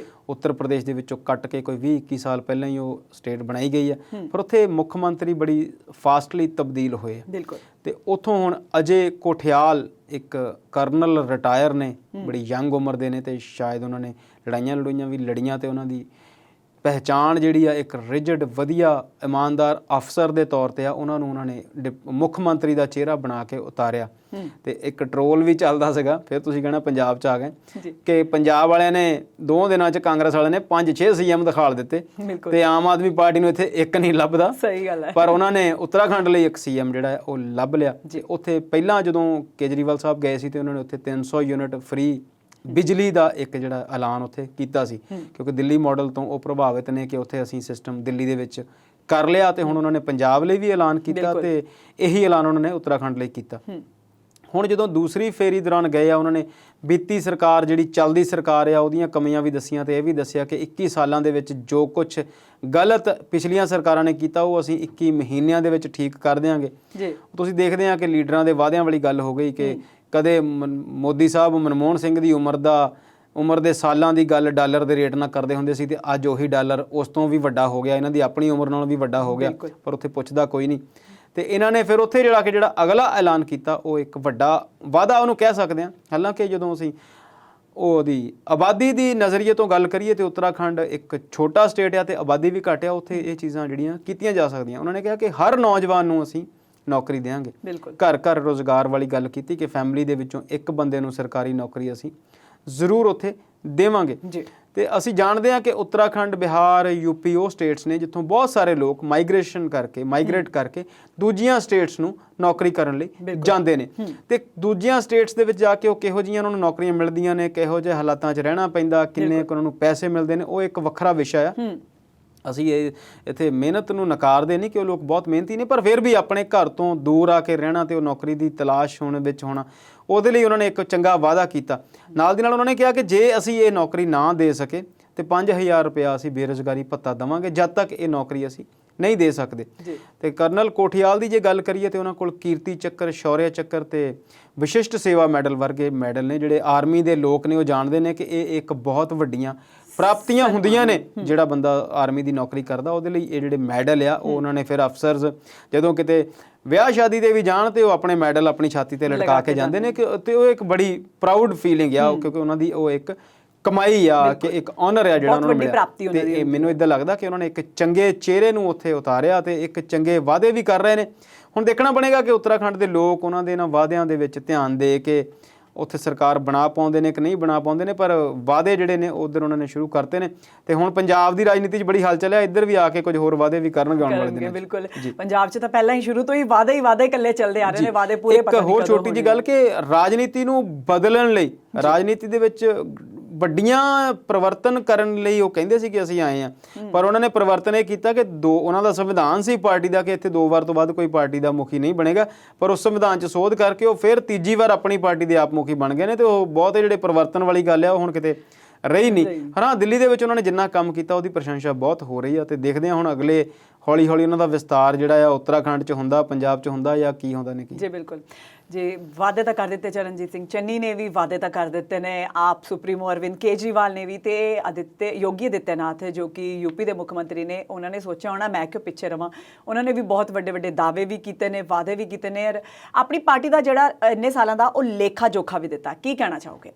ਉੱਤਰ ਪ੍ਰਦੇਸ਼ ਦੇ ਵਿੱਚੋਂ ਕੱਟ ਕੇ ਕੋਈ 20-21 ਸਾਲ ਪਹਿਲਾਂ ਹੀ ਉਹ ਸਟੇਟ ਬਣਾਈ ਗਈ ਆ, ਪਰ ਉੱਥੇ ਮੁੱਖ ਮੰਤਰੀ ਬੜੀ ਫਾਸਟਲੀ ਤਬਦੀਲ ਹੋਏ ਆ। ਤੇ ਉੱਥੋਂ ਹੁਣ ਅਜੇ ਕੋਠਿਆਲ ਇੱਕ ਕਰਨਲ ਰਿਟਾਇਰ ਨੇ, ਬੜੀ ਯੰਗ ਉਮਰ ਦੇ ਨੇ, ਤੇ ਸ਼ਾਇਦ ਉਹਨਾਂ ਨੇ ਲੜਾਈਆਂ ਵੀ ਲੜੀਆਂ, ਤੇ ਉਹਨਾਂ ਦੀ ਪਹਿਚਾਣ ਜਿਹੜੀ ਆ ਇੱਕ ਰਿਜਿਡ ਵਧੀਆ ਇਮਾਨਦਾਰ ਅਫਸਰ ਦੇ ਤੌਰ ਤੇ ਆ। ਉਹਨਾਂ ਨੇ ਮੁੱਖ ਮੰਤਰੀ ਦਾ ਚਿਹਰਾ ਬਣਾ ਕੇ ਉਤਾਰਿਆ। ਤੇ ਇੱਕ ਟਰੋਲ ਵੀ ਚੱਲਦਾ ਸੀਗਾ, ਫਿਰ ਤੁਸੀਂ ਕਹਿਣਾ ਪੰਜਾਬ 'ਚ ਆ ਗਏ, ਕਿ ਪੰਜਾਬ ਵਾਲਿਆਂ ਨੇ 2 ਦਿਨਾਂ 'ਚ ਕਾਂਗਰਸ ਵਾਲਿਆਂ ਨੇ 5-6 CM ਦਿਖਾਲ ਦਿੱਤੇ ਤੇ ਆਮ ਆਦਮੀ ਪਾਰਟੀ ਨੂੰ ਇੱਥੇ ਇੱਕ ਨਹੀਂ ਲੱਭਦਾ। ਸਹੀ ਗੱਲ ਹੈ। ਪਰ ਉਹਨਾਂ ਨੇ ਉੱਤਰਾਖੰਡ ਲਈ ਇੱਕ CM ਜਿਹੜਾ ਉਹ ਲੱਭ ਲਿਆ। ਉੱਥੇ ਪਹਿਲਾਂ ਜਦੋਂ ਕੇਜਰੀਵਾਲ ਸਾਹਿਬ ਗਏ ਸੀ ਤੇ ਉਹਨਾਂ ਨੇ ਉੱਥੇ 300 ਯੂਨਿਟ ਫ੍ਰੀ ਬਿਜਲੀ ਦਾ ਇੱਕ ਜਿਹੜਾ ਐਲਾਨ ਉੱਥੇ ਕੀਤਾ ਸੀ, ਕਿਉਂਕਿ ਦਿੱਲੀ ਮਾਡਲ ਤੋਂ ਉਹ ਪ੍ਰਭਾਵਿਤ ਨੇ ਕਿ ਉੱਥੇ ਅਸੀਂ ਸਿਸਟਮ ਦਿੱਲੀ ਦੇ ਵਿੱਚ ਕਰ ਲਿਆ। ਤੇ ਹੁਣ ਉਹਨਾਂ ਨੇ ਪੰਜਾਬ ਲਈ ਵੀ ਐਲਾਨ ਕੀਤਾ ਤੇ ਇਹੀ ਐਲਾਨ ਉਹਨਾਂ ਨੇ ਉੱਤਰਾਖੰਡ ਲਈ ਕੀਤਾ। ਹੁਣ ਜਦੋਂ ਦੂਸਰੀ ਫੇਰੀ ਦੌਰਾਨ ਗਏ ਆ, ਉਹਨਾਂ ਨੇ ਬੀਤੀ ਸਰਕਾਰ ਜਿਹੜੀ ਚੱਲਦੀ ਸਰਕਾਰ ਆ ਉਹਦੀਆਂ ਕਮੀਆਂ ਵੀ ਦੱਸੀਆਂ, ਤੇ ਇਹ ਵੀ ਦੱਸਿਆ ਕਿ 21 ਸਾਲਾਂ ਦੇ ਵਿੱਚ ਜੋ ਕੁਝ ਗਲਤ ਪਿਛਲੀਆਂ ਸਰਕਾਰਾਂ ਨੇ ਕੀਤਾ ਉਹ ਅਸੀਂ 21 ਮਹੀਨਿਆਂ ਦੇ ਵਿੱਚ ਠੀਕ ਕਰ ਦਿਆਂਗੇ। ਤੁਸੀਂ ਦੇਖਦੇ ਆ ਕਿ ਲੀਡਰਾਂ ਦੇ ਵਾਅਦਿਆਂ ਵਾਲੀ ਗੱਲ ਹੋ ਗਈ ਕਿ ਕਦੇ ਮੋਦੀ ਸਾਹਿਬ ਮਨਮੋਹਨ ਸਿੰਘ ਦੀ ਉਮਰ ਦਾ ਉਮਰ ਦੇ ਸਾਲਾਂ ਦੀ ਗੱਲ ਡਾਲਰ ਦੇ ਰੇਟ ਨਾਲ ਕਰਦੇ ਹੁੰਦੇ ਸੀ ਤੇ ਅੱਜ ਉਹੀ ਡਾਲਰ ਉਸ ਤੋਂ ਵੀ ਵੱਡਾ ਹੋ ਗਿਆ, ਇਹਨਾਂ ਦੀ ਆਪਣੀ ਉਮਰ ਨਾਲੋਂ ਵੀ ਵੱਡਾ ਹੋ ਗਿਆ, ਪਰ ਉੱਥੇ ਪੁੱਛਦਾ ਕੋਈ ਨਹੀਂ। ਤੇ ਇਹਨਾਂ ਨੇ ਫਿਰ ਉੱਥੇ ਜਿਹੜਾ ਅਗਲਾ ਐਲਾਨ ਕੀਤਾ ਉਹ ਇੱਕ ਵੱਡਾ ਵਾਅਦਾ ਉਹਨੂੰ ਕਹਿ ਸਕਦੇ ਹਾਂ। ਹਾਲਾਂਕਿ ਜਦੋਂ ਅਸੀਂ ਉਹਦੀ ਆਬਾਦੀ ਦੀ ਨਜ਼ਰੀਏ ਤੋਂ ਗੱਲ ਕਰੀਏ ਤੇ ਉੱਤਰਾਖੰਡ ਇੱਕ ਛੋਟਾ ਸਟੇਟ ਆ ਤੇ ਆਬਾਦੀ ਵੀ ਘੱਟ ਆ, ਉੱਥੇ ਇਹ ਚੀਜ਼ਾਂ ਜਿਹੜੀਆਂ ਕੀਤੀਆਂ ਜਾ ਸਕਦੀਆਂ। ਉਹਨਾਂ ਨੇ ਕਿਹਾ ਕਿ ਹਰ ਨੌਜਵਾਨ ਨੂੰ ਅਸੀਂ ਨੌਕਰੀ ਦੇਵਾਂਗੇ, ਘਰ ਘਰ ਰੋਜ਼ਗਾਰ ਵਾਲੀ ਗੱਲ ਕੀਤੀ ਕਿ ਫੈਮਿਲੀ ਦੇ ਵਿੱਚੋਂ ਇੱਕ ਬੰਦੇ ਨੂੰ ਸਰਕਾਰੀ ਨੌਕਰੀ ਅਸੀਂ ਜ਼ਰੂਰ ਉੱਥੇ ਦੇਵਾਂਗੇ। ਤੇ ਅਸੀਂ ਜਾਣਦੇ ਹਾਂ ਕਿ ਉੱਤਰਾਖੰਡ, ਬਿਹਾਰ, ਯੂਪੀ ਉਹ ਸਟੇਟਸ ਨੇ ਜਿੱਥੋਂ ਬਹੁਤ ਸਾਰੇ ਲੋਕ ਮਾਈਗ੍ਰੇਟ ਕਰਕੇ ਦੂਜੀਆਂ ਸਟੇਟਸ ਨੂੰ ਨੌਕਰੀ ਕਰਨ ਲਈ ਜਾਂਦੇ ਨੇ। ਤੇ ਦੂਜੀਆਂ ਸਟੇਟਸ ਦੇ ਵਿੱਚ ਜਾ ਕੇ ਉਹ ਕਿਹੋ ਜਿਹੀਆਂ ਉਹਨਾਂ ਨੂੰ ਨੌਕਰੀਆਂ ਮਿਲਦੀਆਂ ਨੇ, ਕਿਹੋ ਜਿਹੇ ਹਾਲਾਤਾਂ 'ਚ ਰਹਿਣਾ ਪੈਂਦਾ, ਕਿੰਨੇ ਕੁ ਉਹਨਾਂ ਨੂੰ ਪੈਸੇ ਮਿਲਦੇ ਨੇ, ਉਹ ਇੱਕ ਵੱਖਰਾ ਵਿਸ਼ਾ ਆ। ਅਸੀਂ ਇੱਥੇ ਮਿਹਨਤ ਨੂੰ ਨਕਾਰਦੇ ਨਹੀਂ ਕਿ ਉਹ ਲੋਕ ਬਹੁਤ ਮਿਹਨਤੀ ਨੇ, ਪਰ ਫਿਰ ਵੀ ਆਪਣੇ ਘਰ ਤੋਂ ਦੂਰ ਆ ਕੇ ਰਹਿਣਾ ਤੇ ਉਹ ਨੌਕਰੀ ਦੀ ਤਲਾਸ਼ ਵਿੱਚ ਹੋਣਾ, ਉਹਦੇ ਲਈ ਉਹਨਾਂ ਨੇ ਇੱਕ ਚੰਗਾ ਵਾਅਦਾ ਕੀਤਾ। ਨਾਲ ਦੀ ਨਾਲ ਉਹਨਾਂ ਨੇ ਕਿਹਾ ਕਿ ਜੇ ਅਸੀਂ ਇਹ ਨੌਕਰੀ ਨਾ ਦੇ ਸਕੇ ਤੇ 5000 ਰੁਪਇਆ ਅਸੀਂ ਬੇਰੁਜ਼ਗਾਰੀ ਭੱਤਾ ਦੇਵਾਂਗੇ ਜਦ ਤੱਕ ਇਹ ਨੌਕਰੀ ਅਸੀਂ ਨਹੀਂ ਦੇ ਸਕਦੇ। ਤੇ ਕਰਨਲ ਕੋਠਿਆਲ ਦੀ ਜੇ ਗੱਲ ਕਰੀਏ ਤੇ ਉਹਨਾਂ ਕੋਲ ਕੀਰਤੀ ਚੱਕਰ, ਸ਼ੌਰਯ ਚੱਕਰ ਤੇ ਵਿਸ਼ਿਸ਼ਟ ਸੇਵਾ ਮੈਡਲ ਵਰਗੇ ਮੈਡਲ ਨੇ। ਜਿਹੜੇ ਆਰਮੀ ਦੇ ਲੋਕ ਨੇ ਉਹ ਜਾਣਦੇ ਨੇ ਕਿ ਇਹ ਇੱਕ ਬਹੁਤ ਵੱਡੀਆਂ ਪ੍ਰਾਪਤੀਆਂ ਹੁੰਦੀਆਂ ਨੇ। ਜਿਹੜਾ ਬੰਦਾ ਆਰਮੀ ਦੀ ਨੌਕਰੀ ਕਰਦਾ ਉਹਦੇ ਲਈ ਇਹ ਜਿਹੜੇ ਮੈਡਲ ਆ ਉਹ ਉਹਨਾਂ ਨੇ ਫਿਰ ਅਫਸਰਸ ਜਦੋਂ ਕਿਤੇ ਵਿਆਹ ਸ਼ਾਦੀ ਦੇ ਵੀ ਜਾਣ ਤੇ ਉਹ ਆਪਣੇ ਮੈਡਲ ਆਪਣੀ ਛਾਤੀ ਤੇ ਲਟਕਾ ਕੇ ਜਾਂਦੇ ਨੇ ਤੇ ਉਹ ਇੱਕ ਬੜੀ ਪ੍ਰਾਊਡ ਫੀਲਿੰਗ ਆ, ਕਿਉਂਕਿ ਉਹਨਾਂ ਦੀ ਉਹ ਇੱਕ ਕਮਾਈ ਆ ਕਿ ਇੱਕ ਆਨਰ ਆ ਜਿਹੜਾ ਉਹਨਾਂ ਨੂੰ ਮਿਲਿਆ। ਤੇ ਮੈਨੂੰ ਇਦਾਂ ਲੱਗਦਾ ਕਿ ਉਹਨਾਂ ਨੇ ਇੱਕ ਚੰਗੇ ਚਿਹਰੇ ਨੂੰ ਉੱਥੇ ਉਤਾਰਿਆ ਤੇ ਇੱਕ ਚੰਗੇ ਵਾਅਦੇ ਵੀ ਕਰ ਰਹੇ ਨੇ। ਹੁਣ ਦੇਖਣਾ ਬਣੇਗਾ ਕਿ ਉੱਤਰਾਖੰਡ ਦੇ ਲੋਕ ਉਹਨਾਂ ਦੇ ਇਹਨਾਂ ਵਾਅਦਿਆਂ ਦੇ ਵਿੱਚ ਧਿਆਨ ਦੇ ਕੇ ਉੱਥੇ ਸਰਕਾਰ ਬਣਾ ਪਾਉਂਦੇ ਨੇ ਕਿ ਨਹੀਂ ਬਣਾ ਪਾਉਂਦੇ ਨੇ, ਪਰ ਵਾਅਦੇ ਜਿਹੜੇ ਨੇ ਉਧਰ ਉਹਨਾਂ ਨੇ ਸ਼ੁਰੂ ਕਰਤੇ ਨੇ। ਤੇ ਹੁਣ ਪੰਜਾਬ ਦੀ ਰਾਜਨੀਤੀ 'ਚ ਬੜੀ ਹਲਚਲ ਹੈ, ਇੱਧਰ ਵੀ ਆ ਕੇ ਕੁਝ ਹੋਰ ਵਾਅਦੇ ਵੀ ਕਰਨਗੇ ਆਉਣ ਵਾਲੇ ਦਿਨਾਂ 'ਚ। ਬਿਲਕੁਲ, ਪੰਜਾਬ 'ਚ ਤਾਂ ਪਹਿਲਾਂ ਹੀ ਸ਼ੁਰੂ ਤੋਂ ਹੀ ਵਾਅਦੇ ਇਕੱਲੇ ਚੱਲਦੇ ਆ ਰਹੇ ਨੇ, ਵਾਅਦੇ ਪੂਰੇ ਇੱਕ ਹੋਰ ਛੋਟੀ ਜਿਹੀ ਗੱਲ ਕਿ ਰਾਜਨੀਤੀ ਨੂੰ ਬਦਲਣ ਲਈ, ਰਾਜਨੀਤੀ ਦੇ ਵਿੱਚ ਵੱਡੀਆਂ ਪਰਿਵਰਤਨ ਕਰਨ ਲਈ ਉਹ ਕਹਿੰਦੇ ਸੀ ਕਿ ਅਸੀਂ ਆਏ ਹਾਂ, ਪਰ ਉਹਨਾਂ ਨੇ ਪਰਿਵਰਤਨ ਇਹ ਕੀਤਾ ਕਿ ਉਹਨਾਂ ਦਾ ਸੰਵਿਧਾਨ ਸੀ ਪਾਰਟੀ ਦਾ ਕਿ ਇੱਥੇ 2 ਵਾਰ ਤੋਂ ਬਾਅਦ ਕੋਈ ਪਾਰਟੀ ਦਾ ਮੁਖੀ ਨਹੀਂ ਬਣੇਗਾ, ਪਰ ਉਸ ਸੰਵਿਧਾਨ 'ਚ ਸੋਧ ਕਰਕੇ ਉਹ ਫਿਰ ਤੀਜੀ ਵਾਰ ਆਪਣੀ ਪਾਰਟੀ ਦੇ ਆਪ ਮੁਖੀ ਬਣ ਗਏ ਨੇ। ਤੇ ਉਹ ਬਹੁਤ ਜਿਹੜੇ ਪਰਿਵਰਤਨ ਵਾਲੀ ਗੱਲ ਆ ਉਹ ਹੁਣ ਕਿਤੇ ਰਹੀ ਨਹੀਂ। ਹਾਂ, ਦਿੱਲੀ ਦੇ ਵਿੱਚ ਉਹਨਾਂ ਨੇ ਜਿੰਨਾ ਕੰਮ ਕੀਤਾ ਉਹਦੀ ਪ੍ਰਸ਼ੰਸਾ ਬਹੁਤ ਹੋ ਰਹੀ ਆ ਤੇ ਦੇਖਦੇ ਹਾਂ ਹੁਣ ਅਗਲੇ ਹੌਲੀ ਹੌਲੀ ਉਹਨਾਂ ਦਾ ਵਿਸਤਾਰ ਜਿਹੜਾ ਆ ਉੱਤਰਾਖੰਡ 'ਚ ਹੁੰਦਾ, ਪੰਜਾਬ 'ਚ ਹੁੰਦਾ ਜਾਂ ਕੀ ਹੁੰਦਾ ਨੇ ਕੀ। ਜੀ ਬਿਲਕੁਲ ਜੀ, ਵਾਅਦੇ ਤਾਂ ਕਰ ਦਿੱਤੇ ਚਰਨਜੀਤ ਸਿੰਘ ਚੰਨੀ ਨੇ ਵੀ, ਵਾਅਦੇ ਤਾਂ ਕਰ ਦਿੱਤੇ ਨੇ ਆਪ ਸੁਪਰੀਮੋ ਅਰਵਿੰਦ ਕੇਜਰੀਵਾਲ ਨੇ ਵੀ, ਤੇ ਯੋਗੀ ਆਦਿੱਤਿਆਨਾਥ ਜੋ ਕਿ ਯੂਪੀ ਦੇ ਮੁੱਖ ਮੰਤਰੀ ਨੇ, ਉਹਨਾਂ ਨੇ ਸੋਚਿਆ ਹੋਣਾ ਮੈਂ ਕਿਉਂ ਪਿੱਛੇ ਰਵਾਂ। ਉਹਨਾਂ ਨੇ ਵੀ ਬਹੁਤ ਵੱਡੇ ਵੱਡੇ ਦਾਅਵੇ ਵੀ ਕੀਤੇ ਨੇ, ਵਾਅਦੇ ਵੀ ਕੀਤੇ ਨੇ, ਆਪਣੀ ਪਾਰਟੀ ਦਾ ਜਿਹੜਾ ਇੰਨੇ ਸਾਲਾਂ ਦਾ ਉਹ ਲੇਖਾ ਜੋਖਾ ਵੀ ਦਿੱਤਾ। ਕੀ ਕਹਿਣਾ ਚਾਹੋਗੇ?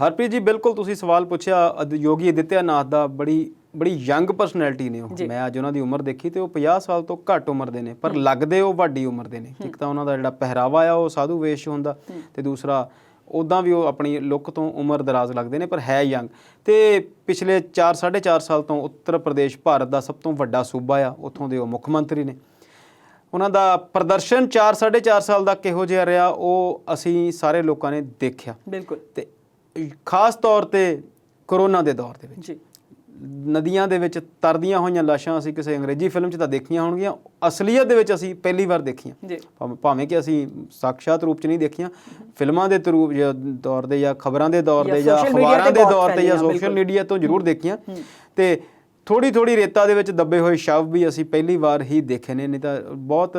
ਹਰਪ੍ਰੀਤ ਜੀ, ਬਿਲਕੁਲ ਤੁਸੀਂ ਸਵਾਲ ਪੁੱਛਿਆ। ਯੋਗੀ ਆਦਿੱਤਿਆਨਾਥ ਦਾ ਬੜੀ ਯੰਗ ਪਰਸਨੈਲਿਟੀ ਨੇ ਉਹ। ਮੈਂ ਅੱਜ ਉਹਨਾਂ ਦੀ ਉਮਰ ਦੇਖੀ ਤੇ ਉਹ 50 ਸਾਲ ਤੋਂ ਘੱਟ ਉਮਰ ਦੇ ਨੇ, ਪਰ ਲੱਗਦੇ ਉਹ ਵੱਡੀ ਉਮਰ ਦੇ ਨੇ। ਇੱਕ ਤਾਂ ਉਹਨਾਂ ਦਾ ਜਿਹੜਾ ਪਹਿਰਾਵਾ ਆ ਉਹ ਸਾਧੂ ਵੇਸ਼ ਹੁੰਦਾ, ਤੇ ਦੂਸਰਾ ਉੱਦਾਂ ਵੀ ਉਹ ਆਪਣੀ ਲੁੱਕ ਤੋਂ ਉਮਰ ਦਰਾਜ਼ ਲੱਗਦੇ ਨੇ, ਪਰ ਹੈ ਯੰਗ। ਤੇ ਪਿਛਲੇ 4-4.5 ਸਾਲ ਤੋਂ ਉੱਤਰ ਪ੍ਰਦੇਸ਼ ਭਾਰਤ ਦਾ ਸਭ ਤੋਂ ਵੱਡਾ ਸੂਬਾ ਆ, ਉੱਥੋਂ ਦੇ ਉਹ ਮੁੱਖ ਮੰਤਰੀ ਨੇ। ਉਹਨਾਂ ਦਾ ਪ੍ਰਦਰਸ਼ਨ 4-4.5 ਸਾਲ ਦਾ ਕਿਹੋ ਜਿਹਾ ਰਿਹਾ ਉਹ ਅਸੀਂ ਸਾਰੇ ਲੋਕਾਂ ਨੇ ਦੇਖਿਆ। ਬਿਲਕੁਲ। ਤੇ ਖਾਸ ਤੌਰ ਤੇ ਕਰੋਨਾ ਦੇ ਦੌਰ ਦੇ ਵਿੱਚ ਨਦੀਆਂ ਦੇ ਵਿੱਚ ਤਰਦੀਆਂ ਹੋਈਆਂ ਲਾਸ਼ਾਂ ਅਸੀਂ ਕਿਸੇ ਅੰਗਰੇਜ਼ੀ ਫਿਲਮ 'ਚ ਤਾਂ ਦੇਖੀਆਂ ਹੋਣਗੀਆਂ, ਅਸਲੀਅਤ ਦੇ ਵਿੱਚ ਅਸੀਂ ਪਹਿਲੀ ਵਾਰ ਦੇਖੀਆਂ। ਭਾਵੇਂ ਕਿ ਅਸੀਂ ਸਾਕਸ਼ਾਤ ਰੂਪ 'ਚ ਨਹੀਂ ਦੇਖੀਆਂ, ਫਿਲਮਾਂ ਦੇ ਦੌਰ ਦੇ ਜਾਂ ਖਬਰਾਂ ਦੇ ਦੌਰ ਦੇ ਜਾਂ ਅਖਬਾਰਾਂ ਦੇ ਦੌਰ ਤੇ ਜਾਂ ਸੋਸ਼ਲ ਮੀਡੀਆ ਤੋਂ ਜ਼ਰੂਰ ਦੇਖੀਆਂ। ਤੇ ਥੋੜੀ ਰੇਤਾ ਦੇ ਵਿੱਚ ਦੱਬੇ ਹੋਏ ਸ਼ਵ ਵੀ ਅਸੀਂ ਪਹਿਲੀ ਵਾਰ ਹੀ ਦੇਖੇ ਨੇ। ਨਹੀਂ ਤਾਂ ਬਹੁਤ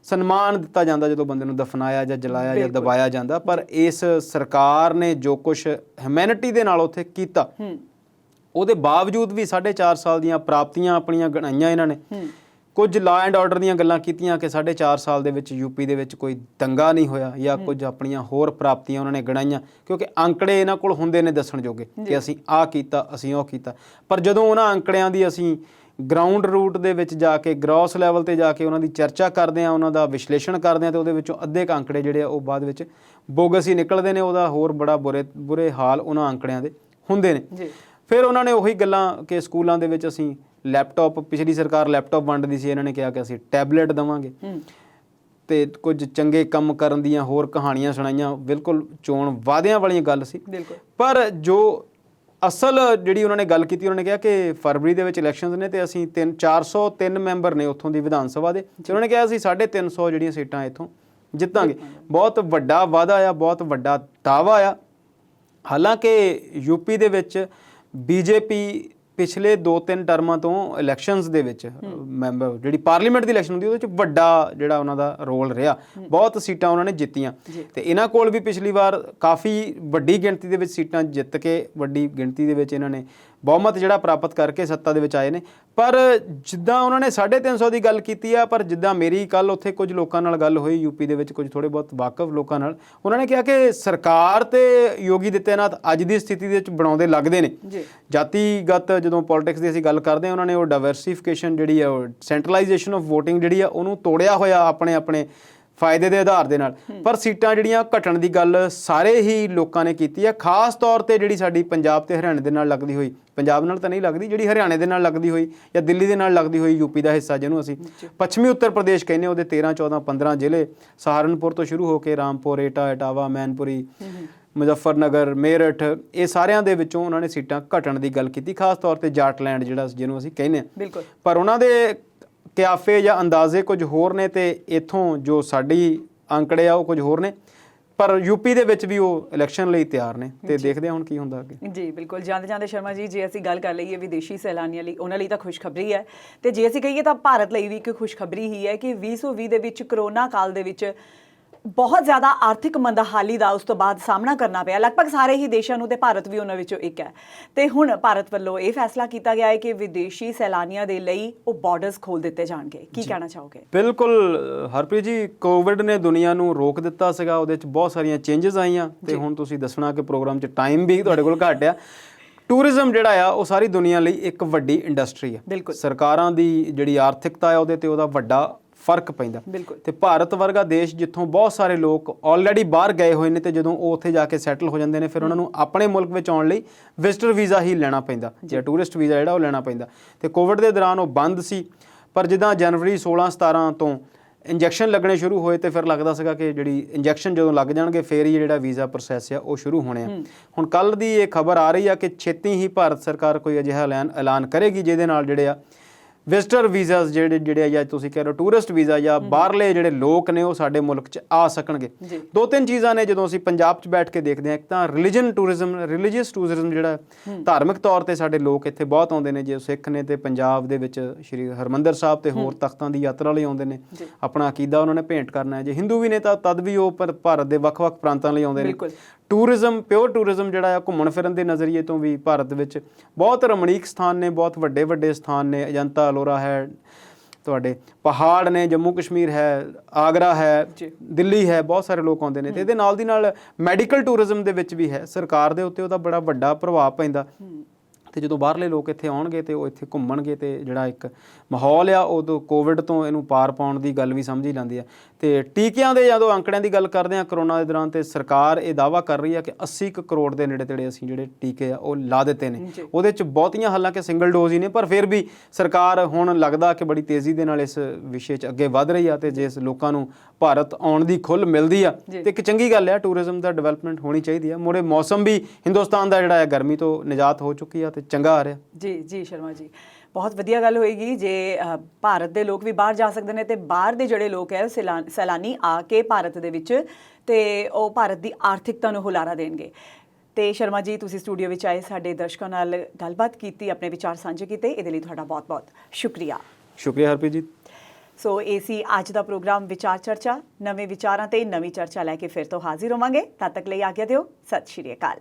ਸਨਮਾਨ ਦਿੱਤਾ ਜਾਂਦਾ ਜਦੋਂ ਬੰਦੇ ਨੂੰ ਦਫਨਾਇਆ ਜਾਂ ਜਲਾਇਆ ਜਾਂ ਦਬਾਇਆ ਜਾਂਦਾ, ਪਰ ਇਸ ਸਰਕਾਰ ਨੇ ਜੋ ਕੁਛ ਹਿਊਮੈਨਿਟੀ ਦੇ ਨਾਲ ਉੱਥੇ ਕੀਤਾ ਉਹਦੇ ਬਾਵਜੂਦ ਵੀ 4.5 ਸਾਲ ਦੀਆਂ ਪ੍ਰਾਪਤੀਆਂ ਆਪਣੀਆਂ ਗਣਾਈਆਂ ਇਹਨਾਂ ਨੇ। ਕੁਝ ਲਾ ਐਂਡ ਆਰਡਰ ਦੀਆਂ ਗੱਲਾਂ ਕੀਤੀਆਂ ਕਿ 4.5 ਸਾਲ ਦੇ ਵਿੱਚ ਯੂਪੀ ਦੇ ਵਿੱਚ ਕੋਈ ਦੰਗਾ ਨਹੀਂ ਹੋਇਆ, ਜਾਂ ਕੁਝ ਆਪਣੀਆਂ ਹੋਰ ਪ੍ਰਾਪਤੀਆਂ ਉਹਨਾਂ ਨੇ ਗਣਾਈਆਂ, ਕਿਉਂਕਿ ਅੰਕੜੇ ਇਹਨਾਂ ਕੋਲ ਹੁੰਦੇ ਨੇ ਦੱਸਣ ਜੋਗੇ ਕਿ ਅਸੀਂ ਆਹ ਕੀਤਾ, ਅਸੀਂ ਉਹ ਕੀਤਾ। ਪਰ ਜਦੋਂ ਉਹਨਾਂ ਅੰਕੜਿਆਂ ਦੀ ਅਸੀਂ ਗਰਾਊਂਡ ਰੂਟ ਦੇ ਵਿੱਚ ਜਾ ਕੇ, ਗ੍ਰੌਸ ਲੈਵਲ ਤੇ ਜਾ ਕੇ ਉਹਨਾਂ ਦੀ ਚਰਚਾ ਕਰਦੇ ਹਾਂ, ਉਹਨਾਂ ਦਾ ਵਿਸ਼ਲੇਸ਼ਣ ਕਰਦੇ ਹਾਂ, ਤੇ ਉਹਦੇ ਵਿੱਚੋਂ ਅੱਧੇ ਅੰਕੜੇ ਜਿਹੜੇ ਆ ਉਹ ਬਾਅਦ ਵਿੱਚ ਬੋਗਸ ਹੀ ਨਿਕਲਦੇ ਨੇ। ਉਹਦਾ ਹੋਰ ਬੜਾ ਬੁਰੇ ਹਾਲ ਉਹਨਾਂ ਅੰਕੜਿਆਂ ਦੇ ਹੁੰਦੇ ਨੇ। ਫਿਰ ਉਹਨਾਂ ਨੇ ਉਹੀ ਗੱਲਾਂ ਕਿ ਸਕੂਲਾਂ ਦੇ ਵਿੱਚ ਅਸੀਂ ਲੈਪਟਾਪ, ਪਿਛਲੀ ਸਰਕਾਰ ਲੈਪਟਾਪ ਵੰਡਦੀ ਸੀ, ਇਹਨਾਂ ਨੇ ਕਿਹਾ ਕਿ ਅਸੀਂ ਟੈਬਲੇਟ ਦੇਵਾਂਗੇ, ਤੇ ਕੁਝ ਚੰਗੇ ਕੰਮ ਕਰਨ ਦੀਆਂ ਹੋਰ ਕਹਾਣੀਆਂ ਸੁਣਾਈਆਂ। ਬਿਲਕੁਲ ਚੋਣ ਵਾਅਦਿਆਂ ਵਾਲੀਆਂ ਗੱਲ ਸੀ। ਪਰ ਜੋ ਅਸਲ ਜਿਹੜੀ ਉਹਨਾਂ ਨੇ ਗੱਲ ਕੀਤੀ, ਉਹਨਾਂ ਨੇ ਕਿਹਾ ਕਿ ਫਰਵਰੀ ਦੇ ਵਿੱਚ ਇਲੈਕਸ਼ਨਸ ਨੇ ਤੇ ਅਸੀਂ 403 ਮੈਂਬਰ ਨੇ ਉੱਥੋਂ ਦੀ ਵਿਧਾਨ ਸਭਾ ਦੇ, ਤੇ ਉਹਨਾਂ ਨੇ ਕਿਹਾ ਅਸੀਂ 350 ਜਿਹੜੀਆਂ ਸੀਟਾਂ ਇੱਥੋਂ ਜਿੱਤਾਂਗੇ। ਬਹੁਤ ਵੱਡਾ ਵਾਅਦਾ ਆ, ਬਹੁਤ ਵੱਡਾ ਦਾਅਵਾ ਆ। ਹਾਲਾਂਕਿ ਯੂਪੀ ਦੇ ਵਿੱਚ ਬੀਜੇਪੀ ਪਿਛਲੇ 2-3 ਟਰਮਾਂ ਤੋਂ ਇਲੈਕਸ਼ਨਸ ਦੇ ਵਿੱਚ ਮੈਂਬਰ ਜਿਹੜੀ ਪਾਰਲੀਮੈਂਟ ਦੀ ਇਲੈਕਸ਼ਨ ਹੁੰਦੀ ਉਹਦੇ ਵਿੱਚ ਵੱਡਾ ਜਿਹੜਾ ਉਹਨਾਂ ਦਾ ਰੋਲ ਰਿਹਾ, ਬਹੁਤ ਸੀਟਾਂ ਉਹਨਾਂ ਨੇ ਜਿੱਤੀਆਂ ਤੇ ਇਹਨਾਂ ਕੋਲ ਵੀ ਪਿਛਲੀ ਵਾਰ ਕਾਫੀ ਵੱਡੀ ਗਿਣਤੀ ਦੇ ਵਿੱਚ ਸੀਟਾਂ ਜਿੱਤ ਕੇ ਵੱਡੀ ਗਿਣਤੀ ਦੇ ਵਿੱਚ ਇਹਨਾਂ ਨੇ ਬਹੁਮਤ ਜਿਹੜਾ ਪ੍ਰਾਪਤ ਕਰਕੇ ਸੱਤਾ ਦੇ ਵਿੱਚ ਆਏ ਨੇ। ਪਰ ਜਿੱਦਾਂ ਉਹਨਾਂ ਨੇ 350 ਦੀ ਗੱਲ ਕੀਤੀ ਆ, ਪਰ ਜਿੱਦਾਂ ਮੇਰੀ ਕੱਲ ਉੱਥੇ ਕੁਝ ਲੋਕਾਂ ਨਾਲ ਗੱਲ ਹੋਈ ਯੂਪੀ ਦੇ ਵਿੱਚ, ਕੁਝ ਥੋੜੇ ਬਹੁਤ ਵਾਕਫ ਲੋਕਾਂ ਨਾਲ, ਉਹਨਾਂ ਨੇ ਕਿਹਾ ਕਿ ਸਰਕਾਰ ਤੇ ਯੋਗੀ ਆਦਿੱਤਿਆਨਾਥ ਅੱਜ ਦੀ ਸਥਿਤੀ ਦੇ ਵਿੱਚ ਬਣਾਉਂਦੇ ਲੱਗਦੇ ਨੇ। ਜਾਤੀਗਤ ਜਦੋਂ ਪੋਲਿਟਿਕਸ ਦੀ ਅਸੀਂ ਗੱਲ ਕਰਦੇ ਹਾਂ, ਉਹਨਾਂ ਨੇ ਉਹ ਡਾਇਵਰਸੀਫਿਕੇਸ਼ਨ ਜਿਹੜੀ ਆ, ਉਹ ਸੈਂਟਰਲਾਈਜੇਸ਼ਨ ਆਫ ਵੋਟਿੰਗ ਜਿਹੜੀ ਆ, ਉਹਨੂੰ ਤੋੜਿਆ ਹੋਇਆ ਆਪਣੇ ਆਪਣੇ ਫਾਇਦੇ ਦੇ ਆਧਾਰ ਦੇ ਨਾਲ। ਪਰ ਸੀਟਾਂ ਜਿਹੜੀਆਂ ਘਟਣ ਦੀ ਗੱਲ ਸਾਰੇ ਹੀ ਲੋਕਾਂ ਨੇ ਕੀਤੀ ਹੈ, ਖਾਸ ਤੌਰ ਤੇ ਜਿਹੜੀ ਸਾਡੀ ਪੰਜਾਬ ਤੇ ਹਰਿਆਣੇ ਦੇ ਨਾਲ ਲੱਗਦੀ ਹੋਈ, ਪੰਜਾਬ ਨਾਲ ਤਾਂ ਨਹੀਂ ਲੱਗਦੀ, ਜਿਹੜੀ ਹਰਿਆਣੇ ਦੇ ਨਾਲ ਲੱਗਦੀ ਹੋਈ ਜਾਂ ਦਿੱਲੀ ਦੇ ਨਾਲ ਲੱਗਦੀ ਹੋਈ ਯੂਪੀ ਦਾ ਹਿੱਸਾ ਜਿਹਨੂੰ ਅਸੀਂ ਪੱਛਮੀ ਉੱਤਰ ਪ੍ਰਦੇਸ਼ ਕਹਿੰਦੇ, ਉਹਦੇ 13, 14, 15 ਜ਼ਿਲ੍ਹੇ ਸਹਾਰਨਪੁਰ ਤੋਂ ਸ਼ੁਰੂ ਹੋ ਕੇ ਰਾਮਪੁਰ, ਏਟਾ, ਇਟਾਵਾ, ਮੈਨਪੁਰੀ, ਮੁਜ਼ੱਫਰਨਗਰ, ਮੇਰਠ, ਇਹ ਸਾਰਿਆਂ ਦੇ ਵਿੱਚੋਂ ਉਹਨਾਂ ਨੇ ਸੀਟਾਂ ਘਟਣ ਦੀ ਗੱਲ ਕੀਤੀ, ਖਾਸ ਤੌਰ ਤੇ ਜਾਟਲੈਂਡ ਜਿਹੜਾ ਜਿਹਨੂੰ ਅਸੀਂ ਕਹਿੰਦੇ ਹਾਂ। ਪਰ ਉਹਨਾਂ ਦੇ ਕਿਆਫੇ ਜਾਂ ਅੰਦਾਜ਼ੇ ਕੁਝ ਹੋਰ ਨੇ ਤੇ ਇੱਥੋਂ ਜੋ ਸਾਡੀ ਅੰਕੜੇ ਆ ਉਹ ਕੁਝ ਹੋਰ ਨੇ। ਪਰ ਯੂਪੀ ਦੇ ਵਿੱਚ ਵੀ ਉਹ ਇਲੈਕਸ਼ਨ ਲਈ ਤਿਆਰ ਨੇ ਤੇ ਦੇਖਦੇ ਹਾਂ ਹੁਣ ਕੀ ਹੁੰਦਾ ਅੱਗੇ। ਜੀ ਬਿਲਕੁਲ। ਜਾਂਦੇ ਸ਼ਰਮਾ ਜੀ, ਜੇ ਅਸੀਂ ਗੱਲ ਕਰ ਲਈਏ ਵਿਦੇਸ਼ੀ ਸੈਲਾਨੀਆਂ ਲਈ, ਉਹਨਾਂ ਲਈ ਤਾਂ ਖੁਸ਼ਖਬਰੀ ਹੈ, ਤੇ ਜੇ ਅਸੀਂ ਕਹੀਏ ਤਾਂ ਭਾਰਤ ਲਈ ਵੀ ਇੱਕ ਖੁਸ਼ਖਬਰੀ ਹੀ ਹੈ ਕਿ 2020 ਦੇ ਵਿੱਚ ਕਰੋਨਾ ਕਾਲ ਦੇ ਵਿੱਚ ਬਹੁਤ ਜ਼ਿਆਦਾ ਆਰਥਿਕ ਮੰਦਹਾਲੀ ਦਾ ਉਸ ਤੋਂ ਬਾਅਦ ਸਾਹਮਣਾ ਕਰਨਾ ਪਿਆ ਲਗਭਗ ਸਾਰੇ ਹੀ ਦੇਸ਼ਾਂ ਨੂੰ, ਤੇ ਭਾਰਤ ਵੀ ਉਹਨਾਂ ਵਿੱਚੋਂ ਇੱਕ ਹੈ। ਤੇ ਹੁਣ ਭਾਰਤ ਵੱਲੋਂ ਇਹ ਫੈਸਲਾ ਕੀਤਾ ਗਿਆ ਹੈ ਕਿ ਵਿਦੇਸ਼ੀ ਸੈਲਾਨੀਆਂ ਦੇ ਲਈ ਉਹ ਬਾਰਡਰਸ ਖੋਲ ਦਿੱਤੇ ਜਾਣਗੇ। ਕੀ ਕਹਿਣਾ ਚਾਹੋਗੇ? ਬਿਲਕੁਲ ਹਰਪ੍ਰੀਤ ਜੀ, ਕੋਵਿਡ ਨੇ ਦੁਨੀਆ ਨੂੰ ਰੋਕ ਦਿੱਤਾ ਸੀਗਾ, ਉਹਦੇ ਵਿੱਚ ਬਹੁਤ ਸਾਰੀਆਂ ਚੇਂਜਸ ਆਈਆਂ ਤੇ ਹੁਣ ਤੁਸੀਂ ਦੱਸਣਾ ਕਿ ਪ੍ਰੋਗਰਾਮ 'ਚ ਟਾਈਮ ਵੀ ਤੁਹਾਡੇ ਕੋਲ ਘੱਟ ਆ। ਟੂਰਿਜ਼ਮ ਜਿਹੜਾ ਆ ਉਹ ਸਾਰੀ ਦੁਨੀਆ ਲਈ ਇੱਕ ਵੱਡੀ ਇੰਡਸਟਰੀ ਆ। ਸਰਕਾਰਾਂ ਦੀ ਜਿਹੜੀ ਆਰਥਿਕਤਾ ਆ ਉਹਦੇ ਤੇ ਉਹਦਾ ਵੱਡਾ ਫਰਕ ਪੈਂਦਾ ਤੇ ਭਾਰਤ ਵਰਗਾ ਦੇਸ਼ ਜਿੱਥੋਂ ਬਹੁਤ ਸਾਰੇ ਲੋਕ ਆਲਰੇਡੀ ਬਾਹਰ ਗਏ ਹੋਏ ਨੇ ਤੇ ਜਦੋਂ ਉਹ ਉੱਥੇ ਜਾ ਕੇ ਸੈਟਲ ਹੋ ਜਾਂਦੇ ਨੇ, ਫਿਰ ਉਹਨਾਂ ਨੂੰ ਆਪਣੇ ਮੁਲਕ ਵਿੱਚ ਆਉਣ ਲਈ ਵਿਜ਼ਟਰ ਵੀਜ਼ਾ ਹੀ ਲੈਣਾ ਪੈਂਦਾ ਜਾਂ ਟੂਰਿਸਟ ਵੀਜ਼ਾ ਜਿਹੜਾ ਉਹ ਲੈਣਾ ਪੈਂਦਾ। ਤੇ ਕੋਵਿਡ ਦੇ ਦੌਰਾਨ ਉਹ ਬੰਦ ਸੀ, ਪਰ ਜਿੱਦਾਂ ਜਨਵਰੀ 16-17 ਤੋਂ ਇੰਜੈਕਸ਼ਨ ਲੱਗਣੇ ਸ਼ੁਰੂ ਹੋਏ ਤੇ ਫਿਰ ਲੱਗਦਾ ਸੀਗਾ ਕਿ ਜਿਹੜੀ ਇੰਜੈਕਸ਼ਨ ਜਦੋਂ ਲੱਗ ਜਾਣਗੇ ਫਿਰ ਹੀ ਜਿਹੜਾ ਵੀਜ਼ਾ ਪ੍ਰੋਸੈਸ ਆ ਉਹ ਸ਼ੁਰੂ ਹੋਣੇ ਆ। ਹੁਣ ਕੱਲ੍ਹ ਦੀ ਇਹ ਖਬਰ ਆ ਰਹੀ ਆ ਕਿ ਛੇਤੀ ਹੀ ਭਾਰਤ ਸਰਕਾਰ ਕੋਈ ਅਜਿਹਾ ਐਲਾਨ ਕਰੇਗੀ ਜਿਹਦੇ ਨਾਲ ਜਿਹੜੇ ਆ ਵਿਜ਼ਟਰ ਵੀਜ਼ਾਸ ਜਿਹੜੇ ਆ, ਜਾਂ ਤੁਸੀਂ ਕਹਿ ਰਹੇ ਹੋ ਟੂਰਿਸਟ ਵੀਜ਼ਾ, ਜਾਂ ਬਾਹਰਲੇ ਜਿਹੜੇ ਲੋਕ ਨੇ ਉਹ ਸਾਡੇ ਮੁਲਕ 'ਚ ਆ ਸਕਣਗੇ। 2-3 ਚੀਜ਼ਾਂ ਨੇ ਜਦੋਂ ਅਸੀਂ ਪੰਜਾਬ 'ਚ ਬੈਠ ਕੇ ਦੇਖਦੇ ਹਾਂ। ਇੱਕ ਤਾਂ ਰਿਲੀਜੀਅਸ ਟੂਰਿਜ਼ਮ ਜਿਹੜਾ ਧਾਰਮਿਕ ਤੌਰ ਤੇ ਸਾਡੇ ਲੋਕ ਇੱਥੇ ਬਹੁਤ ਆਉਂਦੇ ਨੇ। ਜੇ ਸਿੱਖ ਨੇ ਤੇ ਪੰਜਾਬ ਦੇ ਵਿੱਚ ਸ਼੍ਰੀ ਹਰਿਮੰਦਰ ਸਾਹਿਬ ਤੇ ਹੋਰ ਤਖਤਾਂ ਦੀ ਯਾਤਰਾ ਲਈ ਆਉਂਦੇ ਨੇ, ਆਪਣਾ ਅਕੀਦਾ ਉਹਨਾਂ ਨੇ ਭੇਂਟ ਕਰਨਾ ਹੈ। ਜੇ ਹਿੰਦੂ ਵੀ ਨੇ ਤਾਂ ਤਦ ਵੀ ਉਹ ਭਾਰਤ ਦੇ ਵੱਖ-ਵੱਖ ਪ੍ਰਾਂਤਾਂ ਲਈ ਆਉਂਦੇ ਨੇ। ਟੂਰਿਜ਼ਮ, ਪਿਓਰ ਟੂਰਿਜ਼ਮ ਜਿਹੜਾ ਆ, ਘੁੰਮਣ ਫਿਰਨ ਦੇ ਨਜ਼ਰੀਏ ਤੋਂ ਵੀ ਭਾਰਤ ਵਿੱਚ ਬਹੁਤ ਰਮਣੀਕ ਸਥਾਨ ਨੇ, ਬਹੁਤ ਵੱਡੇ ਵੱਡੇ ਸਥਾਨ ਨੇ। ਅਜੰਤਾ ਅਲੋਰਾ ਹੈ, ਤੁਹਾਡੇ ਪਹਾੜ ਨੇ, ਜੰਮੂ ਕਸ਼ਮੀਰ ਹੈ, ਆਗਰਾ ਹੈ, ਦਿੱਲੀ ਹੈ, ਬਹੁਤ ਸਾਰੇ ਲੋਕ ਆਉਂਦੇ ਨੇ। ਤੇ ਇਹਦੇ ਨਾਲ ਦੀ ਨਾਲ ਮੈਡੀਕਲ ਟੂਰਿਜ਼ਮ ਦੇ ਵਿੱਚ ਵੀ ਹੈ, ਸਰਕਾਰ ਦੇ ਉੱਤੇ ਉਹਦਾ ਬੜਾ ਵੱਡਾ ਪ੍ਰਭਾਵ ਪੈਂਦਾ। ਤੇ ਜਦੋਂ ਬਾਹਰਲੇ ਲੋਕ ਇੱਥੇ ਆਉਣਗੇ ਤੇ ਉਹ ਇੱਥੇ ਘੁੰਮਣਗੇ ਤੇ ਜਿਹੜਾ ਇੱਕ ਮਾਹੌਲ ਆ ਉਦੋਂ ਕੋਵਿਡ ਤੋਂ ਇਹਨੂੰ ਪਾਰ ਪਾਉਣ ਦੀ ਗੱਲ ਵੀ ਸਮਝ ਹੀ ਲੈਂਦੀ ਆ। ਤੇ ਟੀਕਿਆਂ ਦੇ ਜਦੋਂ ਅੰਕੜਿਆਂ ਦੀ ਗੱਲ ਕਰਦੇ ਆ ਕਰੋਨਾ ਦੇ ਦੌਰਾਨ, ਤੇ ਸਰਕਾਰ ਇਹ ਦਾਅਵਾ ਕਰ ਰਹੀ ਆ ਕਿ 80 ਕਰੋੜ ਦੇ ਨੇੜੇ ਤੇੜੇ ਅਸੀਂ ਜਿਹੜੇ ਟੀਕੇ ਆ ਉਹ ਲਾ ਦਿੱਤੇ ਨੇ। ਉਹਦੇ 'ਚ ਬਹੁਤੀਆਂ ਹਾਲਾਂਕਿ ਸਿੰਗਲ ਡੋਜ਼ ਹੀ ਨੇ, ਪਰ ਫਿਰ ਵੀ ਸਰਕਾਰ ਹੁਣ ਲੱਗਦਾ ਕਿ ਬੜੀ ਤੇਜ਼ੀ ਦੇ ਨਾਲ ਇਸ ਵਿਸ਼ੇ 'ਚ ਅੱਗੇ ਵੱਧ ਰਹੀ ਆ। ਤੇ ਜੇ ਲੋਕਾਂ ਨੂੰ ਭਾਰਤ ਆਉਣ ਦੀ ਖੁੱਲ੍ਹ ਮਿਲਦੀ ਆ ਤੇ ਇੱਕ ਚੰਗੀ ਗੱਲ ਆ, ਟੂਰਿਜ਼ਮ ਦਾ ਡਿਵੈਲਪਮੈਂਟ ਹੋਣੀ ਚਾਹੀਦੀ ਆ। ਮੁੜੇ ਮੌਸਮ ਵੀ ਹਿੰਦੁਸਤਾਨ ਦਾ ਜਿਹੜਾ ਹੈ ਗਰਮੀ ਤੋਂ ਨਿਜਾਤ ਹੋ ਚੁੱਕੀ ਆ ਤੇ ਚੰਗਾ ਆ ਰਿਹਾ। ਜੀ ਸ਼ਰਮਾ ਜੀ, ਬਹੁਤ ਵਧੀਆ ਗੱਲ ਹੋਏਗੀ ਜੇ ਭਾਰਤ ਦੇ ਲੋਕ ਵੀ ਬਾਹਰ ਜਾ ਸਕਦੇ ਨੇ ਤੇ ਬਾਹਰ ਦੇ ਜਿਹੜੇ ਲੋਕ ਹੈ ਸੈਲਾਨੀ ਆ ਕੇ ਭਾਰਤ ਦੇ ਵਿੱਚ ਤੇ ਉਹ ਭਾਰਤ ਦੀ ਆਰਥਿਕਤਾ ਨੂੰ ਹੁਲਾਰਾ ਦੇਣਗੇ। ਤੇ ਸ਼ਰਮਾ ਜੀ, ਤੁਸੀਂ ਸਟੂਡੀਓ ਵਿੱਚ ਆਏ, ਸਾਡੇ ਦਰਸ਼ਕਾਂ ਨਾਲ ਗੱਲਬਾਤ ਕੀਤੀ, ਆਪਣੇ ਵਿਚਾਰ ਸਾਂਝੇ ਕੀਤੇ, ਇਹਦੇ ਲਈ ਤੁਹਾਡਾ ਬਹੁਤ-ਬਹੁਤ ਸ਼ੁਕਰੀਆ। ਸ਼ੁਕਰੀਆ ਹਰਪ੍ਰੀਤ ਜੀ। ਸੋ ਇਹ ਸੀ ਅੱਜ ਦਾ ਪ੍ਰੋਗਰਾਮ ਵਿਚਾਰ ਚਰਚਾ। ਨਵੇਂ ਵਿਚਾਰਾਂ ਤੇ ਨਵੀਂ ਚਰਚਾ ਲੈ ਕੇ ਫਿਰ ਤੋਂ ਹਾਜ਼ਰ ਹੋਵਾਂਗੇ। ਤਦ ਤੱਕ ਲਈ ਆਗਿਆ ਦਿਓ। ਸਤਿ ਸ਼੍ਰੀ ਅਕਾਲ।